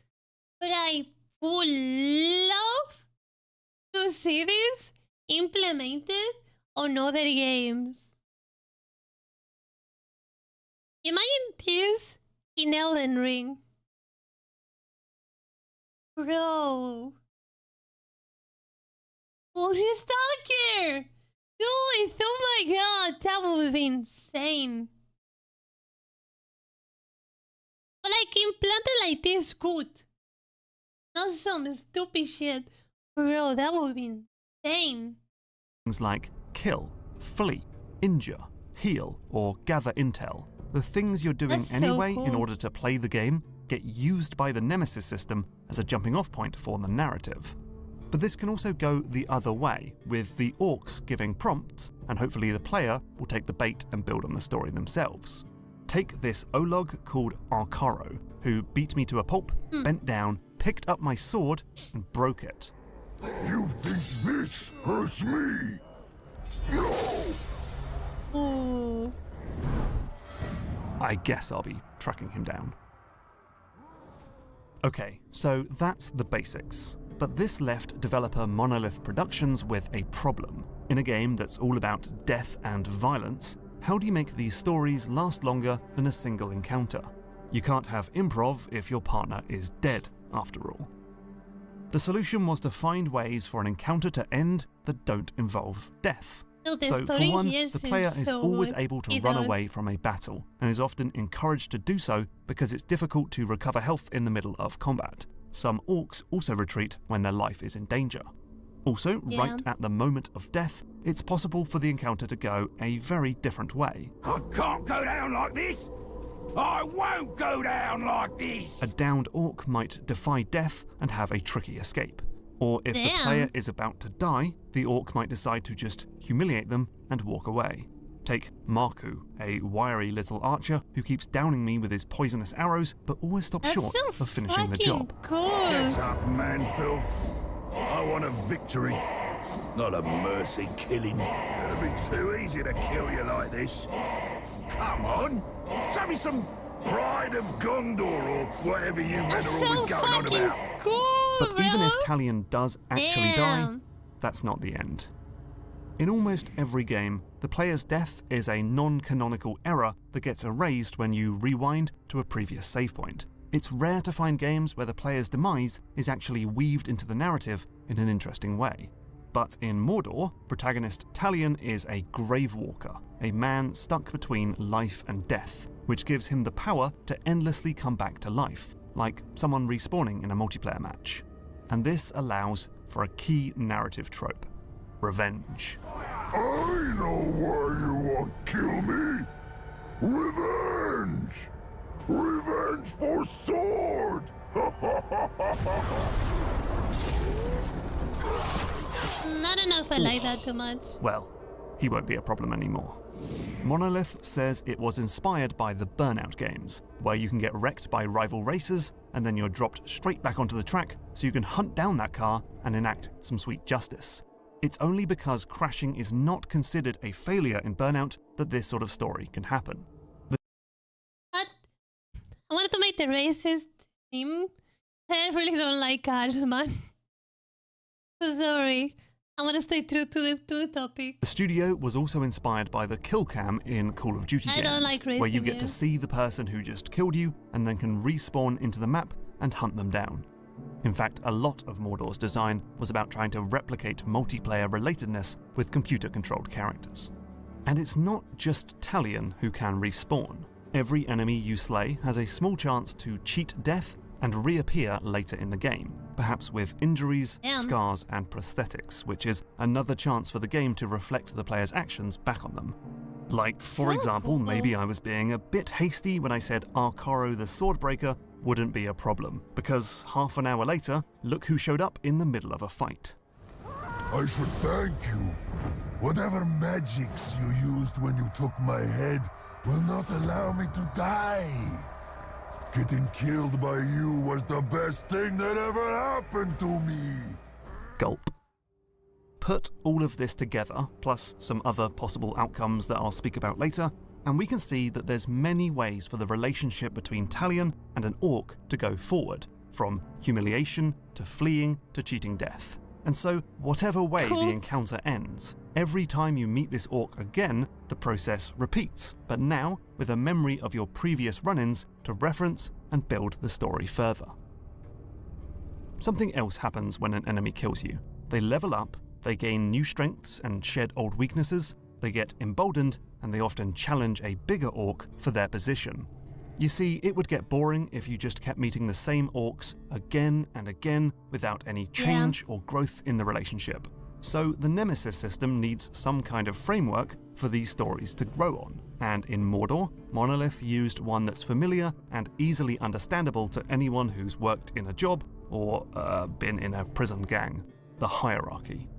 But I would love to see this implemented on other games. Imagine this in Elden Ring. Bro. Oh, he's Stalker! Dude, oh my god, that would be insane. But like, implanted like this good. Not some stupid shit. Bro, that would be insane. like kill, flee, injure, heal, or gather intel. The things you're doing That's so anyway in cool. order to play the game get used by the Nemesis system as a jumping off point for the narrative. But this can also go the other way, with the orcs giving prompts, and hopefully the player will take the bait and build on the story themselves. Take this Olog called Arkaro, who beat me to a pulp, bent down, picked up my sword, and broke it. You think this hurts me? Ooh. I guess I'll be tracking him down. Okay, so that's the basics. But this left developer Monolith Productions with a problem. In a game that's all about death and violence, how do you make these stories last longer than a single encounter? You can't have improv if your partner is dead, after all. The solution was to find ways for an encounter to end that don't involve death. Dude, the So, for story one, here the seems player is so always good. able to It run does. away from a battle, and is often encouraged to do so because it's difficult to recover health in the middle of combat. Some orcs also retreat when their life is in danger. Also, Yeah. right at the moment of death, it's possible for the encounter to go a very different way. I can't go down like this. I won't go down like this. A downed orc might defy death and have a tricky escape. Or if the Damn. player is about to die, the orc might decide to just humiliate them and walk away. Take Marku, a wiry little archer who keeps downing me with his poisonous arrows, but always stops That's short so of finishing the fucking job. cool. Get up, man filth. I want a victory, not a mercy killing. It'll be too easy to kill you like this. Come on, show me some Pride of Gondor or whatever you men That's are so always going on fucking about. cool, But bro. even if Talion does actually die, Damn. that's not the end. In almost every game, the player's death is a non-canonical error that gets erased when you rewind to a previous save point. It's rare to find games where the player's demise is actually weaved into the narrative in an interesting way. But in Mordor, protagonist Talion is a grave walker, a man stuck between life and death, which gives him the power to endlessly come back to life, like someone respawning in a multiplayer match. And this allows for a key narrative trope: revenge. I know why you want to kill me. Revenge! Revenge for sword! Not enough, I like that too much. Well, he won't be a problem anymore. Monolith says it was inspired by the Burnout games, where you can get wrecked by rival racers and then you're dropped straight back onto the track so you can hunt down that car and enact some sweet justice. It's only because crashing is not considered a failure in Burnout that this sort of story can happen. What? I wanted to make the racist theme. I really don't like cars, man. So sorry. I want to stay true to the topic. The studio was also inspired by the kill cam in Call of Duty games, don't like where you racing get to you. see the person who just killed you and then can respawn into the map and hunt them down. In fact, a lot of Mordor's design was about trying to replicate multiplayer relatedness with computer-controlled characters. And it's not just Talion who can respawn. Every enemy you slay has a small chance to cheat death and reappear later in the game, perhaps with injuries, Damn. scars, and prosthetics, which is another chance for the game to reflect the player's actions back on them. Like, for So example, cool. maybe I was being a bit hasty when I said Arkaro the Swordbreaker wouldn't be a problem, because half an hour later, look who showed up in the middle of a fight. I should thank you. Whatever magics you used when you took my head will not allow me to die. Getting killed by you was the best thing that ever happened to me. Gulp. Put all of this together, plus some other possible outcomes that I'll speak about later, and we can see that there's many ways for the relationship between Talion and an orc to go forward, from humiliation to fleeing to cheating death. And so, whatever way Cool. the encounter ends, every time you meet this orc again, the process repeats, but now with a memory of your previous run-ins to reference and build the story further. Something else happens when an enemy kills you. They level up, they gain new strengths and shed old weaknesses, they get emboldened, and they often challenge a bigger orc for their position. You see, it would get boring if you just kept meeting the same orcs again and again without any change or growth in the relationship. So the Nemesis system needs some kind of framework for these stories to grow on. And in Mordor, Monolith used one that's familiar and easily understandable to anyone who's worked in a job or been in a prison gang: the hierarchy.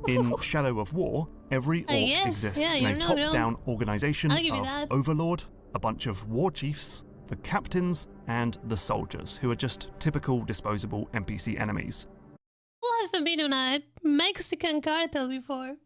In Shadow of War, every orc Yes, exists yeah, in a you're not wrong. top-down organization I'll give you of that. Overlord, a bunch of war chiefs, the captains, and the soldiers, who are just typical disposable NPC enemies. Who hasn't been on a Mexican cartel before?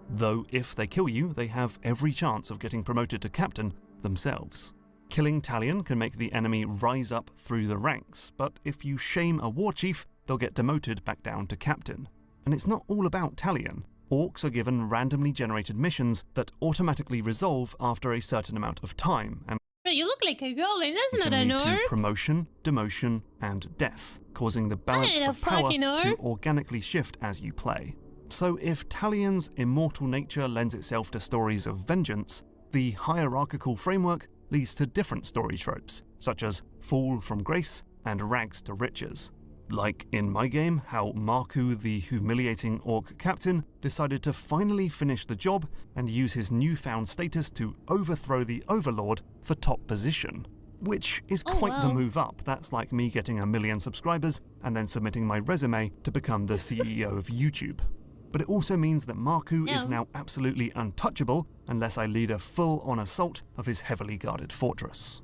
Though if they kill you, they have every chance of getting promoted to captain themselves. Killing Talion can make the enemy rise up through the ranks, but if you shame a war chief, they'll get demoted back down to captain. And it's not all about Talion. Orcs are given randomly generated missions that automatically resolve after a certain amount of time, and Bro, you look like a goblin, that's not can an lead to orc. promotion, demotion, and death, causing the balance ain't a of power fucking orc. to organically shift as you play. So if Talion's immortal nature lends itself to stories of vengeance, the hierarchical framework leads to different story tropes, such as fall from grace and rags to riches. Like in my game, how Marku, the humiliating orc captain, decided to finally finish the job and use his newfound status to overthrow the overlord for top position. Which is Oh, quite the wow. move up. That's like me getting 1 million subscribers and then submitting my resume to become the CEO of YouTube. But it also means that Marku is Yeah. now absolutely untouchable unless I lead a full-on assault of his heavily guarded fortress.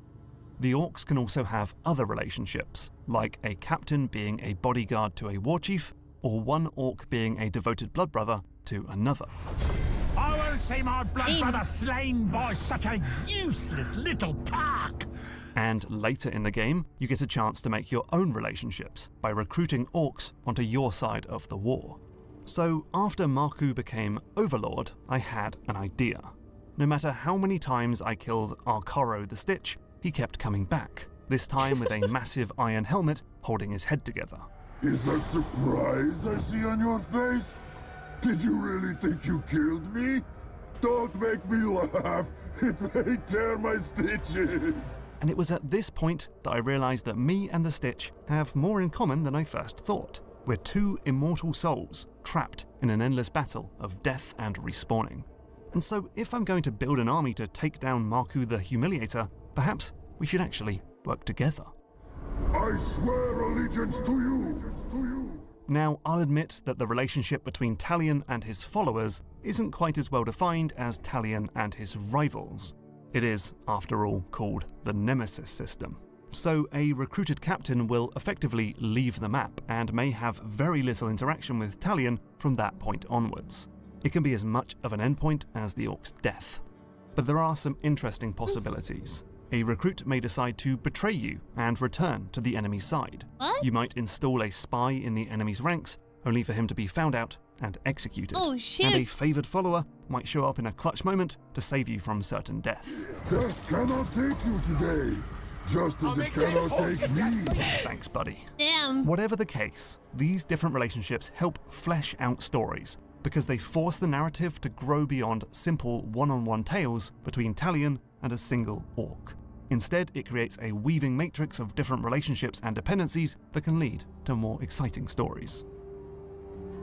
The orcs can also have other relationships, like a captain being a bodyguard to a war chief, or one orc being a devoted blood brother to another. I won't see my blood Aim. brother slain by such a useless little tark. And later in the game, you get a chance to make your own relationships by recruiting orcs onto your side of the war. So after Marku became Overlord, I had an idea. No matter how many times I killed Arkaro the Stitch, he kept coming back. this time with a massive iron helmet holding his head together. Is that surprise I see on your face? Did you really think you killed me? Don't make me laugh. It may tear my stitches. And it was at this point that I realised that me and the Stitch have more in common than I first thought. We're two immortal souls, trapped in an endless battle of death and respawning. And so if I'm going to build an army to take down Marku the Humiliator, perhaps we should actually work together. I swear allegiance to you. Now, I'll admit that the relationship between Talion and his followers isn't quite as well defined as Talion and his rivals. It is, after all, called the Nemesis system. So a recruited captain will effectively leave the map and may have very little interaction with Talion from that point onwards. It can be as much of an endpoint as the Orc's death. But there are some interesting possibilities. A recruit may decide to betray you and return to the enemy's side. What? You might install a spy in the enemy's ranks, only for him to be found out and executed. Oh And a shit. favoured follower might show up in a clutch moment to save you from certain death. Death cannot take you today, just as it cannot take me. Thanks, buddy. Damn. Whatever the case, these different relationships help flesh out stories because they force the narrative to grow beyond simple one-on-one tales between Talion and a single orc. Instead, it creates a weaving matrix of different relationships and dependencies that can lead to more exciting stories.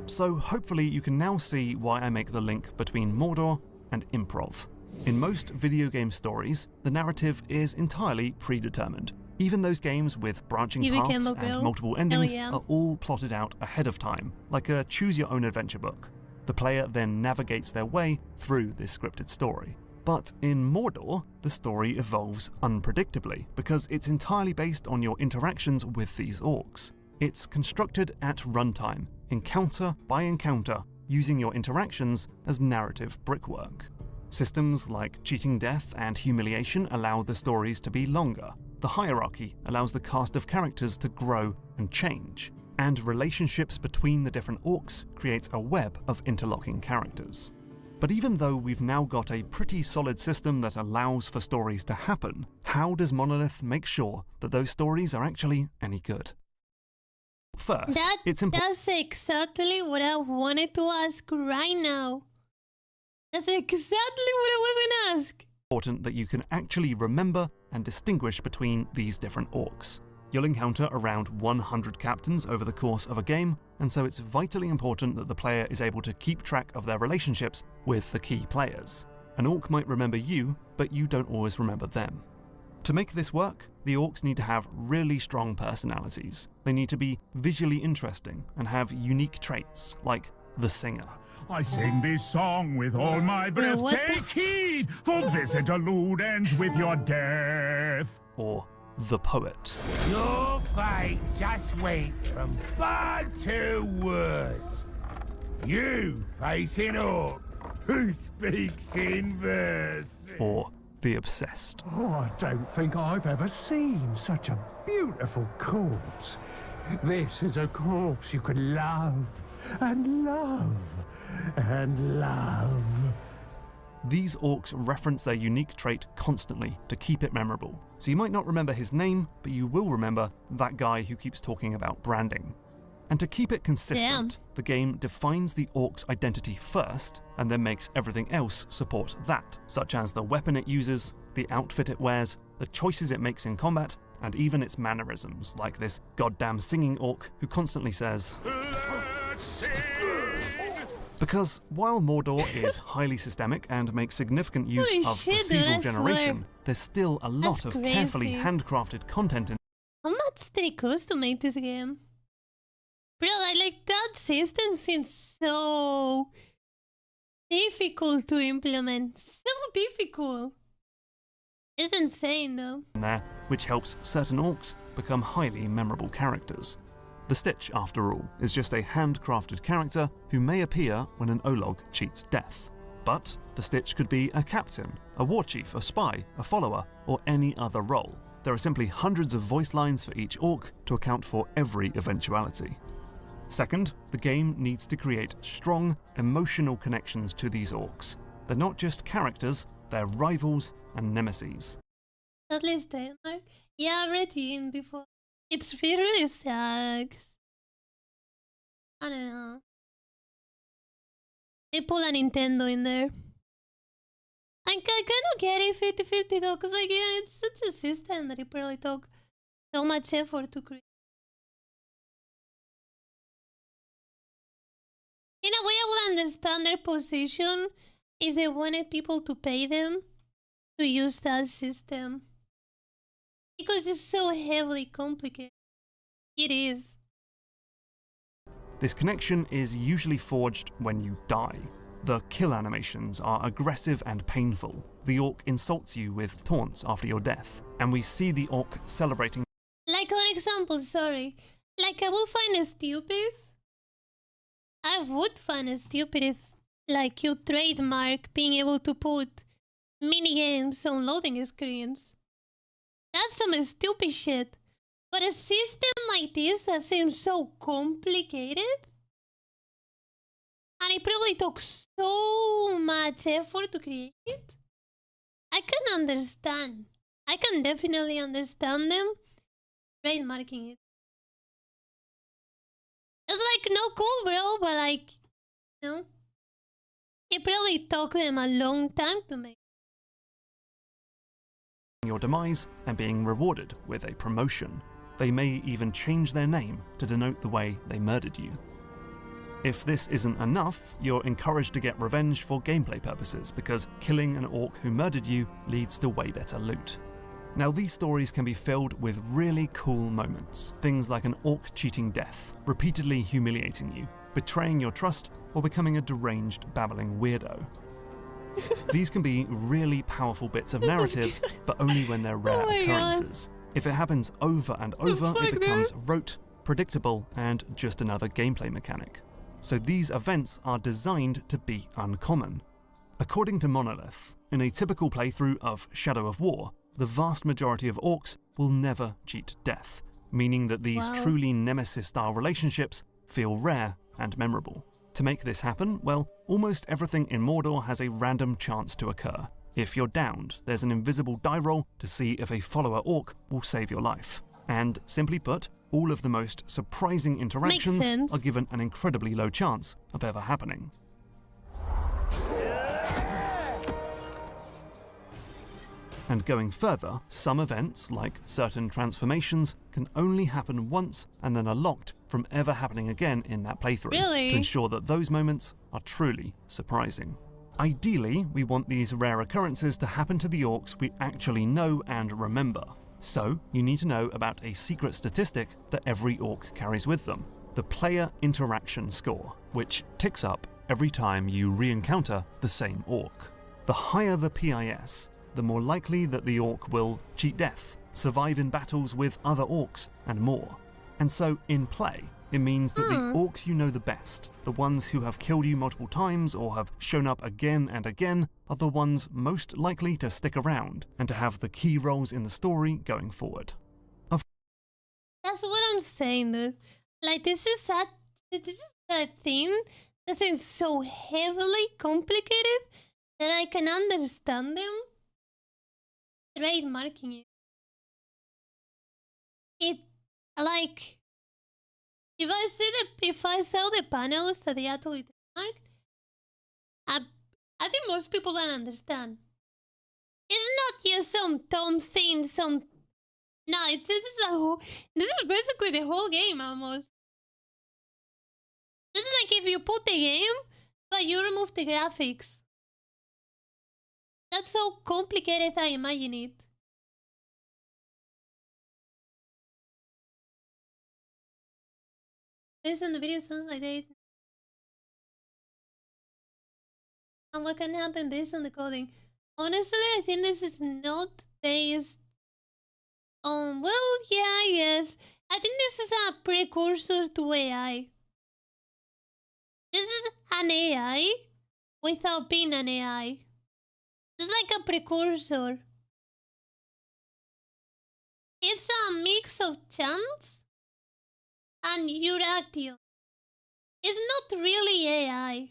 So hopefully you can now see why I make the link between Mordor and improv. In most video game stories, the narrative is entirely predetermined. Even those games with branching You became paths a girl? and multiple endings yeah. are all plotted out ahead of time, like a choose-your-own-adventure book. The player then navigates their way through this scripted story. But in Mordor, the story evolves unpredictably because it's entirely based on your interactions with these orcs. It's constructed at runtime, encounter by encounter, using your interactions as narrative brickwork. Systems like cheating death and humiliation allow the stories to be longer. The hierarchy allows the cast of characters to grow and change. And relationships between the different orcs creates a web of interlocking characters. But even though we've now got a pretty solid system that allows for stories to happen, how does Monolith make sure that those stories are actually any good? First, it's important That's exactly what I wanted to ask right now. That's exactly what I was gonna ask. that you can actually remember and distinguish between these different orcs. You'll encounter around 100 captains over the course of a game, and so it's vitally important that the player is able to keep track of their relationships with the key players. An orc might remember you, but you don't always remember them. To make this work, the orcs need to have really strong personalities. They need to be visually interesting and have unique traits, like the singer. I sing this song with all my breath. what the- Take heed, for this interlude ends with your death. Or the poet. Your fate just went from bad to worse. You face an orc who speaks in verse. Or the obsessed. Oh, I don't think I've ever seen such a beautiful corpse. This is a corpse you could love and love and love. These orcs reference their unique trait constantly to keep it memorable. So you might not remember his name, but you will remember that guy who keeps talking about branding. And to keep it consistent, the game defines the orc's identity first, and then makes everything else support that, such as the weapon it uses, the outfit it wears, the choices it makes in combat, and even its mannerisms, like this goddamn singing orc who constantly says, because while Mordor is highly systemic and makes significant use Holy of shit, dude, procedural I generation, swear. there's still a lot That's of carefully crazy. handcrafted content in How much did it cost to make this game? Bro, like that system seems so difficult to implement. So difficult. It's insane though. there, which helps certain orcs become highly memorable characters. The Stitch, after all, is just a handcrafted character who may appear when an Olog cheats death. But the Stitch could be a captain, a war chief, a spy, a follower, or any other role. There are simply hundreds of voice lines for each orc to account for every eventuality. Second, the game needs to create strong, emotional connections to these orcs. They're not just characters, they're rivals and nemeses. At least trademark. Yeah, I've read in before. It really sucks. I don't know. They pull a Nintendo in there. I kind of get it 50-50 though, because like, yeah, it's such a system that it probably took so much effort to create. In a way, I would understand their position if they wanted people to pay them to use that system. Because it's so heavily complicated. It is. This connection is usually forged when you die. The kill animations are aggressive and painful. The orc insults you with taunts after your death, and we see the orc celebrating. Like, for example, sorry. Like, I would find it stupid. I would find it stupid if, like, you trademark being able to put minigames on loading screens. That's some stupid shit. But a system like this that seems so complicated, and it probably took so much effort to create it, I can understand. I can definitely understand them trademarking it. It's like, no cool, bro, but like, you know, it probably took them a long time to make. Your demise and being rewarded with a promotion. They may even change their name to denote the way they murdered you. If this isn't enough, you're encouraged to get revenge for gameplay purposes, because killing an orc who murdered you leads to way better loot. Now, these stories can be filled with really cool moments. Things like an orc cheating death, repeatedly humiliating you, betraying your trust, or becoming a deranged, babbling weirdo. These can be really powerful bits of narrative, but only when they're rare occurrences. If it happens over and over, it becomes rote, predictable, and just another gameplay mechanic. So these events are designed to be uncommon. According to Monolith, in a typical playthrough of Shadow of War, the vast majority of orcs will never cheat death, meaning that these truly Nemesis-style relationships feel rare and memorable. To make this happen, well, almost everything in Mordor has a random chance to occur. If you're downed, there's an invisible die roll to see if a follower orc will save your life. And simply put, all of the most surprising interactions are given an incredibly low chance of ever happening. And going further, some events, like certain transformations, can only happen once and then are locked from ever happening again in that playthrough, to ensure that those moments are truly surprising. Ideally, we want these rare occurrences to happen to the orcs we actually know and remember. So, you need to know about a secret statistic that every orc carries with them, the player interaction score, which ticks up every time you re-encounter the same orc. The higher the PIS, the more likely that the orc will cheat death, survive in battles with other orcs, and more. And so, in play, it means that the orcs you know the best, the ones who have killed you multiple times or have shown up again and again, are the ones most likely to stick around and to have the key roles in the story going forward. That's what I'm saying, dude. Like, this is that thing that seems so heavily complicated that I can understand them trademarking it. It, like, if I saw the panels that they actually trademarked, I think most people don't understand. It's not just some dumb thing, no, this is basically the whole game almost. This is like if you put the game, but you remove the graphics. That's so complicated, I imagine it. Based on the video, sounds like that. And what can happen based on the coding? Honestly, I think this is not based on, well, yeah, yes. I think this is a precursor to AI. This is an AI without being an AI. It's like a precursor. It's a mix of chance and your action. It's not really AI.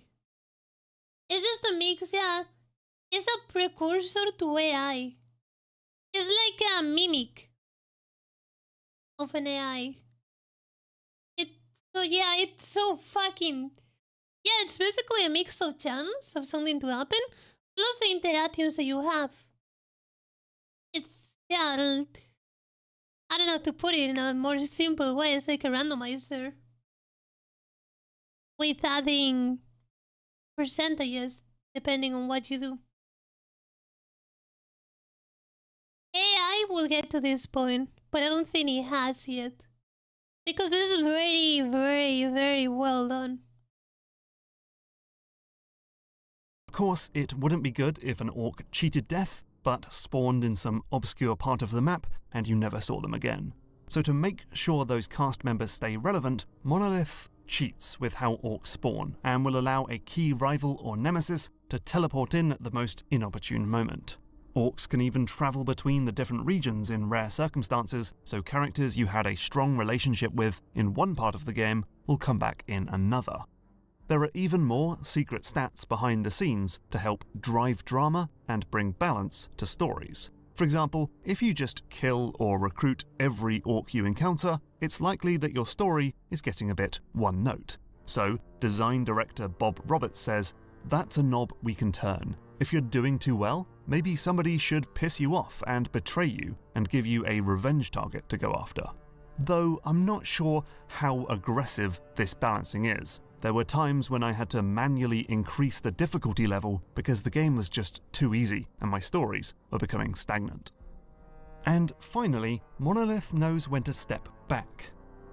It's just a mix, yeah. It's a precursor to AI. It's like a mimic of an AI. So yeah, it's so fucking... Yeah, it's basically a mix of chance of something to happen, plus the interactions that you have. It's... Yeah, I don't know how to put it in a more simple way. It's like a randomizer. With adding percentages, depending on what you do. AI will get to this point, but I don't think it has yet. Because this is very, very, very well done. Of course, it wouldn't be good if an orc cheated death, but spawned in some obscure part of the map and you never saw them again. So to make sure those cast members stay relevant, Monolith cheats with how orcs spawn and will allow a key rival or nemesis to teleport in at the most inopportune moment. Orcs can even travel between the different regions in rare circumstances, so characters you had a strong relationship with in one part of the game will come back in another. There are even more secret stats behind the scenes to help drive drama and bring balance to stories. For example, if you just kill or recruit every orc you encounter, it's likely that your story is getting a bit one note. So, design director Bob Roberts says, "That's a knob we can turn. If you're doing too well, maybe somebody should piss you off and betray you and give you a revenge target to go after." Though I'm not sure how aggressive this balancing is. There were times when I had to manually increase the difficulty level because the game was just too easy and my stories were becoming stagnant. And finally, Monolith knows when to step back.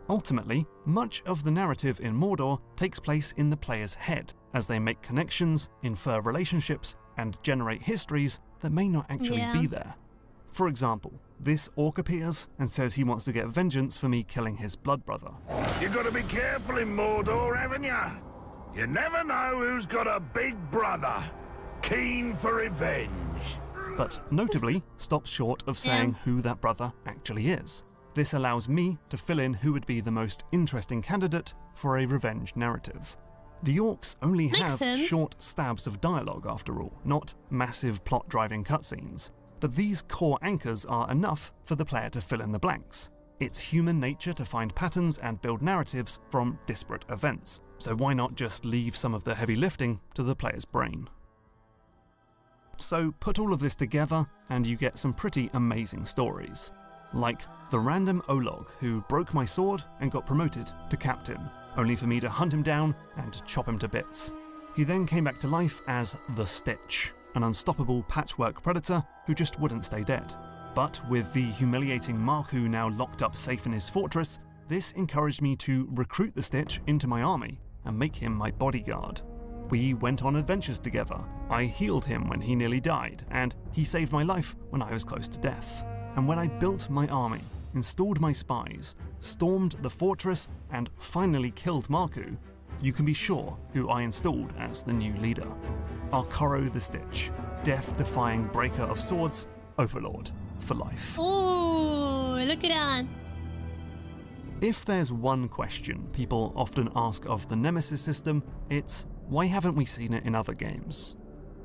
Ultimately, much of the narrative in Mordor takes place in the player's head, as they make connections, infer relationships, and generate histories that may not actually be there. For example, this orc appears and says he wants to get vengeance for me killing his blood brother. You gotta be careful in Mordor, haven't ya? You never know who's got a big brother, keen for revenge. But notably, stops short of saying who that brother actually is. This allows me to fill in who would be the most interesting candidate for a revenge narrative. The orcs only have short stabs of dialogue after all, not massive plot-driving cutscenes. But these core anchors are enough for the player to fill in the blanks. It's human nature to find patterns and build narratives from disparate events, so why not just leave some of the heavy lifting to the player's brain? So put all of this together and you get some pretty amazing stories. Like the random Olog who broke my sword and got promoted to captain, only for me to hunt him down and chop him to bits. He then came back to life as the Stitch, an unstoppable patchwork predator who just wouldn't stay dead. But with the humiliating Marku now locked up safe in his fortress, this encouraged me to recruit the Stitch into my army and make him my bodyguard. We went on adventures together. I healed him when he nearly died, and he saved my life when I was close to death. And when I built my army, installed my spies, stormed the fortress, and finally killed Marku, you can be sure who I installed as the new leader. Arkoro the Stitch, death-defying breaker of swords, overlord for life. Ooh, look at that. If there's one question people often ask of the Nemesis system, it's why haven't we seen it in other games?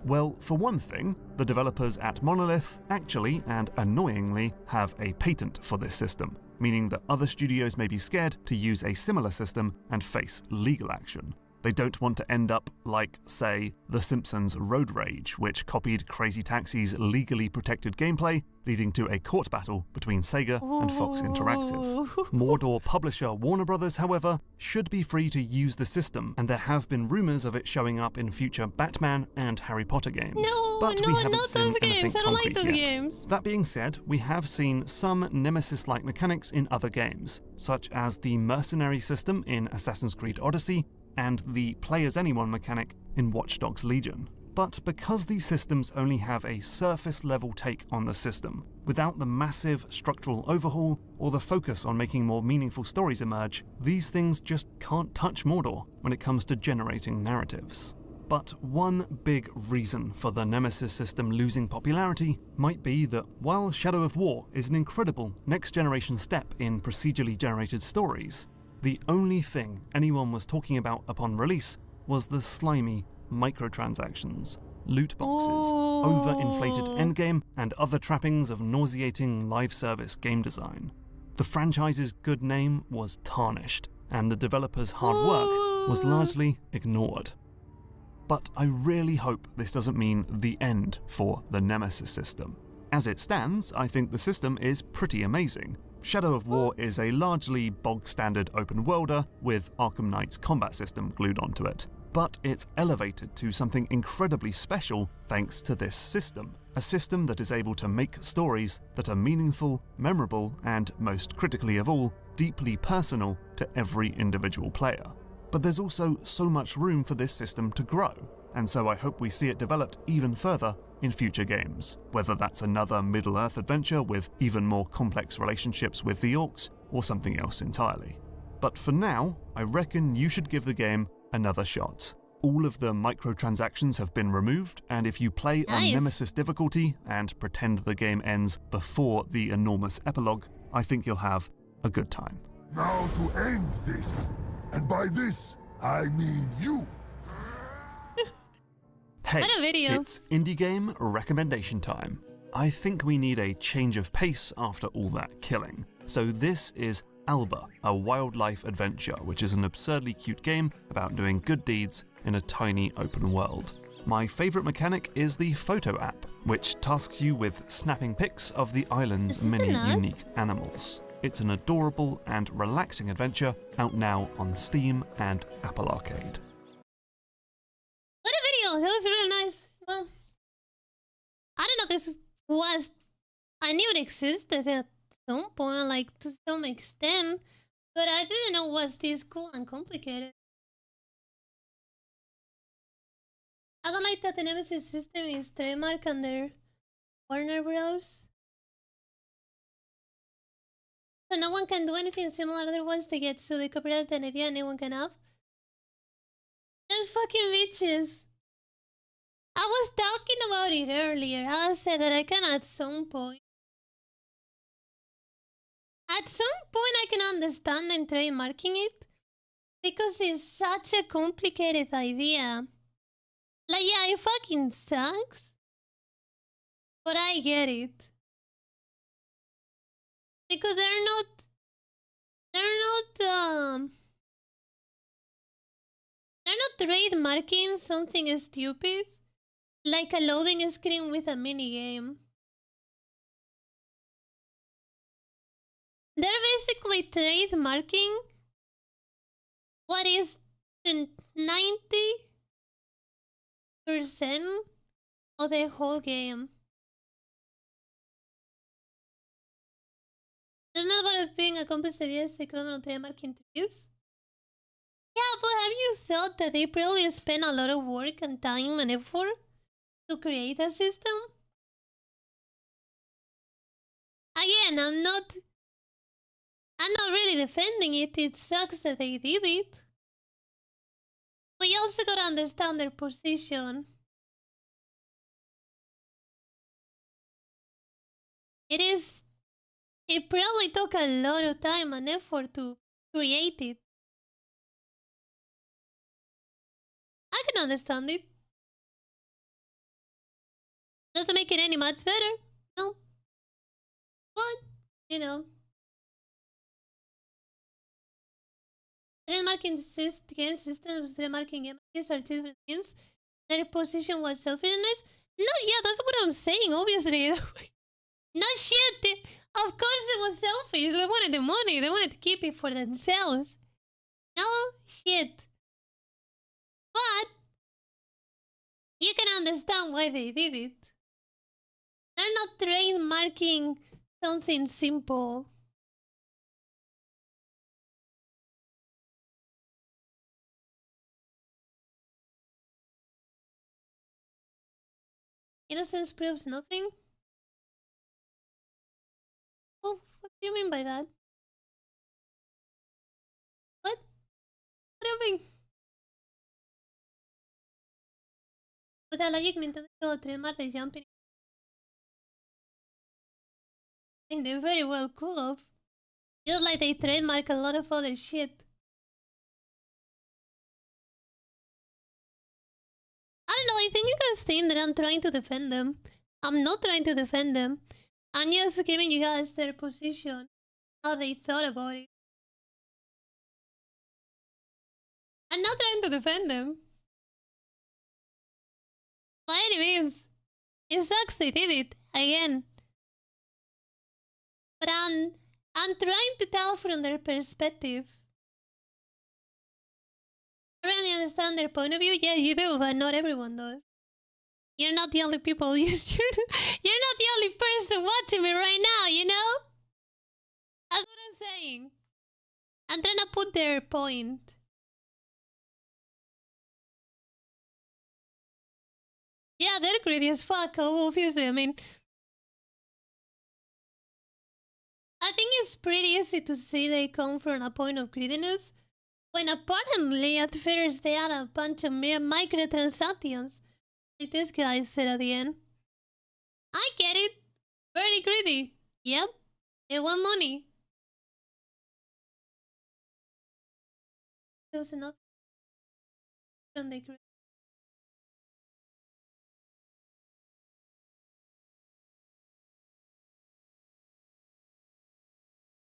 Well, for one thing, the developers at Monolith actually, and annoyingly, have a patent for this system, meaning that other studios may be scared to use a similar system and face legal action. They don't want to end up like, say, The Simpsons Road Rage, which copied Crazy Taxi's legally protected gameplay, leading to a court battle between Sega and Fox Interactive. Mordor publisher Warner Bros., however, should be free to use the system, and there have been rumours of it showing up in future Batman and Harry Potter games. But we haven't not seen those anything games. I don't like those yet. Games. That being said, we have seen some Nemesis-like mechanics in other games, such as the mercenary system in Assassin's Creed Odyssey, and the play-as-anyone mechanic in Watch Dogs Legion. But because these systems only have a surface-level take on the system, without the massive structural overhaul or the focus on making more meaningful stories emerge, these things just can't touch Mordor when it comes to generating narratives. But one big reason for the Nemesis system losing popularity might be that while Shadow of War is an incredible next-generation step in procedurally generated stories, the only thing anyone was talking about upon release was the slimy microtransactions. loot boxes, overinflated endgame, and other trappings of nauseating live service game design. The franchise's good name was tarnished, and the developers' hard work was largely ignored. But I really hope this doesn't mean the end for the Nemesis system. As it stands, I think the system is pretty amazing. Shadow of War is a largely bog-standard open-worlder with Arkham Knight's combat system glued onto it. But it's elevated to something incredibly special thanks to this system. A system that is able to make stories that are meaningful, memorable, and most critically of all, deeply personal to every individual player. But there's also so much room for this system to grow, and so I hope we see it developed even further in future games, whether that's another Middle-earth adventure with even more complex relationships with the orcs, or something else entirely. But for now, I reckon you should give the game another shot. All of the microtransactions have been removed, and if you play on Nemesis difficulty and pretend the game ends before the enormous epilogue, I think you'll have a good time. Now to end this, and by this, I mean you. Hey, What a video. it's indie game recommendation time. I think we need a change of pace after all that killing. So this is Alba, a wildlife adventure, which is an absurdly cute game about doing good deeds in a tiny open world. My favourite mechanic is the photo app, which tasks you with snapping pics of the island's Is this many enough? unique animals. It's an adorable and relaxing adventure out now on Steam and Apple Arcade. What a video! That was really nice. Well, I don't know this was... I knew it existed at some point, like to some extent, but I didn't know it was this cool and complicated. I don't like that the Nemesis system is trademark under Warner Bros. So no one can do anything similar otherwise they get so they copyright an idea anyone can have. Those fucking bitches. I was talking about it earlier. I said that I can at some point. At some point I can understand them trademarking it. Because it's such a complicated idea. Like, yeah, it fucking sucks. But I get it. Because they're not trademarking something stupid like a loading screen with a minigame. They're basically trademarking what is 90% of the whole game. It's not about it being a complex idea, they come on trademark interviews. Yeah, but have you thought that they probably spent a lot of work and time and effort to create a system? Again, I'm not really defending it. It sucks that they did it. But you also gotta understand their position. It probably took a lot of time and effort to create it. I can understand it. Doesn't make it any much better, no. But, you know. Trademarking game systems, trademarking game ideas are two different things. Their position was selfishness. No, yeah, that's what I'm saying, obviously. No shit. Of course it was selfish. They wanted the money. They wanted to keep it for themselves. No shit. But you can understand why they did it. They're not trademarking something simple. Innocence proves nothing? Oh, what do you mean by that? What? What do you mean? With that logic, Nintendo will trademark the jumping. And they very well could have. Just like they trademark a lot of other shit. I don't know, I think you guys think that I'm trying to defend them. I'm not trying to defend them. I'm just giving you guys their position, how they thought about it. I'm not trying to defend them. But anyways, it sucks they did it again. But I'm trying to tell from their perspective. I really understand their point of view. Yeah, you do, but not everyone does. You're not the only people. You're not the only person watching me right now, you know? That's what I'm saying. I'm trying to put their point. Yeah, they're greedy as fuck, obviously. I mean, I think it's pretty easy to see they come from a point of greediness, when apparently at first they had a bunch of mere microtransactions, like this guy said at the end. I get it. Very greedy. Yep. They want money. There was another from the greed.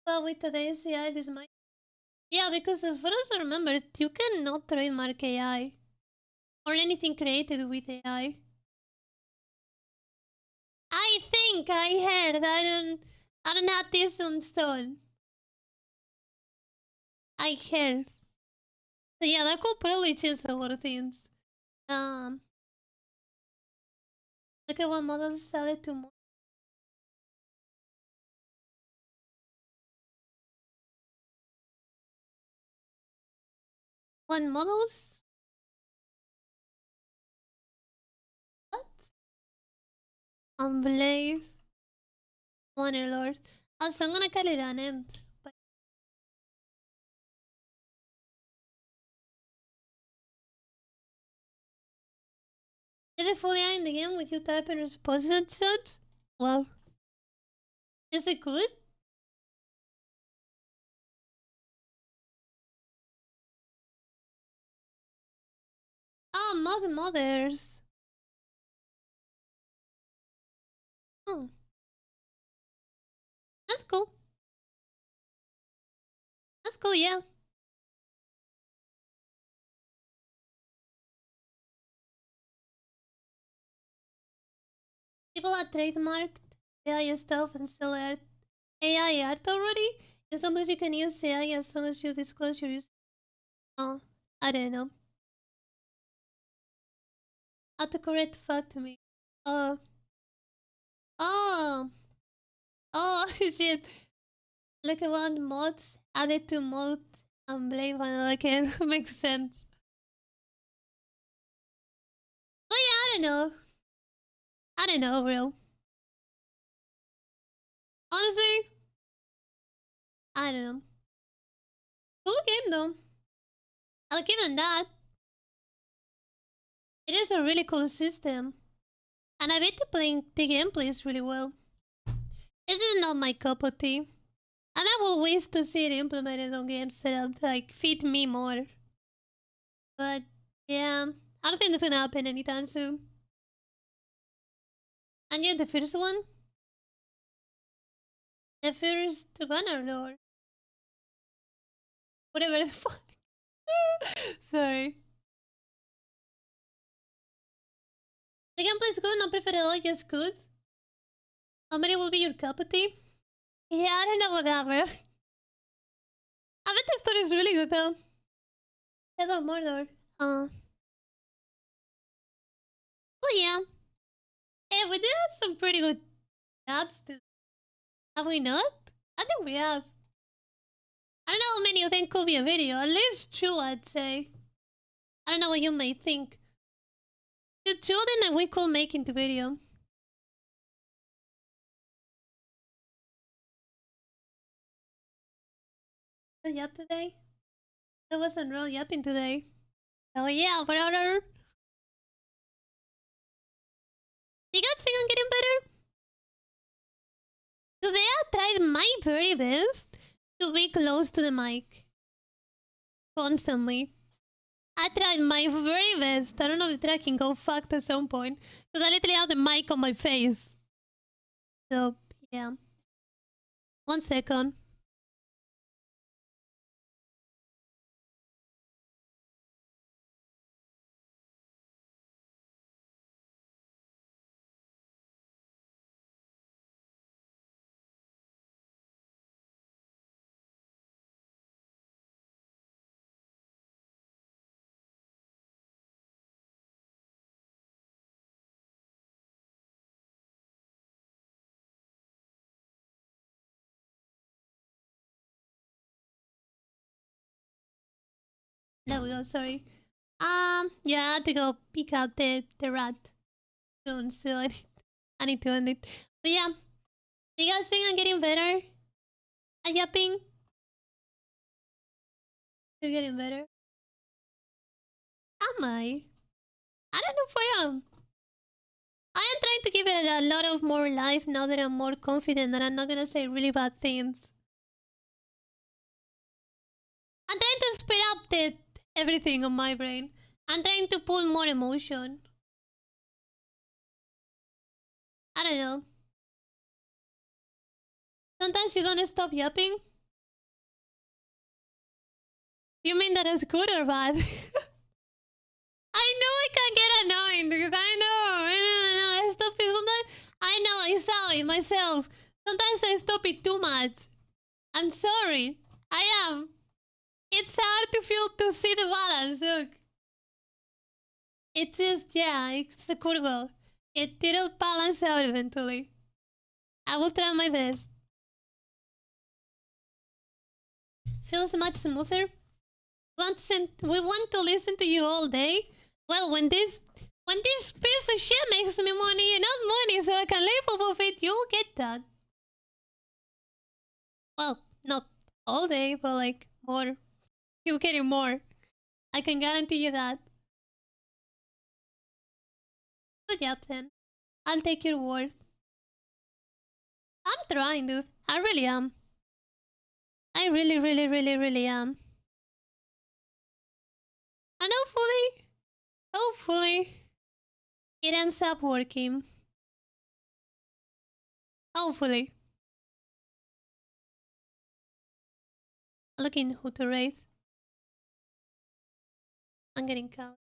Well, with today's AI, this might... Yeah, because as far as I remember, you cannot trademark AI. Or anything created with AI. I think I heard. I don't have this on stone. I heard. So yeah, that could probably change a lot of things. Look at what models sell it to more. What models? What? Blaze. Honor Lord. Also, I'm gonna call it an end. But did they fully in the game with you typing responses and such? Well, is it good? Oh, mothers. Oh. That's cool. That's cool, yeah. People are trademarked AI stuff and sell art. AI art already? In some place you can use AI as long as you disclose your use. Oh, I don't know. Autocorrect fucked me. Oh. Oh. Oh, shit. Look at what mods added to mod and blame one. Okay, that makes sense. But yeah, I don't know. I don't know, bro. Honestly, I don't know. Cool game though. I'll give them that. It is a really cool system. And I bet the gameplay is really well. This is not my cup of tea. And I will wish to see it implemented on games that like fit me more. But yeah, I don't think that's gonna happen anytime soon. And you're the first one? The first banner lord. Whatever the fuck. Sorry. The gameplay is good, not preferred at all, just good. How many will be your cup of tea? Yeah, I don't know about that, bro. I bet the story is really good though. Shadow of Mordor. Oh yeah. Hey, we did have some pretty good tabs too. Have we not? I think we have. I don't know how many of them could be a video. At least 2, I'd say. I don't know what you may think. The 2 then we could make into video. Yap today? There wasn't real yapping today. Oh yeah, brother. Do you guys think I'm getting better? Today I tried my very best to be close to the mic. Constantly. I tried my very best. I don't know if the tracking got fucked at some point. Because I literally had the mic on my face. So, yeah. 1 second. There we go, sorry. Yeah, I had to go pick out the rat soon, so I need to end it. But yeah, do you guys think I'm getting better at yapping? You're getting better? Am I? I don't know if I am. I am trying to give it a lot of more life now that I'm more confident that I'm not gonna say really bad things. I'm trying to speed up everything on my brain. I'm trying to pull more emotion. I don't know. Sometimes you're gonna stop yapping. You mean that is good or bad? I know I can get annoying because I know. I stop it sometimes. I know, I saw it myself. Sometimes I stop it too much. I'm sorry. I am. It's hard to see the balance, look. It's just, yeah, it's a curve. It'll balance out eventually. I will try my best. Feels much smoother. We want to listen to you all day. Well, when this piece of shit makes me money, enough money so I can live off of it, you'll get that. Well, not all day, but like more. You're getting more. I can guarantee you that. Good job then. I'll take your word. I'm trying, dude. I really am. I really am. And hopefully, it ends up working. Hopefully. Looking who to raise. I'm getting caught.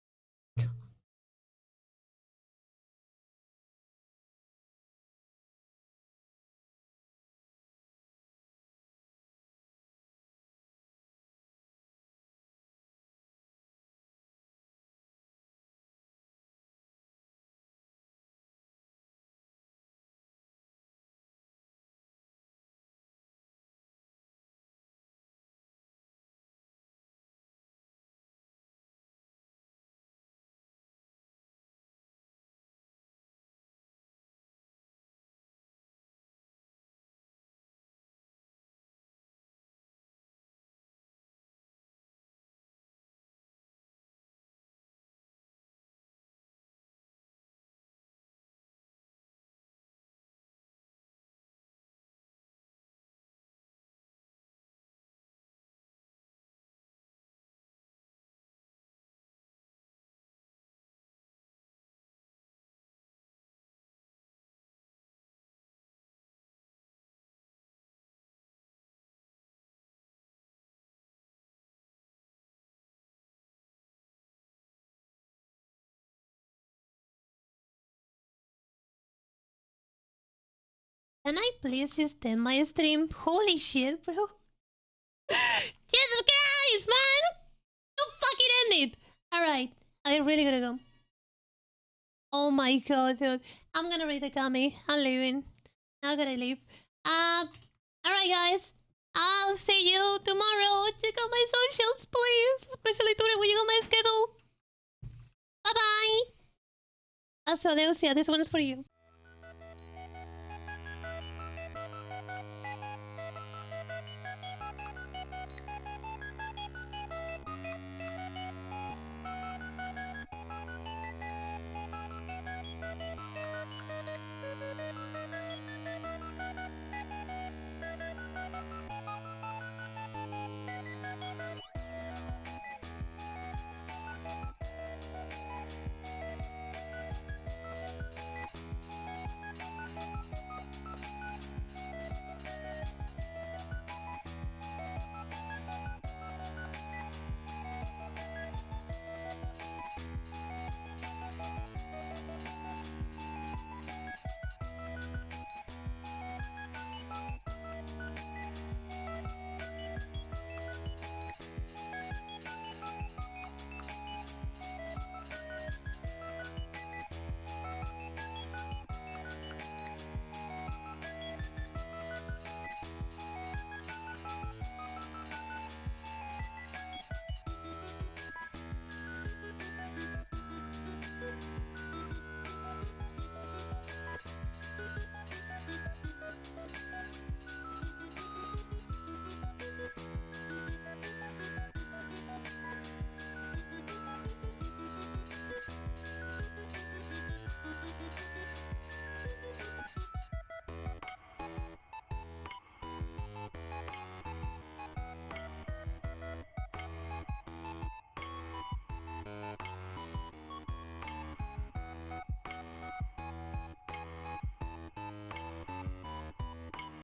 Can I please just end my stream? Holy shit, bro. Jesus Christ, man! Don't fucking end it! Alright, I really gotta go. Oh my god, dude. I'm gonna read the comment. I'm leaving. Now gotta leave. Alright guys. I'll see you tomorrow. Check out my socials, please. Especially Twitter when you got my schedule. Bye-bye. Also, Deusia, this one is for you.